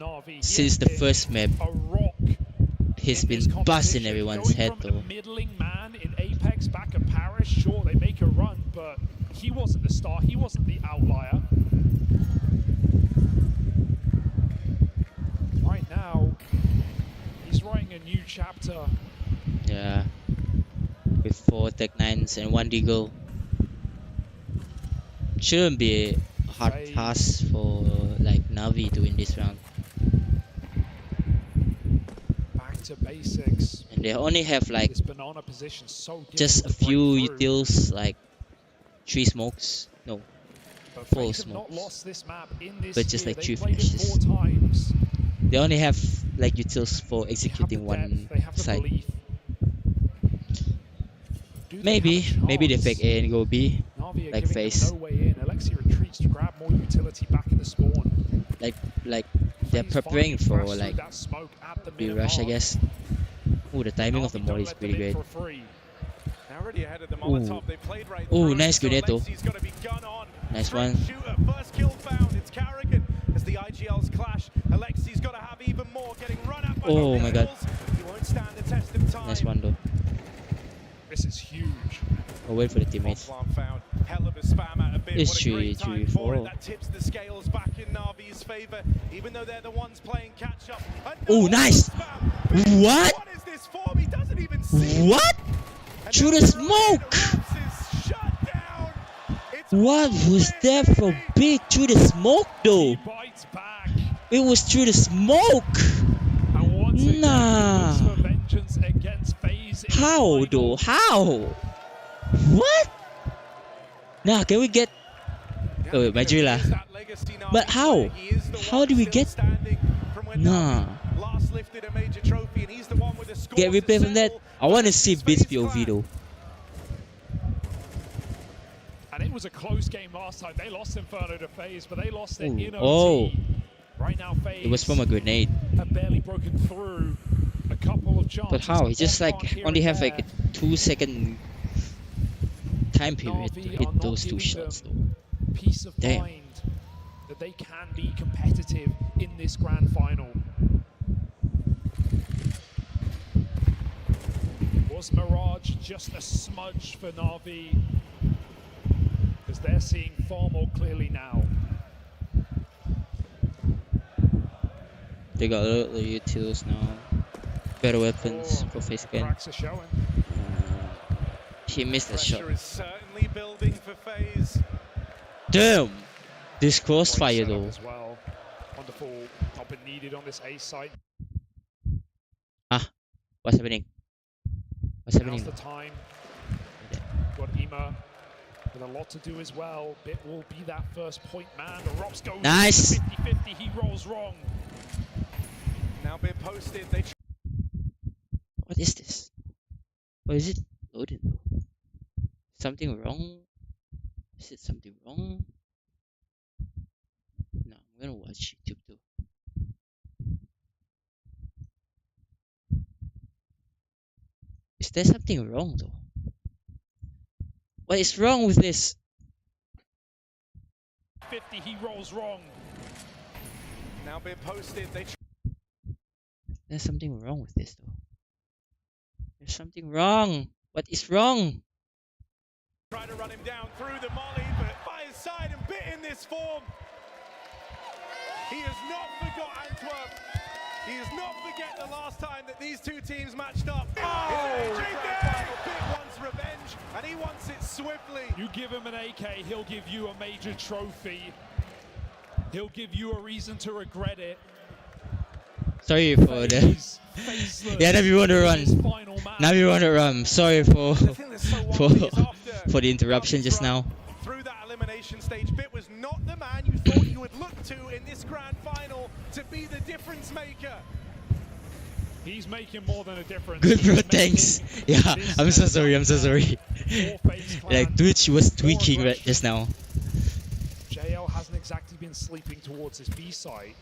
since the first map. A rock. He's been busting everyone's head though. A middling man in Apex back at Paris. Sure, they make a run, but he wasn't the star. He wasn't the outlier. Right now, he's writing a new chapter. Yeah, with 4 Tech 9s and 1 Deagle. Shouldn't be a hard task for like Navi to win this round. Back to basics. And they only have like this banana position just a few utils, like 3 smokes. No, 4 smokes. But just like 3 flashes. They only have like utils for executing one side. Maybe they fake A and go B, like FaZe. Alexi retreats to grab more utility back in the spawn. Like they're preparing for like B rush, I guess. Oh, the timing of the molly is pretty great. Oh, nice grenade though. Nice one. First kill found. It's Carrigan as the IGLs clash. Alexi's got to have even more, getting run at by oh my god. He won't stand the test of time. Nice one though. This is huge. I'll wait for the teammates. It's 3-4. That tips the scales back in Navi's favor, even though they're the ones playing catch up. Oh, nice! What? What is this form? He doesn't even see. What? Through the smoke! What was that from big through the smoke though? It was through the smoke! Nah! How though? How? What? Nah, can we get... Oh wait, Majula. But how? How do we get... Nah. Get replay from that? I want to see Beats POV though. And it was a close game last time. They lost Inferno to FaZe, but they lost their inner oh. Right now, FaZe it was from a grenade. Have barely broken through a couple of chances. But how? He just like only have like a 2-second time period to hit those 2 shots though. Peace of mind that they can be competitive in this grand final. Was Mirage just a smudge for Na'Vi? Because they're seeing far more clearly now. They got a lot of utils now. Better weapons for FaZe Clan. He missed a shot. For damn! This crossfire though. Wonderful top up and needed on this A site. What's happening? What's happening? Now's the time. Got Ema with a lot to do as well. Bit will be that first point man. The Rops goes Nice. 50-50. He rolls wrong. Now Bit posted. What is this? Why is it loaded though? Something wrong? Is it something wrong? No, I'm gonna watch YouTube too. Is there something wrong though? What is wrong with this? 50, he rolls wrong. Now Bit posted. There's something wrong with this though. There's something wrong. What is wrong? Try to run him down through the molly, but by his side and Bit in this form. He has not forgot Antwerp. He does not forget the last time that these two teams matched up. Bit wants revenge, and he wants it swiftly. You give him an AK, he'll give you a major trophy. He'll give you a reason to regret it. Sorry for the. Yeah, now we want to run. Now we want to run. Sorry for the interruption just now. Through that elimination stage, Bit was not the man you thought you would look to in this grand final to be the difference maker. He's making more than a difference. Good bro, thanks. Yeah, I'm so sorry. I'm so sorry. Like Twitch was tweaking right just now. JL hasn't exactly been sleeping towards his B side.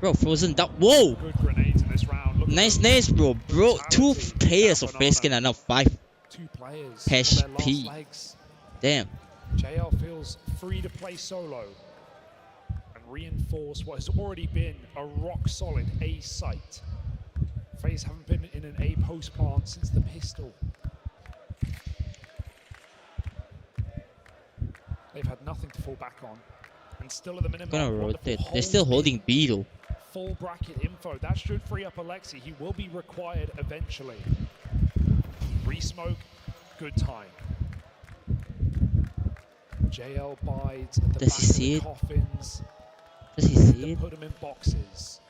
Bro, frozen down. Whoa! Good grenades in this round. Look Nice, bro. Bro, 2 players of FaZe are now 5 2 players HP. Damn. JL feels free to play solo and reinforce what has already been a rock-solid A site. FaZe haven't been in an A post plant since the pistol. They've had nothing to fall back on. And still at the minimum, Gonna rotate. They're still holding B though. Full bracket info. That should free up Alexi. He will be required eventually. Re-smoke, good time. JL bides at the Does he back see of the it? coffins. Does he see it? Put them in boxes.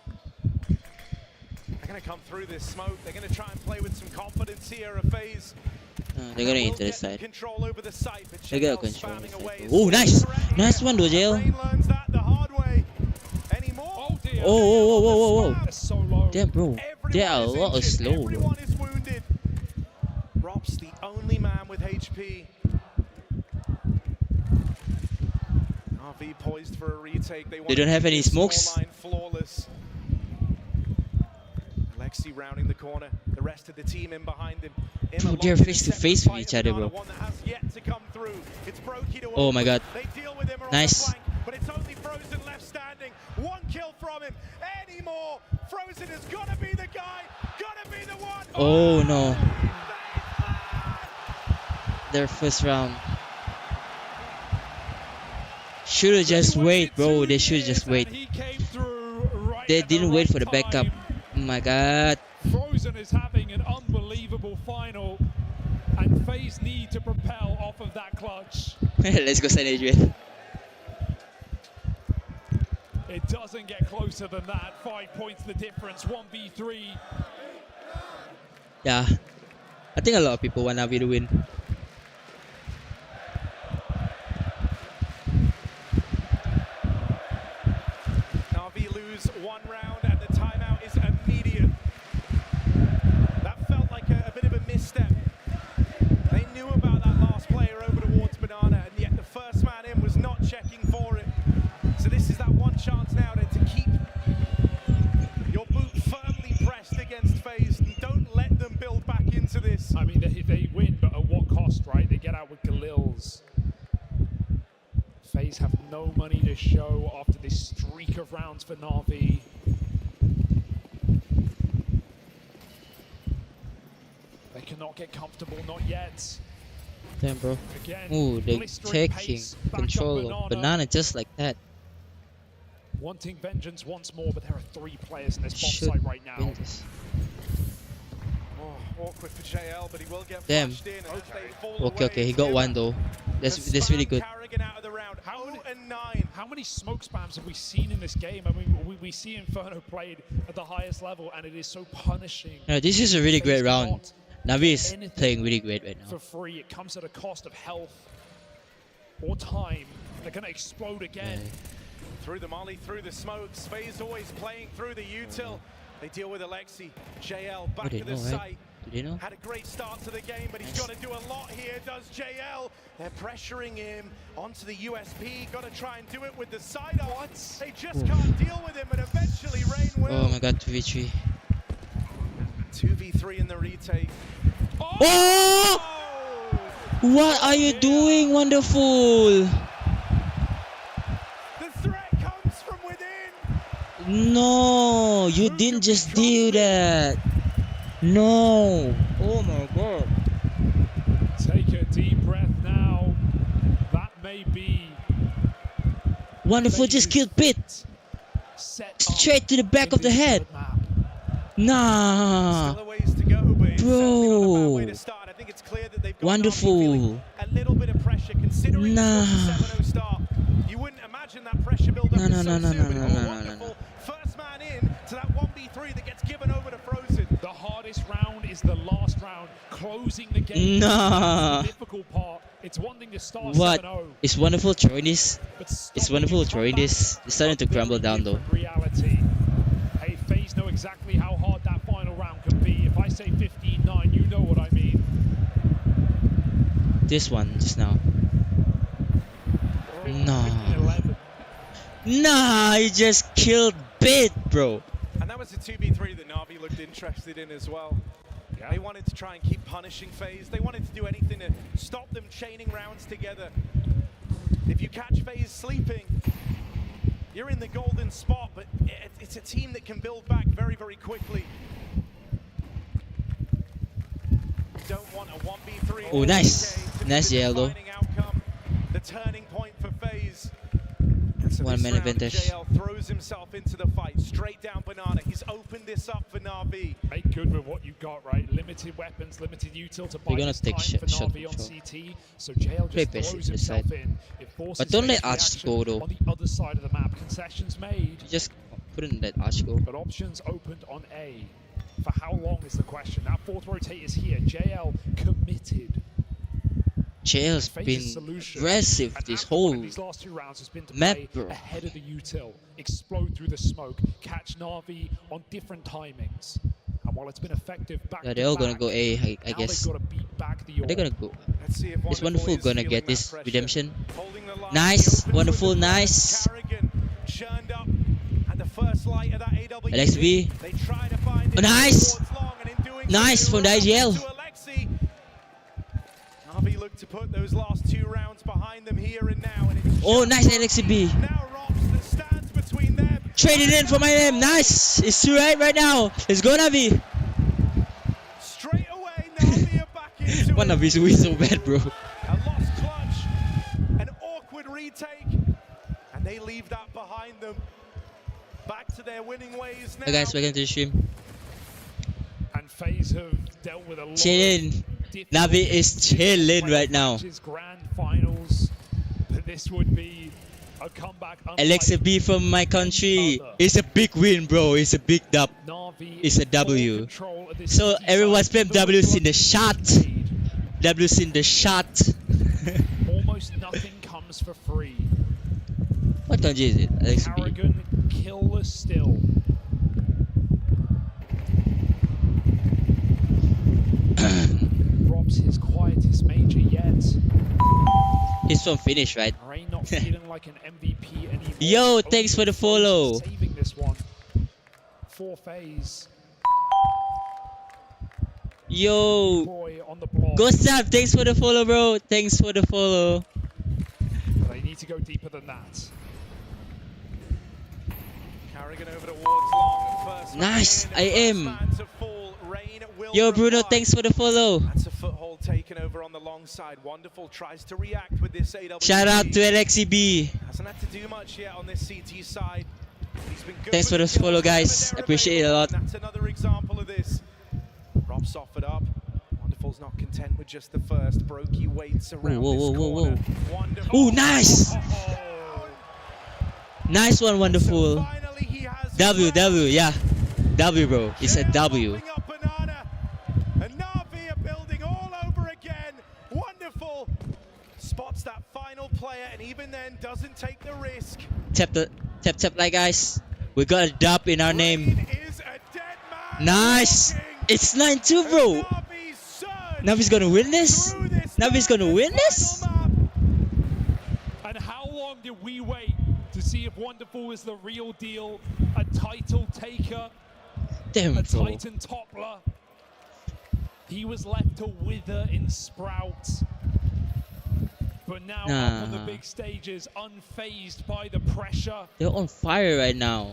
They're going to come through this smoke. They're going to try and play with some confidence here at FaZe. They're gonna enter the side. Control over the site, but They got control. Oh, nice! Nice one though, JL. learns that the hard way. Anymore? Oh. Damn, bro. They are a lot of slow, bro. Everyone is wounded. Rob's the only man with HP. RV poised for a retake. They don't have any smokes. Flawless. Alexi rounding the corner. The rest of the team in behind him. Bro, they're face to face with each other, bro. Oh my god. Nice. But it's only Frozen left standing. 1 kill from him. Anymore. Frozen has got to be the guy. Got to be the one. Oh no. Their first round. Should've just wait, bro. They should just wait. They didn't wait for the backup. Oh my god. Frozen is having an unbelievable final, and FaZe need to propel off of that clutch. Let's go, San Adrian. It doesn't get closer than that. 5 points the difference. 1v3. Yeah, I think a lot of people want Navi to win. Navi lose 1 round, and the timeout is immediate. That felt like a bit of a misstep. They knew about that last player over towards Banana, and yet the first man in was not checking for it. So this is that one chance now to keep your boot firmly pressed against FaZe, and don't let them build back into this. I mean, they win, but at what cost, right? They get out with Galils. FaZe have no money to show after this streak of rounds for Na'Vi. They cannot get comfortable, not yet. Damn, bro. Again, Ooh, they're blistering taking pace, back up control of Banana just like that. Wanting vengeance once more, but there are 3 players in this bomb Should site right now. win this. Oh, awkward for JL, but he will get Damn. flushed in, and as they fall Okay, away, he got 1 though. That's really good. Carrigan out of the round. 0-9. How many smoke spams have we seen in this game? I mean, we see Inferno played at the highest level, and it is so punishing. This is a really great round. Navi is playing really great right now. For free, it comes at a cost of health or time. They're gonna explode again. Through the molly, through the smokes. FaZe always playing through the util. They deal with Alexi. JL back at the site. Had a great start to the game, but he's got to do a lot here, does JL. They're pressuring him onto the USP. Got to try and do it with the side on. They just can't deal with him, and eventually Rain will. Oh my god, 2v3. 2v3 in the retake. Oh! What are you doing, Wonderful? The threat comes from within. No, you didn't just do that. No. Oh my god. Take a deep breath now. That may be. Wonderful just killed Pit. Straight to the back of the head. Nah. Still a ways to go, but it's not a bad way to start. I think it's clear that they've got Wonderful. a little bit of pressure considering the 7-0 start. You wouldn't imagine that pressure build up so soon. First man in to that 1v3 that gets given over to Frozen. The hardest round is the last round. Closing the game. Nah. Is the difficult part. It's one thing to start What? 7-0. It's Wonderful throwing this. It's Wonderful throwing this. It's starting to crumble down though. Reality. Hey, FaZe know exactly how hard that final round can be. If I say 15-9, you know what I mean. This one just now. Nah. Nah, he just killed Bit, bro. And that was a 2v3 that Na'Vi looked interested in as well. They wanted to try and keep punishing FaZe. They wanted to do anything to stop them chaining rounds together. If you catch FaZe sleeping, you're in the golden spot, but it's a team that can build back very, very quickly. Don't want a 1v3. Oh, nice. Nice yellow. The turning point for FaZe. So 1 man advantage. JL throws himself into the fight, straight down Banana. He's opened this up for Na'Vi. Make good with what you've got, right? Limited weapons, limited util to buy this time for Na'Vi on CT. So JL just throws himself in. It forces but don't let Arch go though. On the other side of the map, concessions made. Just couldn't let Arch go. But options opened on A. For how long is the question? That fourth rotate is here. JL committed. JL's been aggressive this whole these last 2 rounds has been to map, play bro. ahead of the util, explode through the smoke, catch Na'Vi on different timings. And while it's been effective back they're all gonna go A, I guess. Are they gonna go? Let's see if Is Wonderful gonna get this redemption? Nice, Wonderful, nice. Churned up at the first light of that AW. LXB. They try to find Nice. Nice from the IGL. Na'Vi look to put those last 2 rounds behind them here and now. And it's oh, nice LXB. now Rops that stands between them. Trade it in for my name. Nice. It's 2 right now. It's gonna be. Straight away, Na'Vi are back into One of his wins so bad, bro. A lost clutch, an awkward retake, and they leave that behind them. Back to their winning ways now. Hey guys, welcome to the stream. And FaZe have dealt with a lot. Chillin'. Na'Vi is chilling right now. Grand finals, but this would be a comeback. LXB from my country. It's a big win, bro. It's a big dub. It's a W. So everyone spam W's in the shot. W's in the shot. Almost nothing comes for free. What country is it? LXB. Carrigan killless still. Rob's his quietest major yet. He's from Finnish, right? Rain not feeling like an MVP anymore. Yo, thanks for the follow. Saving this one for FaZe. Yo, Boy on the block. Ghost Up, thanks for the follow, bro. Thanks for the follow. But they need to go deeper than that. Carrigan over towards long. First nice, I am. Rain Yo, Bruno, thanks for the follow. That's a foothold taken over on the long side. Wonderful tries to react with this AW. Shout out to LXB. Hasn't had to do much yet on this CT side. He's been good. Thanks for the follow, guys. Appreciate it a lot. That's another example of this. Rob offered up. Wonderful's not content with just the first. Brokey waits around Whoa. Wonderful. Ooh, nice! Nice one, Wonderful. W, yeah. W, bro. It's a W. And Na'Vi are building all over again. Wonderful. Spots that final player and even then doesn't take the risk. Tap like guys. We got a dub in our name. Nice! It's 9-2, bro. Navi's gonna win this? Navi's gonna win this? And how long did we wait to see if Wonderful is the real deal? A title taker, damn, a bro. Titan toppler. He was left to wither in Sprout. But now up on the big stages, unfazed by the pressure. They're on fire right now.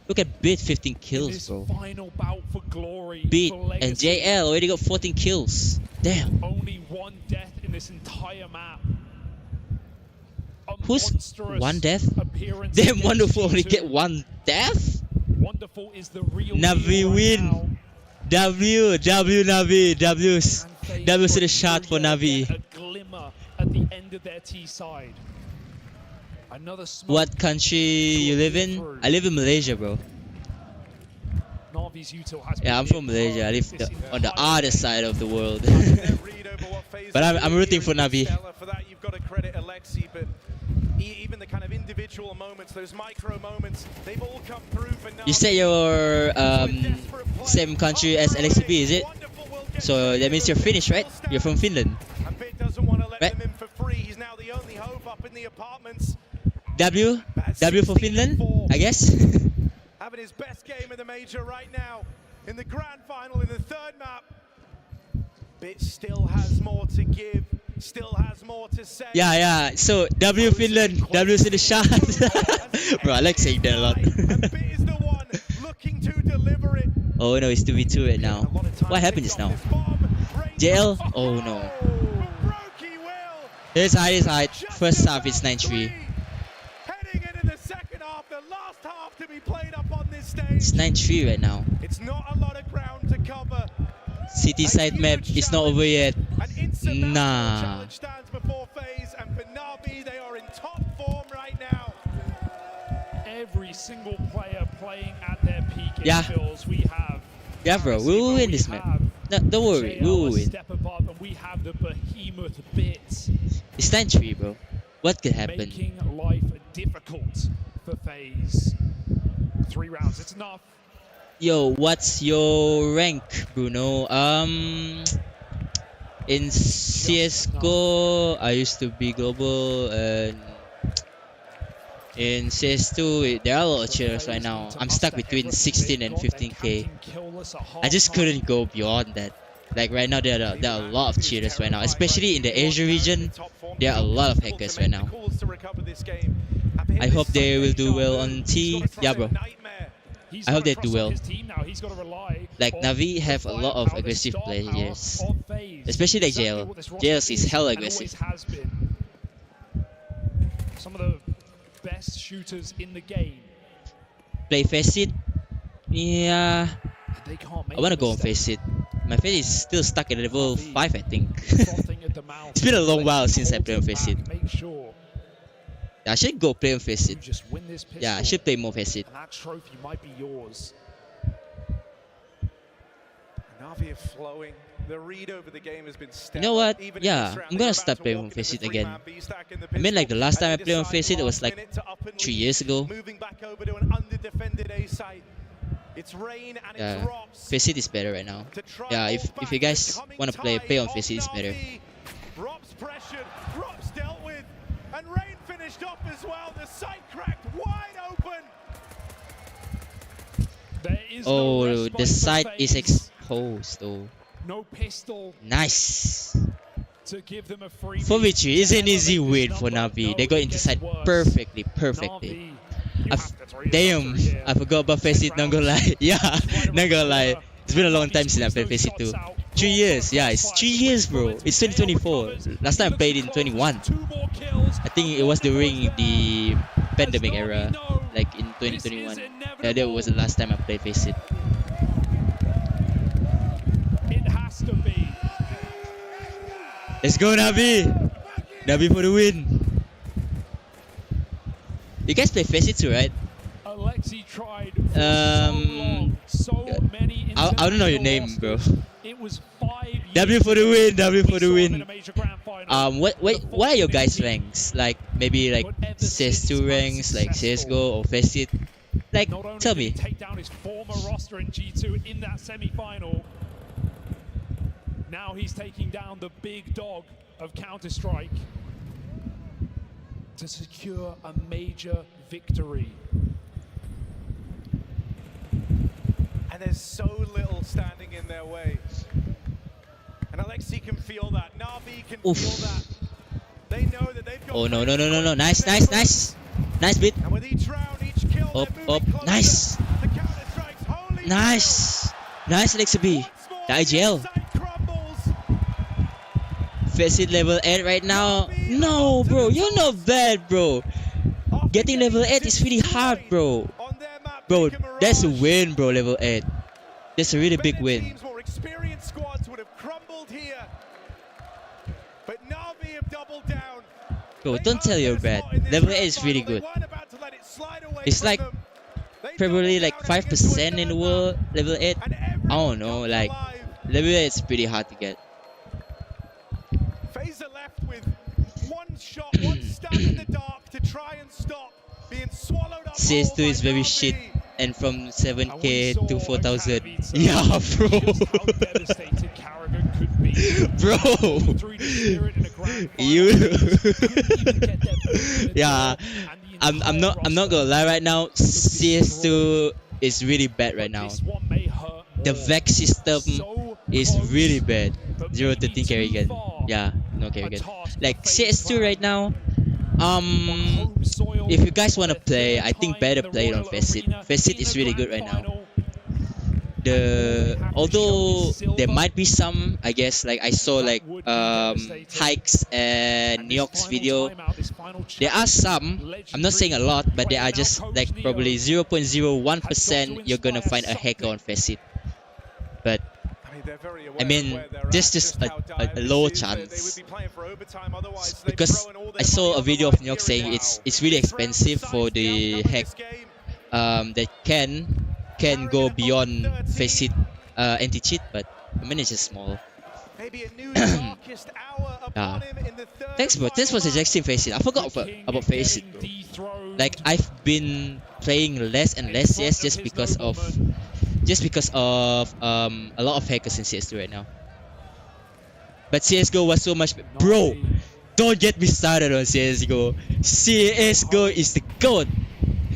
Look at Beat, 15 kills, bro. Final bout for glory. Beat for and JL already got 14 kills. Damn. Only one death in this entire map. Who's one death? Damn, Wonderful only get one death? Wonderful is the real Navi win. Now. W Navi. W to the shot for Navi. A glimmer at the end of their T side. Another what country you live in? I live in Malaysia, bro. Yeah, I'm from Malaysia. I live on the other side of the world. But I'm rooting for Navi. For that, you've got to credit Alexi, but even the kind of individual moments, those micro moments, they've all come through for Navi. You say you're same country as LXB, is it? So that means you're Finnish, right? You're from Finland, right? He's now the only hope up in the apartments. W for Finland, I guess. Having his best game in the major right now, in the grand final, in the third map. Bit still has more to give, still has more to say. Yeah. So W Finland, W to the shot. Bro, I like saying that a lot. Bit is the one looking to deliver it. Oh no, it's 2v2 right now. What happened just now? JL? Oh no. It's high. First half it's 9-3. Heading into the second half, the last half to be played up on this stage. It's 9-3 right now. It's not a lot of ground to cover. City side map is not over yet. Nah. Challenge stands before FaZe, and for Na'Vi, they are in top form right now. Every single player playing at their peak. Yeah. We have. Yeah, bro, we will win this map. No, don't worry, we will win. Step above, and we have the behemoth bits. It's 9-3, bro. What could happen? Making life difficult for FaZe. 3 rounds, it's enough. Yo, what's your rank, Bruno? In CSGO, I used to be global, and in CS2, there are a lot of cheaters right now. I'm stuck between 16 and 15k. I just couldn't go beyond that. Like right now, there are a lot of cheaters right now, especially in the Asia region. There are a lot of hackers right now. I hope they will do well on T. Yeah, bro. I hope they do well. Like Navi have a lot of aggressive players, especially like JL. JL is hella aggressive. Some of the best shooters in the game. Play Faceit? Yeah. I wanna go on Faceit. My Faceit is still stuck at level 5, I think. It's been a long while since I played on Faceit. Yeah, I should go play on Faceit. Yeah, I should play more Faceit. That trophy might be yours. Na'Vi are flowing. The read over the game has been you know what? Yeah, I'm gonna start playing on Faceit again. I mean, like the last time I played on Faceit, it was like 3 years ago. Moving back over to an underdefended A site. It's rain and Yeah, Faceit is better right now. Yeah, if you guys wanna play on Faceit, it's better. Rob's pressured, Rob's dealt with, and Rain finished off as well. The site cracked wide open. Oh, the site is exposed though. No pistol. Nice. To give them a free 4v3 is an easy win for Navi. They got into site perfectly. Damn, I forgot about Faceit, not gonna lie. Yeah, not gonna lie. It's been a long time since I played Faceit too. 3 years, yeah, it's 3 years, bro. It's 2024. Last time I played in 21. I think it was during the pandemic era, like in 2021. Yeah, that was the last time I played Faceit. It has to be. Let's go, Navi! Navi for the win! You guys play Face It too, right? Alexi tried for so long, so many I don't know your name, bro. It was 5 years W for the win, W for the win. What are your guys' ranks? Like maybe like CS2 ranks, like CS:GO or Face It. Like, tell me. Take down his former roster in G2 in that semi-final. Now he's taking down the big dog of Counter-Strike to secure a major victory. And there's so little standing in their way. And Alexi can feel that. Na'Vi can feel that. They know that they've got... Oh no. Nice. Nice bit. And with each round, each kill, Up. Nice. Nice, Alexi B. The IGL. Face It level 8 right now. No, bro, you're not bad, bro. Getting level 8 is really hard, bro. Bro, that's a win, bro, level 8. That's a really big win. More experienced squads would have crumbled here. But Na'Vi have doubled down. Bro, don't tell you're bad. Level 8 is really good. It's like probably like 5% in the world, level 8. I don't know, like level 8 is pretty hard to get. FaZe left with one shot, one stab in the dark to try and stop being swallowed up. CS2 is very shit, and from 7k to 4,000. Yeah, bro. Bro, you. Yeah, I'm not gonna lie right now. CS2 is really bad right now. The Vex system is really bad. 0-13 Kerrigan. Yeah, no Kerrigan. Like CS2 right now. If you guys wanna play, I think better play it on Face It. Face It is really good right now. Although there might be some, I guess, like I saw like Hikes and Neok's video. There are some, I'm not saying a lot, but there are just like probably 0.01% you're gonna find a hacker on Face It. But I mean, there's just a low chance, because I saw a video of Neok saying it's really expensive for the hack that can go beyond Face It anti-cheat, but I mean it's just small. Thanks for suggesting Face It. I forgot about Face It, bro. Like I've been playing less and less CS just because of a lot of hackers in CS2 right now. But CS:GO was so much, bro. Don't get me started on CS:GO. CS:GO is the GOAT.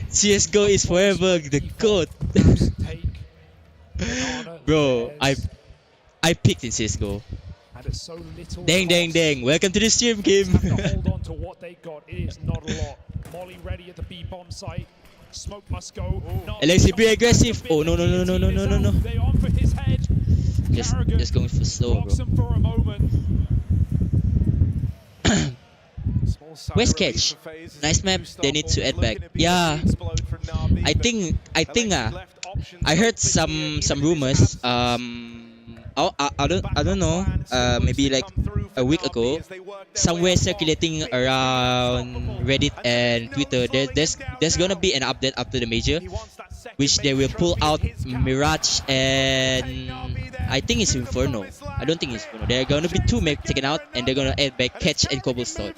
CS:GO is forever the GOAT. Bro, I picked in CS:GO. Dang. Welcome to the stream, Kim. Hold on to what they got. It is not a lot. Molly ready at the B bomb site. Smoke must go. Alexi, be aggressive. Oh no. They on for his head. Just going for slow, bro. For a moment. Where's Catch? Nice map. They need to add back. Yeah, I think I heard some rumors. I don't know. Maybe like a week ago, somewhere circulating around Reddit and Twitter, there's gonna be an update after the major, which they will pull out Mirage and I think it's Inferno. I don't think it's Inferno. There are gonna be 2 maps taken out and they're gonna add back Catch and Cobblestone.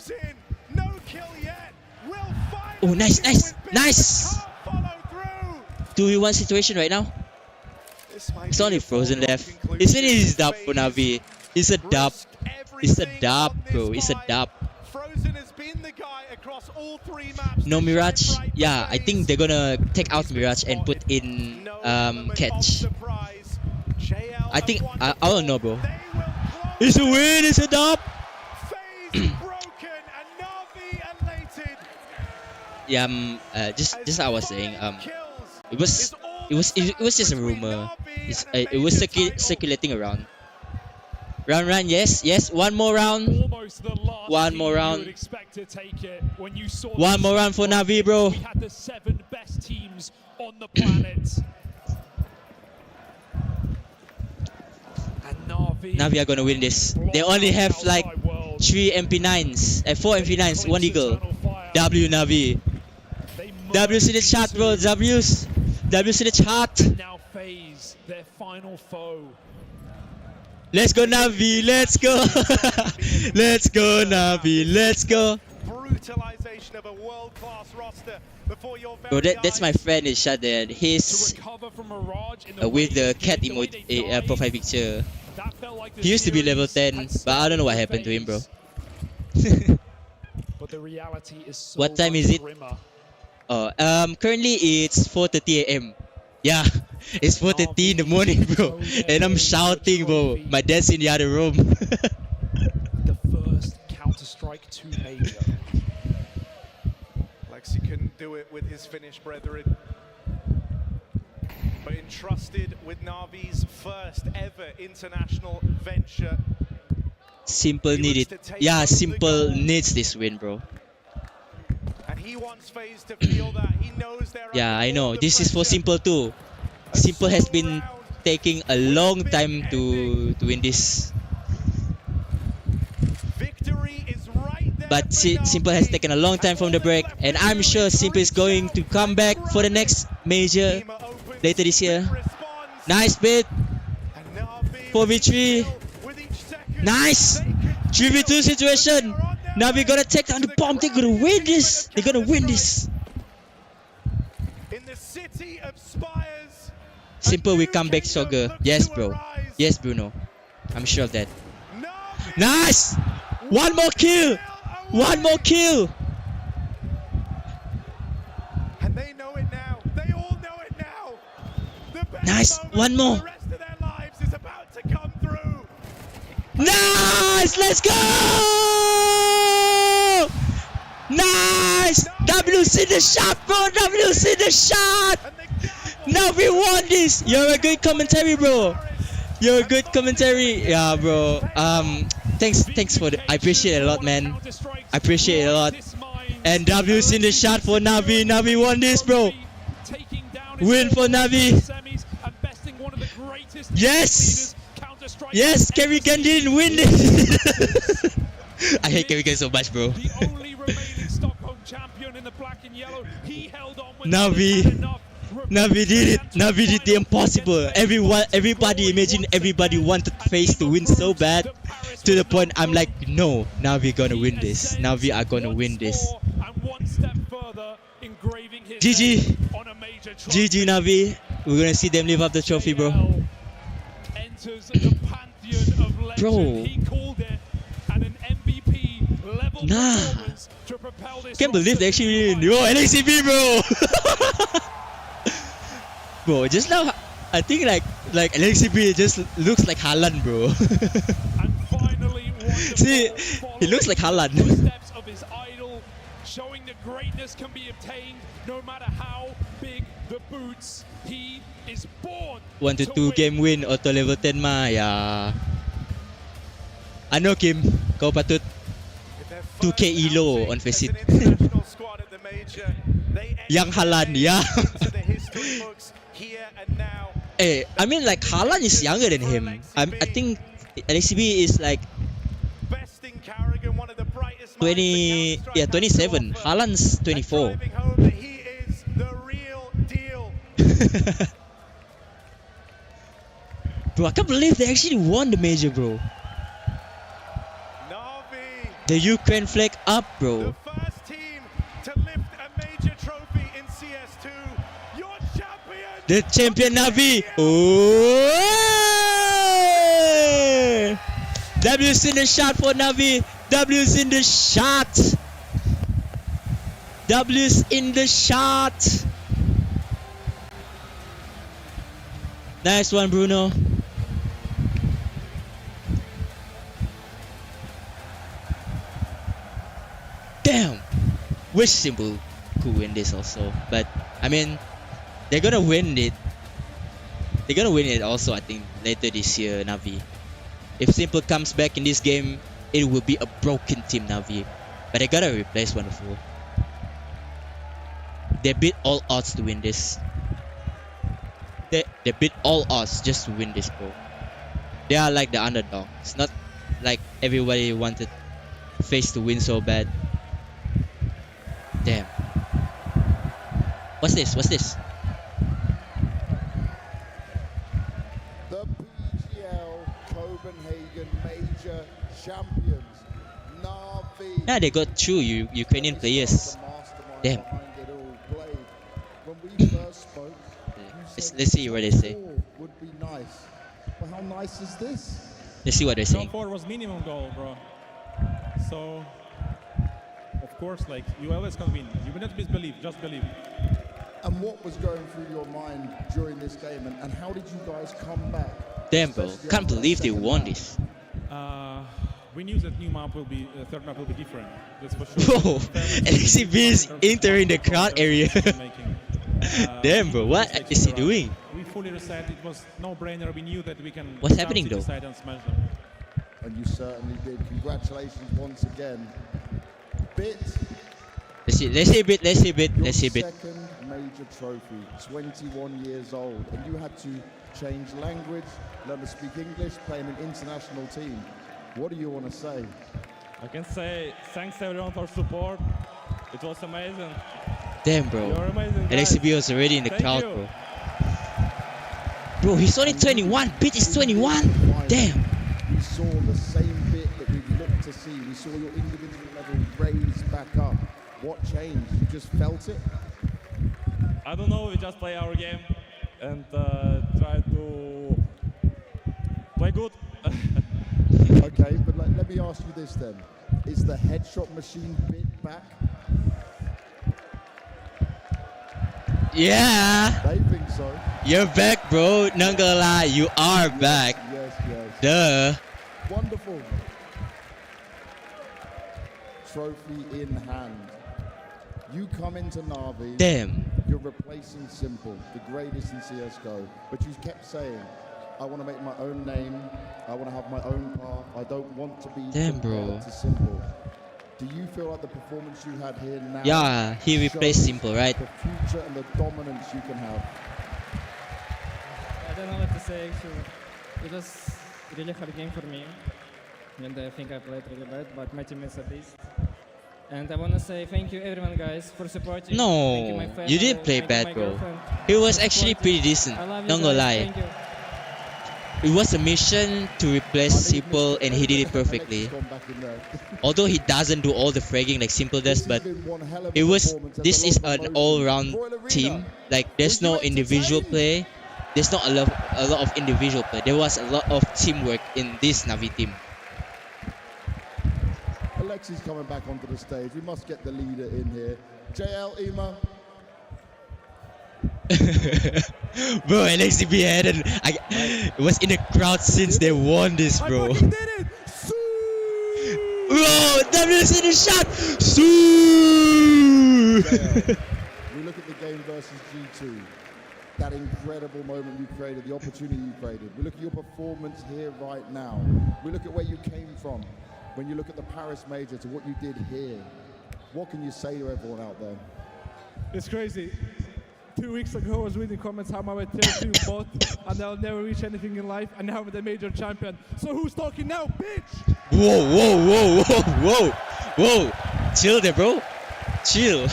Oh, nice. 2v1 situation right now. It's only Frozen left. Isn't it his dub for Navi? It's a dub. It's a dub, bro. It's a dub. No Mirage? Yeah, I think they're gonna take out Mirage and put in Catch. I think I don't know, bro. It's a win. It's a dub. Yeah, just as I was saying, it was just a rumor. It was circulating around. Round, yes. One more round. One more round for Navi, bro. We had the 7 best teams on the planet. And Navi are gonna win this. They only have like 3 MP9s, 4 MP9s, 1 Eagle. W Navi. W's in the chat, bro. W's in the chat. Now phase their final foe. Let's go Navi, let's go. Let's go Navi, let's go. Brutalization of a world-class roster before your Bro, that's my friend is shot there. He's with the cat emote profile picture. He used to be level 10, but I don't know what happened to him, bro. But the reality is so What time is it? Oh, currently it's 4:30 AM. Yeah, it's 4:30 in the morning, bro. And I'm shouting, bro. My dad's in the other room. The first Counter-Strike 2 major. Lexi couldn't do it with his Finnish brethren, but entrusted with Navi's first ever international venture. Simple need it. Yeah, Simple needs this win, bro. And he wants FaZe to feel that. He knows they're Yeah, I know. This is for Simple too. Simple has been taking a long time to win this. Victory is right there. But Simple has taken a long time from the break, and I'm sure Simple is going to come back for the next major later this year. Nice bit. 4v3. Nice. 3v2 situation. Now we're gonna take down the bomb. They're gonna win this. They're gonna win this. In the city of Spires. Simple, we come back stronger. Yes, bro. Yes, Bruno. I'm sure of that. Nice. One more kill. One more kill. And they know it now. They all know it now. Nice. One more. The rest of their lives is about to come through. Nice. Let's go. Nice. W's in the shot, bro. W's in the shot. Now we won this. You're a good commentary, bro. You're a good commentary. Yeah, bro. Thanks for the. I appreciate it a lot, man. I appreciate it a lot. And W's in the shot for Navi. Navi won this, bro. Win for Navi. Yes. Yes, Kerrigan didn't win this. I hate Kerrigan so much, bro. Navi did it. Navi did the impossible. Everybody, imagine everybody wanted FaZe to win so bad, to the point I'm like, no, Navi gonna win this. Navi are gonna win this. GG. GG Navi. We're gonna see them live up the trophy, bro. Bro. Nah. Can't believe they actually win. Yo, LACB, bro. Bro, just now, I think like LACB just looks like Haaland, bro. See, he looks like Haaland. Steps of his idol, showing that greatness can be obtained no matter how big the boots. He is born. 1 to 2 game win auto level 10 mah ya. Ano Kim, kau patut 2k elo on Faceit. Yang Haaland, ya. I mean like Haaland is younger than him. I think LACB is like 27. Haaland's 24. Bro, I can't believe they actually won the major, bro. The Ukraine flag up, bro. The champion Navi. Oh! W's in the shot for Navi. W's in the shot. W's in the shot. Nice one, Bruno. Damn. Wish Simple could win this also, but I mean, they're gonna win it. They're gonna win it also, I think, later this year, Navi. If Simple comes back in this game, it will be a broken team, Navi. But they gotta replace Wonderful. They beat all odds to win this. They beat all odds just to win this, bro. They are like the underdog. It's not like everybody wanted FaZe to win so bad. Damn. What's this? What's this? The PGL Copenhagen Major Champions, Na'Vi. Yeah, they got two Ukrainian players. Damn. When we first spoke, Let's see what they say. would be nice. But how nice is this? Let's see what they're saying. Top 4 was minimum goal, bro. So, of course, like, you always can win. You will not misbelieve, just believe. And what was going through your mind during this game, and how did you guys come back? Damn, bro. Can't believe they won this. We knew that new map will be, third map will be different. That's for sure. Whoa! LXCB is entering the crowd area. Damn, bro. What is he doing? We fully reset. It was no-brainer. We knew that we can. What's happening though? And smash them. And you certainly did. Congratulations once again. Bit. Let's see a bit. Let's see a bit. Let's see a bit. Second major trophy, 21 years old, and you had to change language, learn to speak English, play in an international team. What do you want to say? I can say thanks everyone for support. It was amazing. Damn, bro. You're amazing, guys. LXCB was already in the crowd, bro. Bro, he's only 21. Bit is 21. Damn. We saw the same bit that we looked to see. We saw your individual level raised back up. What changed? You just felt it? I don't know. We just play our game and try to play good. Okay, but let me ask you this then. Is the headshot machine bit back? Yeah. They think so. You're back, bro. Not gonna lie, you are back. Yes, yes. Duh. Wonderful. Trophy in hand. You come into Na'Vi. Damn. You're replacing Simple, the greatest in CSGO. But you kept saying, I want to make my own name. I want to have my own path. I don't want to be compared to Simple. Do you feel like the performance you had here now? Yeah, he replaced Simple, right? The future and the dominance you can have. I don't know what to say actually. It was a really hard game for me. And I think I played really bad, but my teammates at least. And I want to say thank you everyone guys for supporting. No, you didn't play bad, bro. He was actually pretty decent. Not gonna lie. It was a mission to replace Simple and he did it perfectly. Although he doesn't do all the fragging like Simple does, but this is an all-round team. Like there's no individual play. There's not a lot of individual play. There was a lot of teamwork in this Na'Vi team. Alexi's coming back onto the stage. We must get the leader in here. JL, Ema. Bro, LXCB had was in the crowd since they won this, bro. Bro, WS in the shot. We look at the game versus G2. That incredible moment you created, the opportunity you created. We look at your performance here right now. We look at where you came from. When you look at the Paris Major to what you did here, what can you say to everyone out there? It's crazy. 2 weeks ago, I was reading comments how I'm a tier 2 bot and I'll never reach anything in life, and now I'm the major champion. So who's talking now, bitch? Whoa, whoa, whoa, whoa, whoa, whoa. Chill there, bro. Chill.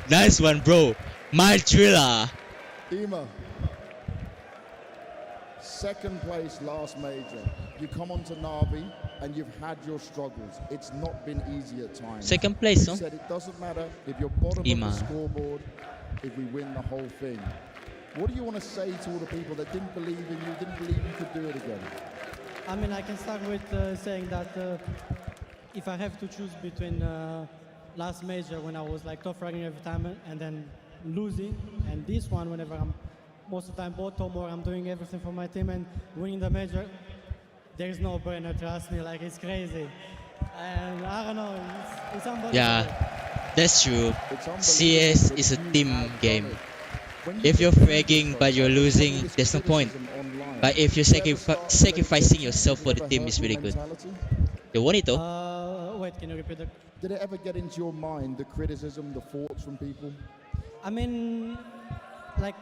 Nice one, bro. My thriller. Ema. Second place last major. You come onto Na'Vi and you've had your struggles. It's not been easy at times. Second place, you said it doesn't matter if you're bottom of the scoreboard, if we win the whole thing. What do you want to say to all the people that didn't believe in you, didn't believe you could do it again? I mean, I can start with saying that if I have to choose between last major when I was like top fragging every time and then losing, and this one whenever I'm most of the time bottom or I'm doing everything for my team and winning the major, there is no brainer, trust me, like it's crazy. And I don't know, it's unbelievable. Yeah, that's true. CS is a team game. If you're fragging but you're losing, there's no point. But if you're sacrificing yourself for the team, is really good. They won it though. Wait, can you repeat that? Did it ever get into your mind, the criticism, the thoughts from people? I mean, like,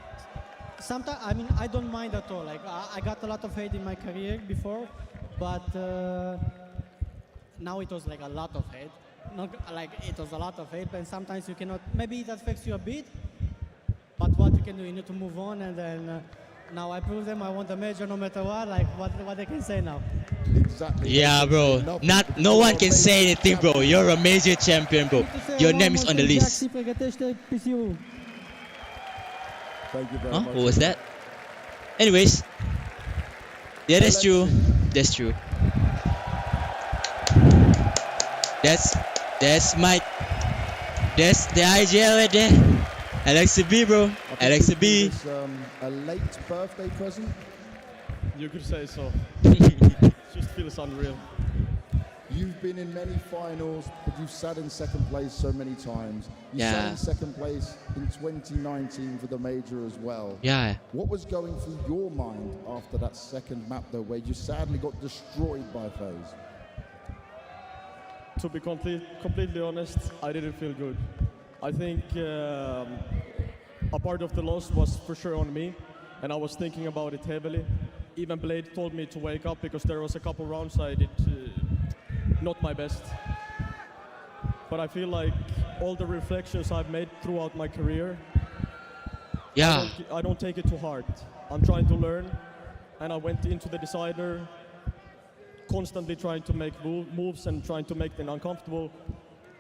sometimes, I mean, I don't mind at all. Like, I got a lot of hate in my career before, but now it was like a lot of hate. Not like it was a lot of hate, and sometimes you cannot. Maybe it affects you a bit, but what you can do, you need to move on, and then now I prove them I want a major no matter what. Like what they can say now. Exactly. Yeah, bro. No one can say anything, bro. You're a major champion, bro. Your name is on the list. Thank you very much. What was that? Anyways, yeah, that's true. That's true. That's Mike. That's the IGL right there. Alexa B, bro. Alexa B. A late birthday present? You could say so. Just feels unreal. You've been in many finals, but you've sat in second place so many times. You sat in second place in 2019 for the major as well. Yeah. What was going through your mind after that second map, though, where you sadly got destroyed by FaZe? To be completely honest, I didn't feel good. I think a part of the loss was for sure on me, and I was thinking about it heavily. Even Blade told me to wake up because there was a couple rounds I did not my best. But I feel like all the reflections I've made throughout my career, I don't take it too hard. I'm trying to learn, and I went into the decider constantly trying to make moves and trying to make them uncomfortable.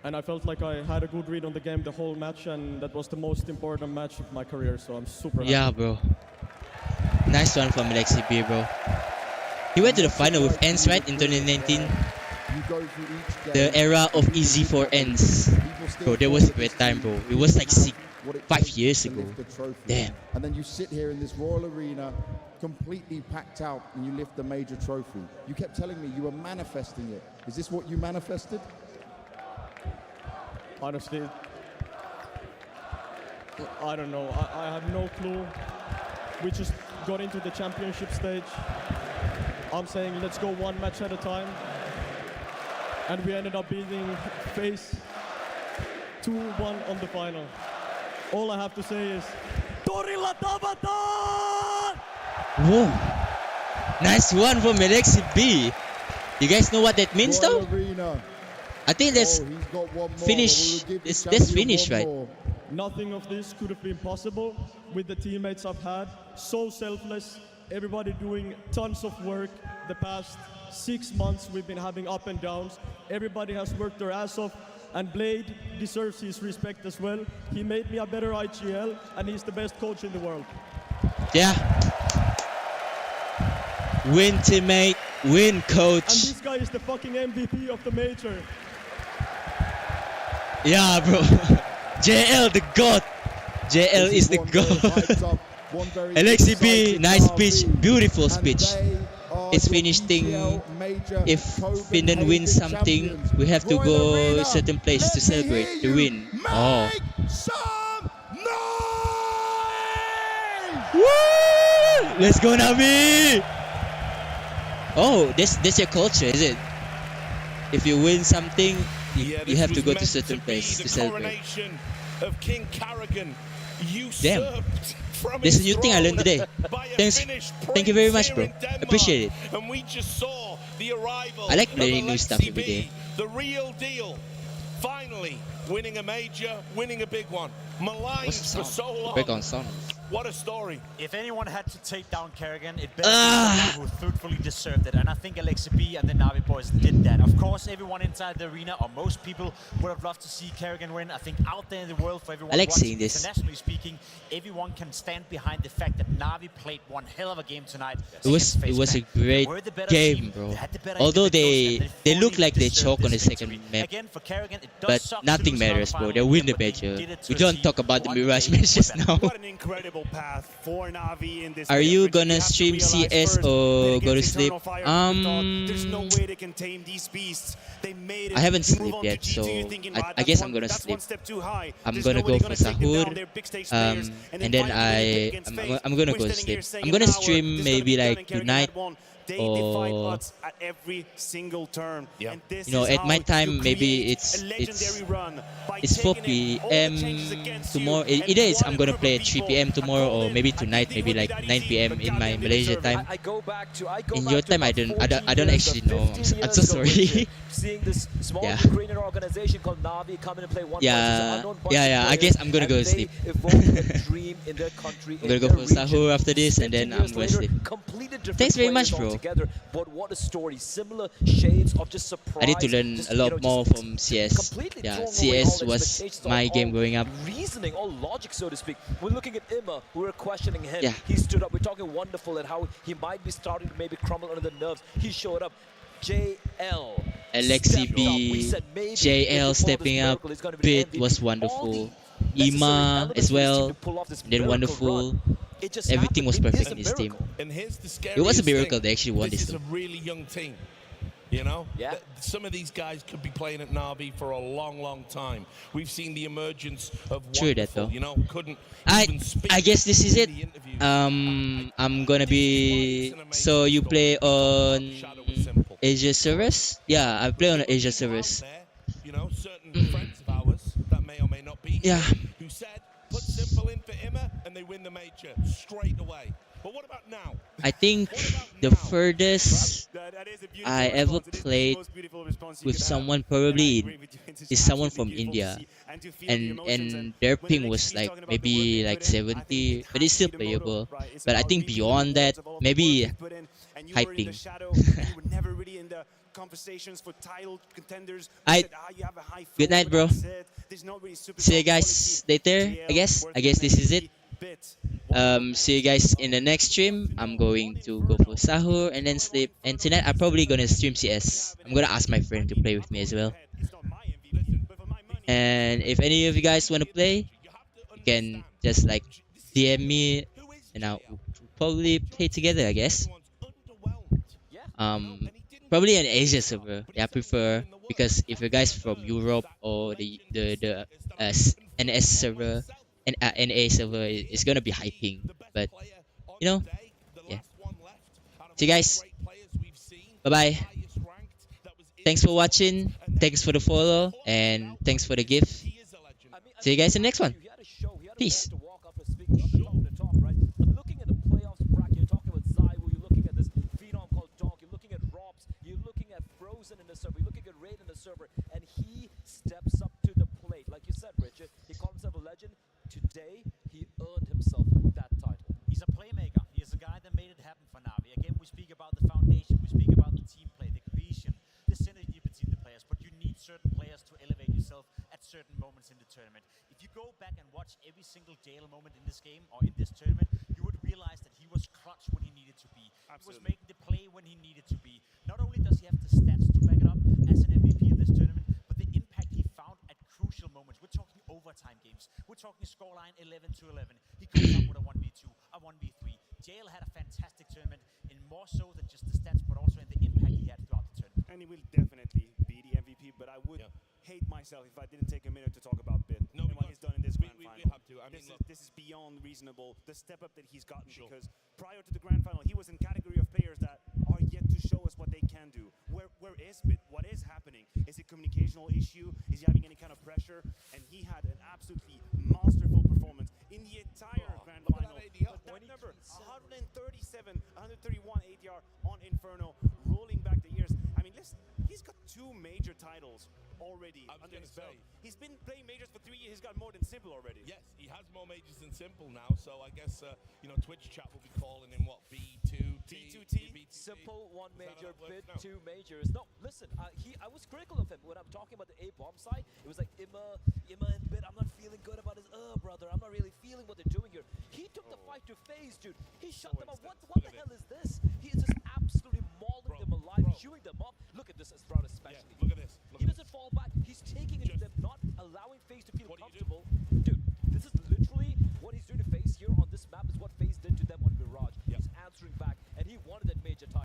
And I felt like I had a good read on the game the whole match, and that was the most important match of my career, so I'm super happy. Yeah, bro. Nice one from Alexi B, bro. He went to the final with ENS, right, in 2019? The era of easy for ENS. Bro, that was a great time, bro. It was like 5 years ago. Damn. And then you sit here in this Royal Arena, completely packed out, and you lift the major trophy. You kept telling me you were manifesting it. Is this what you manifested? Honestly, I don't know. I have no clue. We just got into the championship stage. I'm saying let's go one match at a time. And we ended up beating FaZe 2-1 on the final. All I have to say is, Torilla Tabata! Whoa. Nice one from Alexi B. You guys know what that means, though? I think that's finish. That's finished, right? Nothing of this could have been possible with the teammates I've had. So selfless. Everybody doing tons of work. The past 6 months we've been having up and downs. Everybody has worked their ass off. And Blade deserves his respect as well. He made me a better IGL, and he's the best coach in the world. Yeah. Win teammate, win coach. And this guy is the fucking MVP of the major. Yeah, bro. JL the god. JL is the god. Alexi B, nice speech, beautiful speech. It's finished thing. If Finland wins something, we have to go a certain place to celebrate the win. Oh. Woo! Let's go, Navi! Oh, that's your culture, is it? If you win something, you have to go to a certain place to celebrate. Of King Carrigan, damn. There's a new thing I learned today. Thanks. Thank you very much, bro. Appreciate it. And we just saw the arrival. I like learning new stuff every day. The real deal. Finally winning a major, winning a big one. Maligned for so long. Break on sound. What a story. If anyone had to take down Kerrigan, it better be someone who truthfully deserved it. And I think Alexi B and the Navi boys did that. Of course, everyone inside the arena, or most people, would have loved to see Kerrigan win. I think out there in the world, for everyone I like watching, seeing this. internationally speaking, everyone can stand behind the fact that Navi played one hell of a game tonight. It was a great game, bro. Although they look like they choke on the second map, but nothing matters, bro. They win the major. We don't talk about the Mirage matches now. What an incredible path for Navi in this. Are you gonna stream CS or go to sleep? There's no way they can tame these beasts. They made it. I haven't slept yet, so I guess I'm gonna sleep. I'm gonna go for Sahur, and then I'm gonna go to sleep. I'm gonna stream maybe like tonight, They defy odds at every single turn. And this you know, is at how my time, you maybe create it's a legendary run by 4 taking in all the changes p.m. against tomorrow. you. Either And it's I'm gonna play at 3 p.m. tomorrow, or maybe tonight, maybe like 9 p.m. in my Malaysia time. I go back to In your time, I don't actually know. I'm so sorry. Seeing this small Yeah. Ukrainian organization called Navi come in and play one Yeah, unknown bunch yeah. of I guess players, I'm gonna and go they sleep. evoke a dream in their country. I'm gonna go for sahur after this, and then I'm gonna sleep. Completely different Thanks very much, players bro. altogether, but what a story! Similar shades of just surprise. I need to learn a lot more from CS. Yeah, CS was my game growing up. Reasoning, all logic, so to speak. We're looking at Ima. We were questioning him. Yeah. He stood up. We're talking wonderful and how he might be starting to maybe crumble under the nerves. He showed up. JL. Alexi B, JL stepping up, Bit was wonderful. Ima as well, and then wonderful. Everything was perfect in this team. And here's the It was a scariest miracle thing. they actually won This this is a game. really young team. You know, some of these guys could be playing at Navi for a long, long time. We've seen the emergence of True that wonderful, though. you know, couldn't I even speak. guess this is it. I'm gonna be. So you play on Asia servers? Yeah, I play on Asia servers. You know, certain friends of ours that may or may not be Yeah. who said, put simple in for Immer and they win the major straight away. But what about now? I think the furthest I ever played with someone probably is someone from India, and their ping was like maybe like 70, but it's still playable. But I think beyond that, maybe high ping. Conversations for title contenders. Good night, bro. See you guys later. I guess this is it. See you guys in the next stream. I'm going to go for sahur and then sleep. And tonight I'm probably gonna stream CS. I'm gonna ask my friend to play with me as well. And if any of you guys want to play, you can just like DM me, and I'll probably play together, I guess. Probably an Asia server. Yeah, I prefer, because if you guys from Europe or the NS server and NA server, it's gonna be high ping. But you know, yeah. See you guys. Bye bye. Thanks for watching. Thanks for the follow, and thanks for the gift. See you guys in the next one. Peace. In the server, you're looking at Raid in the server, and he steps up to the plate. Like you said, Richard, he called himself a legend. Today, he earned himself that title. He's a playmaker. He is a guy that made it happen for Navi. Again, we speak about the foundation, we speak about the team play, the cohesion, the synergy between the players, but you need certain players to elevate yourself at certain moments in the tournament. If you go back and watch every single JL moment in this game or in this tournament, you would realize that he was clutch when he needed to be. Absolutely. He was making the play when he needed to be. Not only does he have the stats to back it up as an MVP of this tournament, but the impact he found at crucial moments. We're talking overtime games. We're talking scoreline 11-11. He comes up with a 1v2, a 1v3. JL had a fantastic tournament, in more so than just the stats, but also in the impact he had throughout the tournament. And he will definitely be the MVP, but I would hate myself if I didn't take a minute to talk about Bit. No, what he's done in this grand final. We have to. I mean, this is beyond reasonable. The step up that he's gotten, because prior to the grand final, he was in category of players that are yet to show us what they can do. Where is Bit? What is happening? Is it communicational issue? Is he having any kind of pressure? And he had an absolutely masterful performance in the entire grand final. But that number, 137, 131 ADR on Inferno, rolling back the years. I mean, listen, he's got 2 major titles already under his belt. He's been playing majors for 3 years. He's got more than Simple already. Yes, he has more majors than Simple now. So I guess you know, Twitch chat will be calling him what, B2T. Simple 1 major, Bit 2 majors. No, listen, I was critical of him when I'm talking about the A bomb side. It was like Ima and Bit. I'm not feeling good about his. Brother, I'm not really feeling what they're doing here. He took the fight to FaZe, dude. He shut them up. What the hell is this? He is just absolutely mauling them alive, chewing them up. Look at this, Sprout especially. Yeah, look at